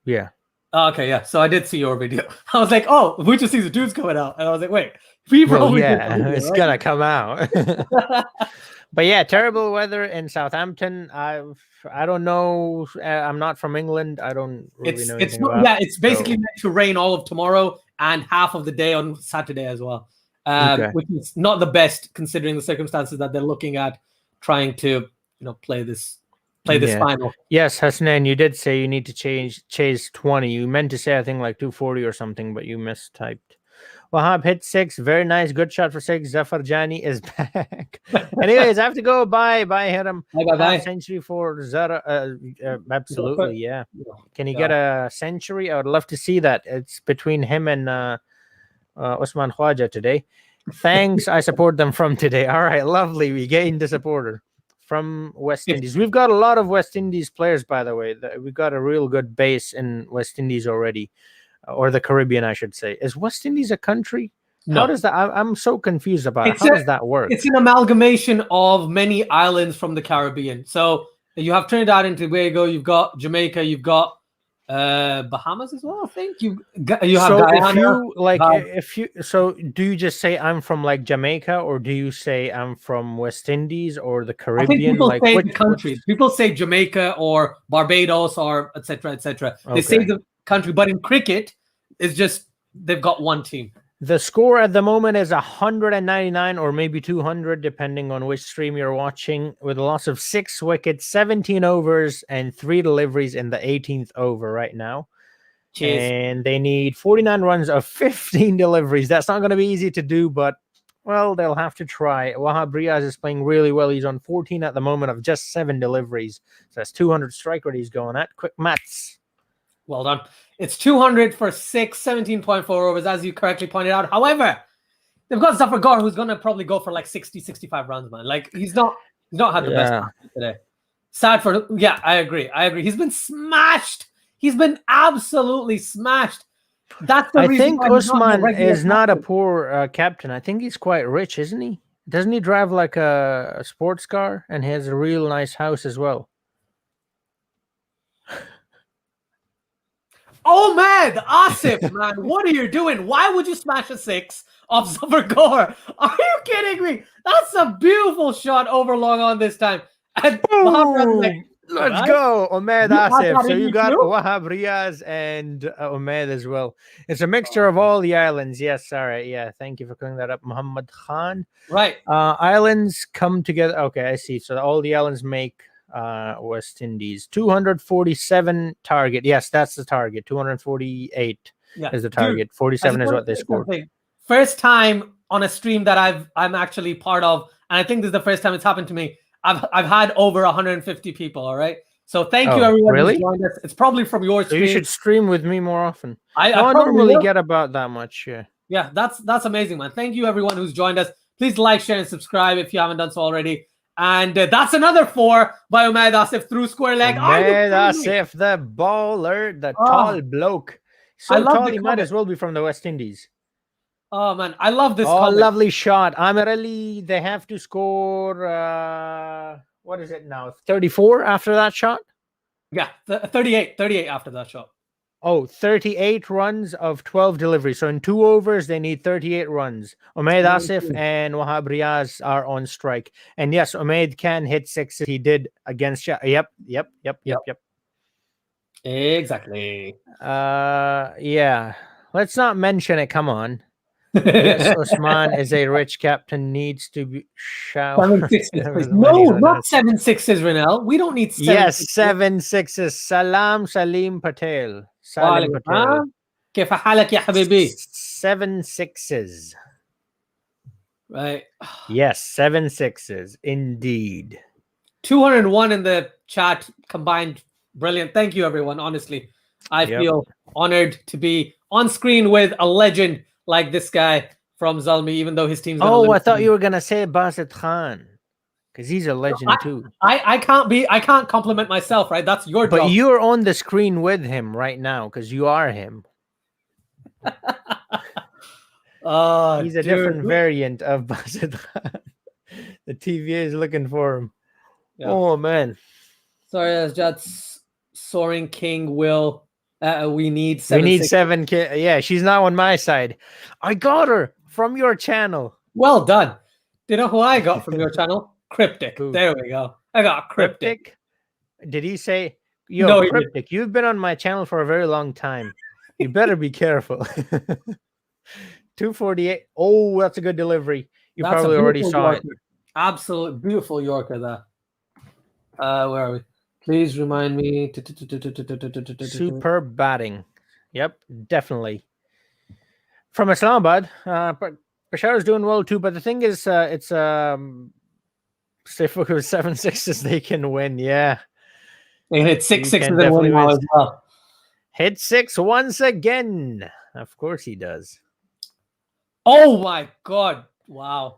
Yeah. Okay, yeah. So I did see your video. I was like, oh, Witcher Season 2 is coming out. And I was like, wait. It's gonna come out. But yeah, terrible weather in Southampton. I don't know. I'm not from England. I don't really know anything about it. Yeah, it's basically meant to rain all of tomorrow and half of the day on Saturday as well. Which is not the best considering the circumstances that they're looking at trying to, play this final. Yes, Hasnan, you did say you need to chase 20. You meant to say, I think, like 240 or something, but you mistyped. Wahab hit 6. Very nice. Good shot for 6. Zafar Jani is back. Anyways, I have to go. Bye, Hiram. Bye. Century for Zara. Absolutely, yeah. Can you get a century? I would love to see that. It's between him and Usman Khwaja today. Thanks. I support them from today. All right, lovely. We gained a supporter from West Indies. We've got a lot of West Indies players, by the way. We've got a real good base in West Indies already. Or the Caribbean, I should say. Is West Indies a country? No. How does that? I'm so confused about it. How does that work? It's an amalgamation of many islands from the Caribbean. So you have Trinidad and Tobago, you've got Jamaica, you've got Bahamas as well. I think you have Guyana. So do you just say I'm from like Jamaica, or do you say I'm from West Indies or the Caribbean? I think people say the countries. People say Jamaica or Barbados or etc. They say the country, but in cricket, it's just they've got one team. The score at the moment is 199 or maybe 200, depending on which stream you're watching, with a loss of 6 wickets, 17 overs, and 3 deliveries in the 18th over right now. Cheers. And they need 49 runs of 15 deliveries. That's not going to be easy to do, but, well, they'll have to try. Wahab Riaz is playing really well. He's on 14 at the moment of just 7 deliveries. So that's 200 strike rate he's going at. Quick maths. Well done. It's 200 for 6, 17.4 overs, as you correctly pointed out. However, they've got Zafar Gohar, who's going to probably go for like 60, 65 runs, man. Like, he's not had the best today. Sad for... Yeah, I agree. He's been smashed. He's been absolutely smashed. That's the reason. I think Usman is not a poor captain. I think he's quite rich, isn't he? Doesn't he drive like a sports car? And he has a real nice house as well. Oh man, Asif, man, what are you doing? Why would you smash a 6 off Zafar Gohar? Are you kidding me? That's a beautiful shot over long on this time. And let's go, Umaid Asif. So you got Wahab Riaz and Umaid as well. It's a mixture of all the islands. Yes, all right. Yeah, thank you for clearing that up, Muhammad Khan. Right. Islands come together. Okay, I see. So all the islands make West Indies 247 target. Yes, that's the target. 248 is the target. 47 is what they scored. First time on a stream that I'm actually part of, and I think this is the first time it's happened to me. I've had over 150 people. All right, so thank you everyone who's joined us. It's probably from your stream. So you should stream with me more often. I don't really get about that much. Yeah, that's amazing, man. Thank you everyone who's joined us. Please like, share, and subscribe if you haven't done so already. And that's another 4 by Umaid Asif through square leg. Umaid Asif, the baller, the tall bloke. So tall, he might as well be from the West Indies. Oh, man. I love this. Lovely shot. Amirali, they have to score, what is it now? 34 after that shot? Yeah, 38 after that shot. Oh, 38 runs of 12 deliveries. So in 2 overs, they need 38 runs. Umaid Asif and Wahab Riaz are on strike. And yes, Umaid can hit 6. He did against... Yep. Exactly. Yeah. Let's not mention it. Come on. Yes, Osman is a rich captain, needs to be showered. 7 sixes, please. No, not 7 6s, Renel. We don't need 7 Yes, 6s. 7 6s. Salam Salim Patel. Salim وعليكم Patel. السلام. كيف حالك يا حبيبي؟ 7 6s. Right. Yes, 7 6s. Indeed. 201 in the chat combined. Brilliant. Thank you, everyone. Honestly, I feel honored to be on screen with a legend like this guy from Zalmi, even though his team's gonna I thought you were gonna say Basit Khan, because he's a legend too. I can't compliment myself, right? That's your job. But you're on the screen with him right now because you are him. He's a different variant of Basit Khan. The TVA is looking for him. Yeah. Oh man. Sorry, that's Soaring King Will. We need 7 We need 7 Yeah, she's now on my side. I got her from your channel. Well done. Do you know who I got from your channel? Cryptic. Ooh. There we go. I got Cryptic. Did he say, yo, Cryptic, you've been on my channel for a very long time. You better be careful. 248. Oh, that's a good delivery. You probably already saw it. Absolutely beautiful Yorker there. Where are we? Please remind me. Superb batting. Yep, definitely. From Islamabad, Peshawar is doing well too. But the thing is, it's say if it was 7 6s, they can win. Yeah, they can hit 6 6s and win as well. Hit 6 once again. Of course he does. Oh my God! Wow.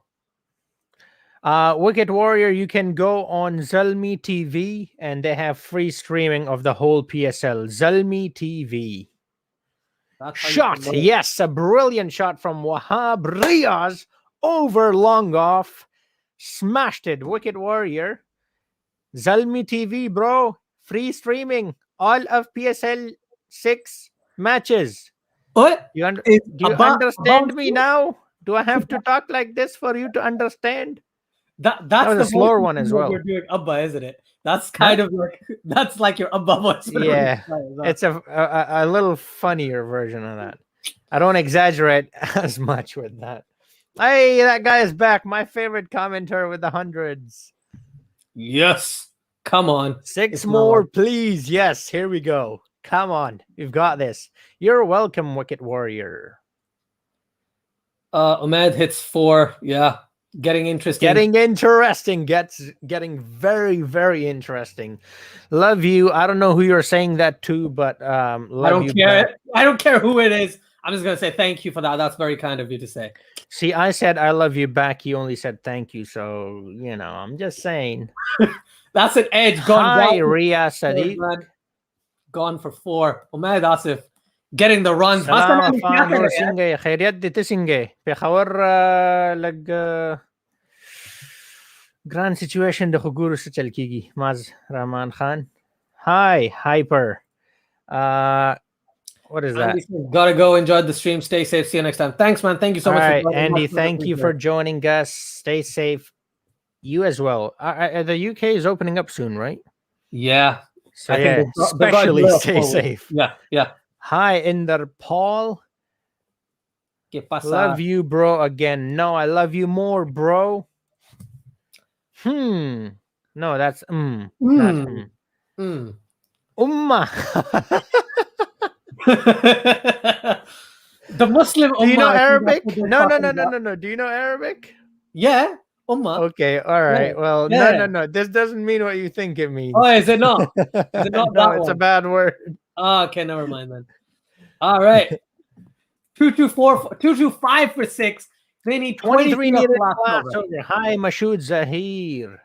Wicket Warrior, you can go on Zalmi TV and they have free streaming of the whole PSL. Zalmi TV. Shot, yes, a brilliant shot from Wahab Riaz over long off. Smashed it, Wicket Warrior. Zalmi TV, bro. Free streaming. All of PSL 6 matches. What? Do you understand me now? Do I have to talk like this for you to understand? That's was a slower one as well. You're doing Abba, isn't it? That's kind of like that's like your Abba voice. Yeah, it's a little funnier version of that. I don't exaggerate as much with that. Hey, that guy is back. My favorite commenter with the hundreds. Yes, come on. 6 more, please. Yes, here we go. Come on, we've got this. You're welcome, Wicket Warrior. Ahmed hits 4. Yeah. Getting interesting. Getting very, very interesting. Love you. I don't know who you're saying that to, but love I don't you care. back. I don't care who it is. I'm just gonna say thank you for that. That's very kind of you to say. See, I said I love you back. You only said thank you. So I'm just saying. That's an edge gone. Hi, Ria Sadiq. Gone for 4. Ahmed Asif getting the runs. Grand situation the Khuguru se chal kigi. Maz Rahman Khan. Hi, Hyper. What is that? Gotta go. Enjoy the stream. Stay safe. See you next time. Thanks, man. Thank you so much. All right, Andy, thank you for joining us. Stay safe. You as well. The UK is opening up soon, right? Yeah. So especially stay safe. Yeah. Hi, Inder Paul. Love you, bro. Again. No, I love you more, bro. No, that's Ummah. The Muslim Ummah. Do you know Arabic? No. Do you know Arabic? Yeah. Ummah. Okay, all right. Yeah. Well, no. This doesn't mean what you think it means. Oh, is it not? Is it not no, it's a bad word. Oh, okay, never mind then. All right. 225 for 6. They need 23 needed last over. Hi, Mashoud Zahir.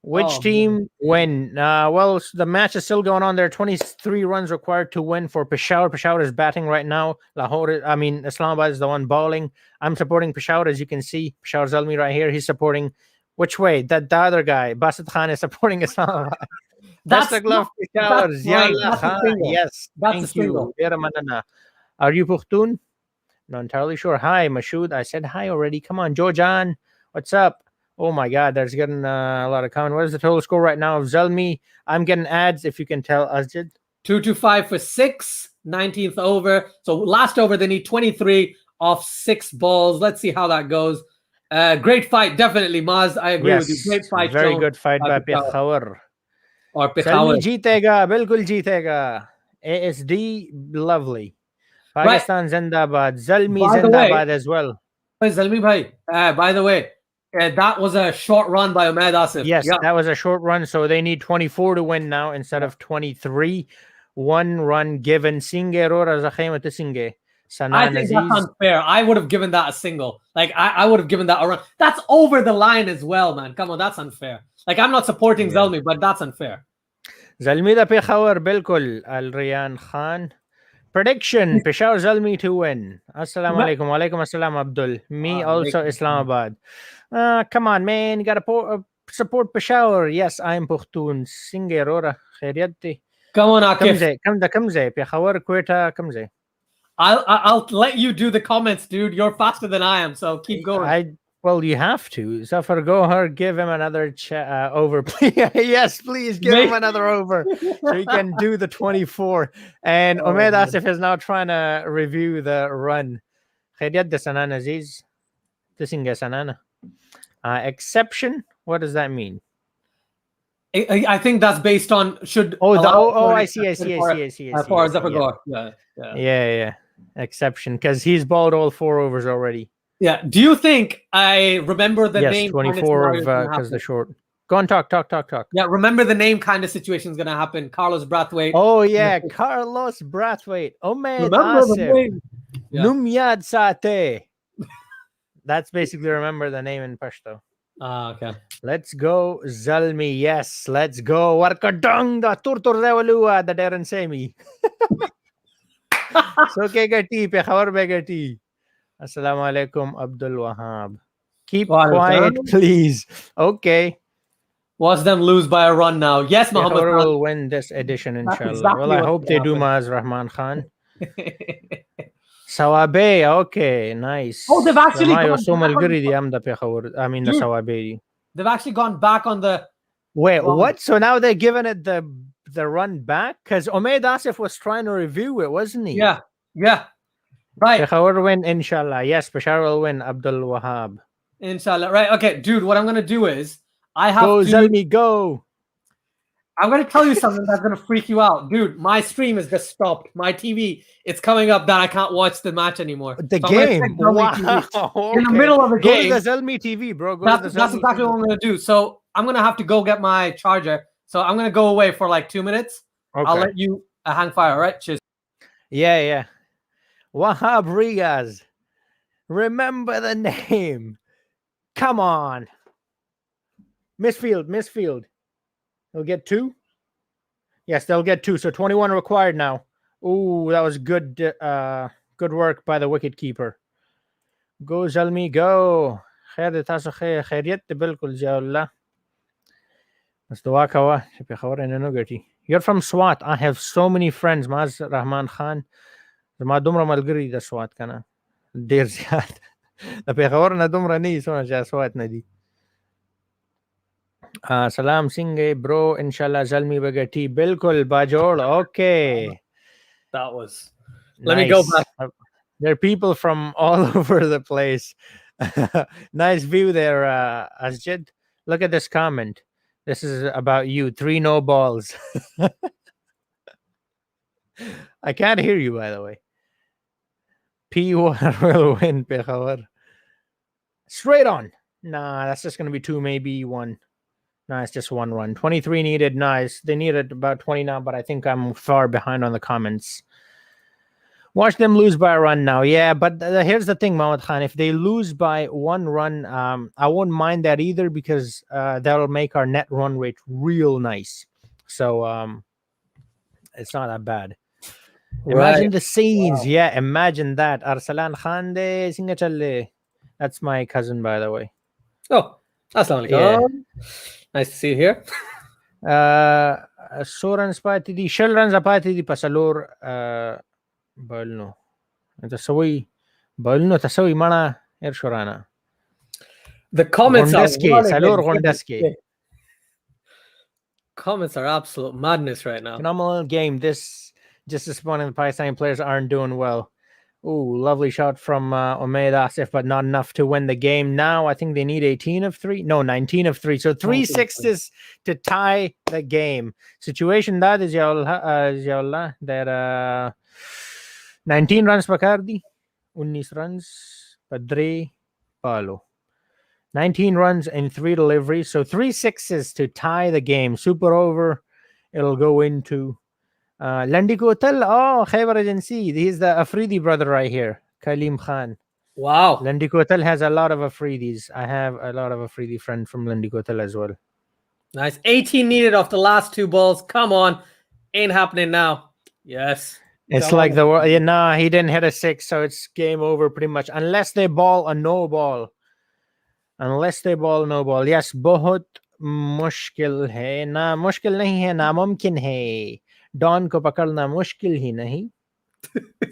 Which team win? Well, the match is still going on. There are 23 runs required to win for Peshawar. Peshawar is batting right now. Islamabad is the one bowling. I'm supporting Peshawar, as you can see. Peshawar Zalmi right here. He's supporting which way? The other guy, Basit Khan, is supporting Islamabad. That's the glove, Peshawar. Yes, thank you. Are you Pushtun? Not entirely sure. Hi, Mashoud. I said hi already. Come on, Jojan. What's up? Oh my God, there's getting a lot of comment. What is the total score right now of Zalmi? I'm getting ads, if you can tell, Asjid. 225 for 6, 19th over. So last over, they need 23 off 6 balls. Let's see how that goes. Great fight, definitely, Maz. I agree with you. Great fight. Very good fight by Peshawar. Or Peshawar. Zalmi jeetega, bilkul jeetega. ASD, lovely. Pakistan Zindabad. Zalmi Zindabad as well. Zalmi bhai, by the way, that was a short run by Umaid Asif. Yes, that was a short run, so they need 24 to win now instead of 23. 1 run given. Singe Rora Zakhema to Singe. I think that's unfair. I would have given that a single. Like, I would have given that a run. That's over the line as well, man. Come on, that's unfair. Like, I'm not supporting Zalmi, but that's unfair. Zalmi da Peshawar bilkul. Al Riyan Khan. Prediction, Peshawar Zalmi to win. Assalamu alaikum. Walaikum assalam, Abdul. Me also Islamabad. Come on, man. You got to support Peshawar. Yes, I'm Pushtun. Singe Rora. Khairiyati. Come on, Akif. Kamze. Peshawar Quetta Kamze. I'll let you do the comments, dude. You're faster than I am, so keep going. Well, you have to. Zafar Gohar, give him another over. Yes, please give him another over so he can do the 24. And Umaid Asif is now trying to review the run. Khairiyat de Sanana Aziz. Tisinga Sanana. Exception? What does that mean? I think that's based on should. I see. For Zafar Gohar. Yeah. Exception, because he's balled all 4 overs already. Yeah. Do you think I remember the name? 24 because the short. Go on, talk. Yeah, remember the name kind of situation is going to happen. Carlos Brathwaite. Oh, yeah. Carlos Brathwaite. Umaid Asif. Numyad Sate. That's basically remember the name in Pashto. Okay. Let's go, Zalmi. Yes, let's go. Warkadong da Turtur Revalua da Darren Semi. So Kegati, Peshawar Begati. Assalamu alaikum, Abdul Wahab. Keep quiet, please. Okay. Watch them lose by a run now. Yes, Muhammad will win this edition, inshallah. Exactly, well, I hope they do, Maaz Rahman Khan. Sawabe, okay, nice. Oh, they've actually they've actually gone back on the. Wait, what? So now they're giving it the run back? Because Umaid Asif was trying to review it, wasn't he? Yeah. Right. Peshawar win, inshallah. Yes, Peshawar will win, Abdul Wahab. Inshallah. Right. Okay, dude, what I'm going to do is I have to... Zalmi, go. I'm going to tell you something that's going to freak you out. Dude, my stream has just stopped. My TV, it's coming up that I can't watch the match anymore. The game? Wow. Okay. In the middle of the game. Go to the Zalmi TV, bro. That's exactly what I'm going to do. So I'm going to have to go get my charger. So I'm going to go away for like 2 minutes. Okay. I'll let you hang fire, all right? Cheers. Yeah. Wahab Riaz. Remember the name. Come on. Misfield. They'll get 2? Yes, they'll get 2. So 21 required now. Ooh, that was good good work by the wicket keeper. Go, Zalmi, go. Khairiyat bilkul ja Allah. You're from Swat. I have so many friends. Maz Rahman Khan. ما دومره ملګری د سوات کنه ډیر زیات د پیښور نه دومره نه سونه چې سوات نه دي سلام سنگه bro inshallah Zalmi bagati bilkul bajol. Okay, that was let me go back. There are people from all over the place. Nice view there, Asjid. Look at this comment. This is about you. 3 no balls. I can't hear you, by the way. P1 will win, Peshawar. Straight on. Nah, that's just going to be 2, maybe 1. Nah, it's just 1 run. 23 needed. Nice. They needed about 20 now, but I think I'm far behind on the comments. Watch them lose by a run now. Yeah, but here's the thing, Mohammad Khan. If they lose by 1 run, I won't mind that either because that'll make our net run rate real nice. So it's not that bad. Imagine the scenes. Wow. Yeah, imagine that. Arsalan Khande Singachalle. That's my cousin, by the way. Oh, assalamu alaikum. Nice to see you here. Soran Spati, Shellran Zapati, Pasalor Balno. Tasawi Balno Tasawi Mana Ershorana. The comments comments are absolute madness right now. Phenomenal game. This just disappointing. The Pakistani players aren't doing well. Ooh, lovely shot from Umaid Asif, but not enough to win the game. Now I think they need 18 of 3. No, 19 of 3. So 3 sixes to tie the game. Situation that is Yaullah. That 19 runs Bacardi, 19 runs Padre Palo. 19 runs and 3 deliveries. So 3 sixes to tie the game. Super over. It'll go into Landi Kotal. Oh, Khaybar Agency. He's the Afridi brother right here. Kalim Khan. Wow. Landi Kotal has a lot of Afridis. I have a lot of Afridi friends from Landi Kotal as well. Nice. 18 needed off the last 2 balls. Come on. Ain't happening now. Yes. It's like he didn't hit a 6, so it's game over pretty much. Unless they ball a no ball. Yes, बहुत मुश्किल है ना मुश्किल नहीं है नामुमकिन है don को पकड़ना मुश्किल ही नहीं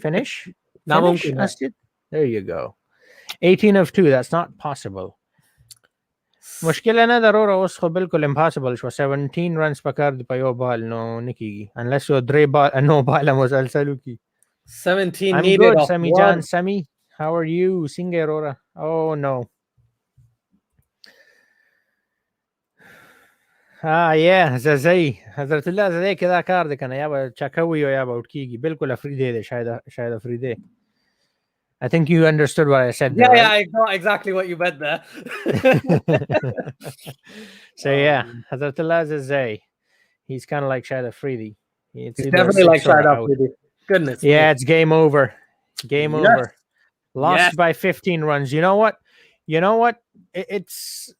finish there you go 18 of 2 that's not possible मुश्किल है ना ضرورة उसको बिल्कुल impossible شو 17 runs पकड़ पायो ball no Nikki unless you dre ball no ball مسلسل की 17 I'm needed good off Sami Jan Sami how are you Singe Aurora oh no yeah زي حضرت الله زي كذا كارد كان يابا تشاكوي ويابا وتكيجي بالكل افريدي شايد افريدي I think you understood what I said there, yeah, right? I know exactly what you meant there. So yeah, حضرت الله زي he's kind of like Shahid Afridi. It's definitely like Shahid Afridi. Goodness. Yeah, it's game over. Game over. Lost by 15 runs. You know what? It's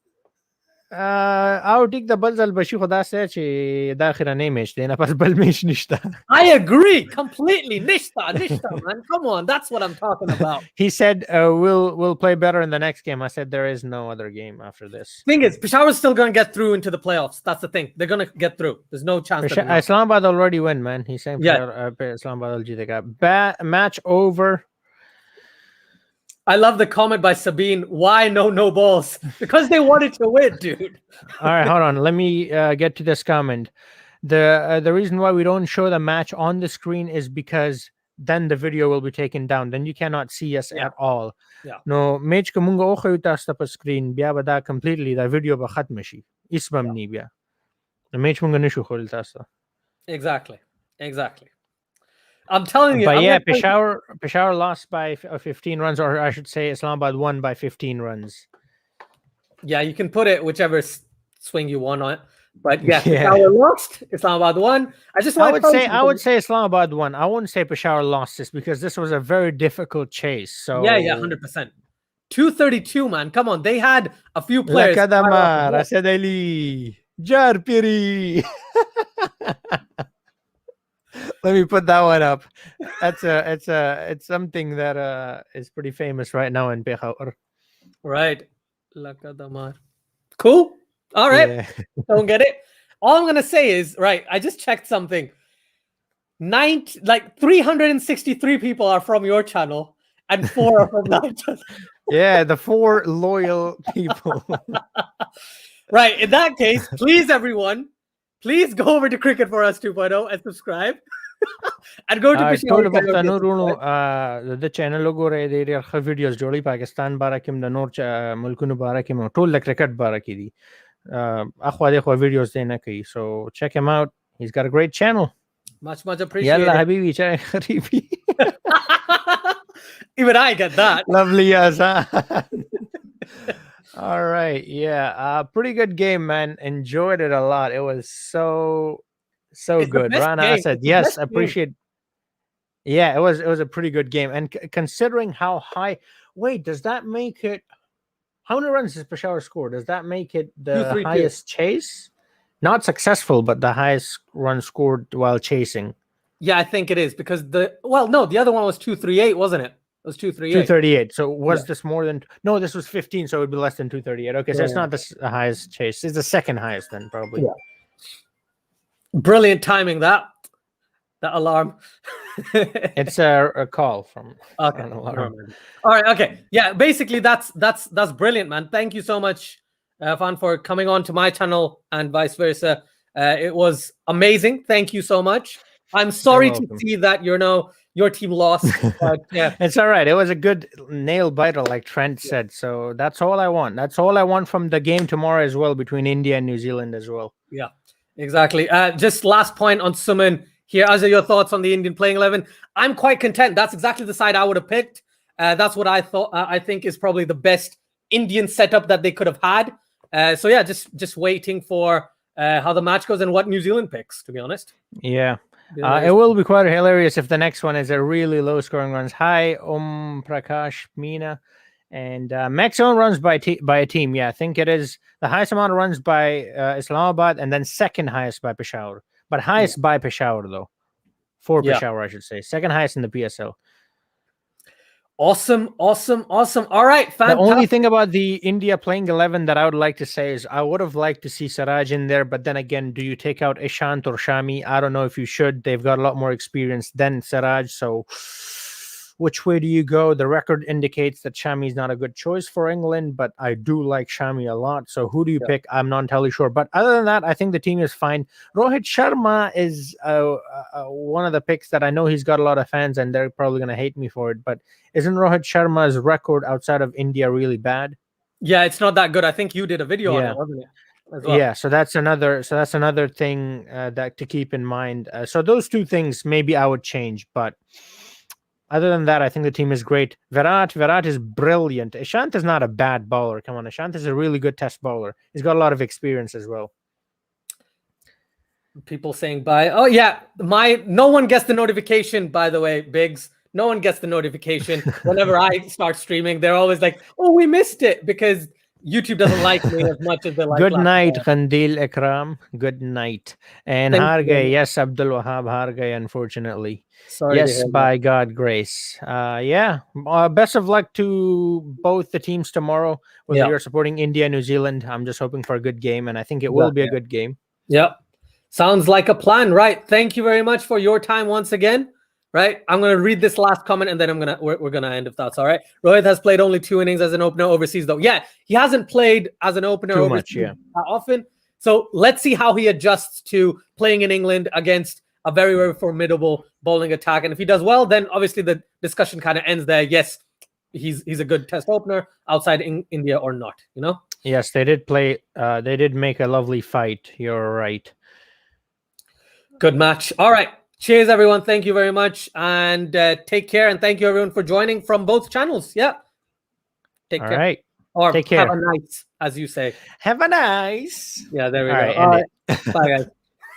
I'll take the balls البشي خدا سه داخل نيمش دينا بس بالمش نشتا. I agree completely. Nishta, man. Come on, that's what I'm talking about. He said we'll play better in the next game. I said there is no other game after this. Thing is, Peshawar's still going to get through into the playoffs. That's the thing. They're going to get through. There's no chance. Islamabad already win, man. He's saying Islamabad will jeetega. Match over. I love the comment by Sabine. Why no balls? Because they wanted to win, dude. All right, hold on. Let me get to this comment. The reason why we don't show the match on the screen is because then the video will be taken down. Then you cannot see us at all. Yeah. No, match ko mungo ocho utasta pa screen. Biya ba da completely the video ba khatm shi. Isbam ni biya. The match mungo nishu khol tasta. Exactly. I'm telling you. But yeah, Peshawar lost by 15 runs, or I should say Islamabad won by 15 runs. Yeah, you can put it whichever swing you want on it. But yeah, Peshawar lost, Islamabad won. I would say Islamabad won. I wouldn't say Peshawar lost this because this was a very difficult chase. So yeah, 100%. 232, man. Come on, they had a few players. Jarpiri. Let me put that one up. It's something that is pretty famous right now in Peshawar. Right. Cool. All right. Yeah. Don't get it. All I'm gonna say is, right, I just checked something. 363 people are from your channel and 4 are from that channel. Yeah, the 4 loyal people. Right. In that case, please, everyone, please go over to Cricket for Us 2.0 and subscribe. And go to Peshawar. The channel logo re de videos jodi Pakistan barakim the nor mulkunu barakim tol the cricket baraki di akhwa dekho videos dena ki. So check him out. He's got a great channel. Much appreciated. Yalla habibi chai kharibi. Even I get that. Lovely Azan. All right, yeah, pretty good game, man. Enjoyed it a lot. It was so good. Rana said yes, appreciate. Game. Yeah, it was a pretty good game, and considering how high. Wait, does that make it? How many runs does Peshawar score? Does that make it the highest chase? Not successful, but the highest run scored while chasing. Yeah, I think it is because the other one was 238, wasn't it? It was 238. 238. So was this more than? No, this was 15, so it would be less than 238. Okay, so it's not the highest chase. It's the second highest then, probably. Yeah. Brilliant timing that alarm. It's a call from an alarm. All right, okay. Yeah, basically that's brilliant, man. Thank you so much, Fan, for coming on to my channel and vice versa. It was amazing. Thank you so much. I'm sorry to see that your team lost. But yeah, it's all right. It was a good nail biter, like Trent said. So that's all I want. That's all I want from the game tomorrow as well, between India and New Zealand as well. Yeah, exactly. Just last point on Suman here. As are your thoughts on the Indian playing 11? I'm quite content. That's exactly the side I would have picked. That's what I thought. I think is probably the best Indian setup that they could have had. So yeah, just waiting for how the match goes and what New Zealand picks, to be honest. Yeah. It will be quite hilarious if the next one is a really low scoring runs. Hi, Prakash Meena. And maximum runs by a team. Yeah, I think it is the highest amount of runs by Islamabad, and then second highest by Peshawar. But highest by Peshawar, though. For Peshawar, I should say. Second highest in the PSL. Awesome. All right, fantastic. The only thing about the India playing 11 that I would like to say is I would have liked to see Siraj in there, but then again, do you take out Ishant or Shami? I don't know if you should. They've got a lot more experience than Siraj, so which way do you go? The record indicates that Shami is not a good choice for England, but I do like Shami a lot. So who do you pick? I'm not entirely sure. But other than that, I think the team is fine. Rohit Sharma is one of the picks that I know he's got a lot of fans, and they're probably going to hate me for it. But isn't Rohit Sharma's record outside of India really bad? Yeah, it's not that good. I think you did a video on it, wasn't it? Well. Yeah, so that's another thing that to keep in mind. So those two things maybe I would change, but other than that, I think the team is great. Virat is brilliant. Ishant is not a bad bowler. Come on, Ishant is a really good test bowler. He's got a lot of experience as well. People saying bye. Oh yeah, no one gets the notification. By the way, Biggs, no one gets the notification whenever I start streaming. They're always like, "Oh, we missed it," because YouTube doesn't like me as much as they like. Good night, Khandil Ikram. Good night. And Hargay, yes, Abdul Wahab Hargay, unfortunately. Sorry. Yes, by God grace. Best of luck to both the teams tomorrow. Whether you're supporting India, New Zealand, I'm just hoping for a good game, and I think it will be a good game. Yeah, sounds like a plan, right? Thank you very much for your time once again. Right, I'm gonna read this last comment and then we're gonna end if that's all right. Rohit has played only 2 innings as an opener overseas, though. Yeah, he hasn't played as an opener overseas that often. So let's see how he adjusts to playing in England against a very, very formidable bowling attack. And if he does well, then obviously the discussion kind of ends there. Yes, he's a good test opener outside India or not. Yes, they did play. They did make a lovely fight. You're right. Good match. All right. Cheers, everyone. Thank you very much. And take care. And thank you, everyone, for joining from both channels. Yeah. Take care. All right. Or take care. Have a nice, as you say. Have a nice. Yeah, there we go. All right. Bye, guys.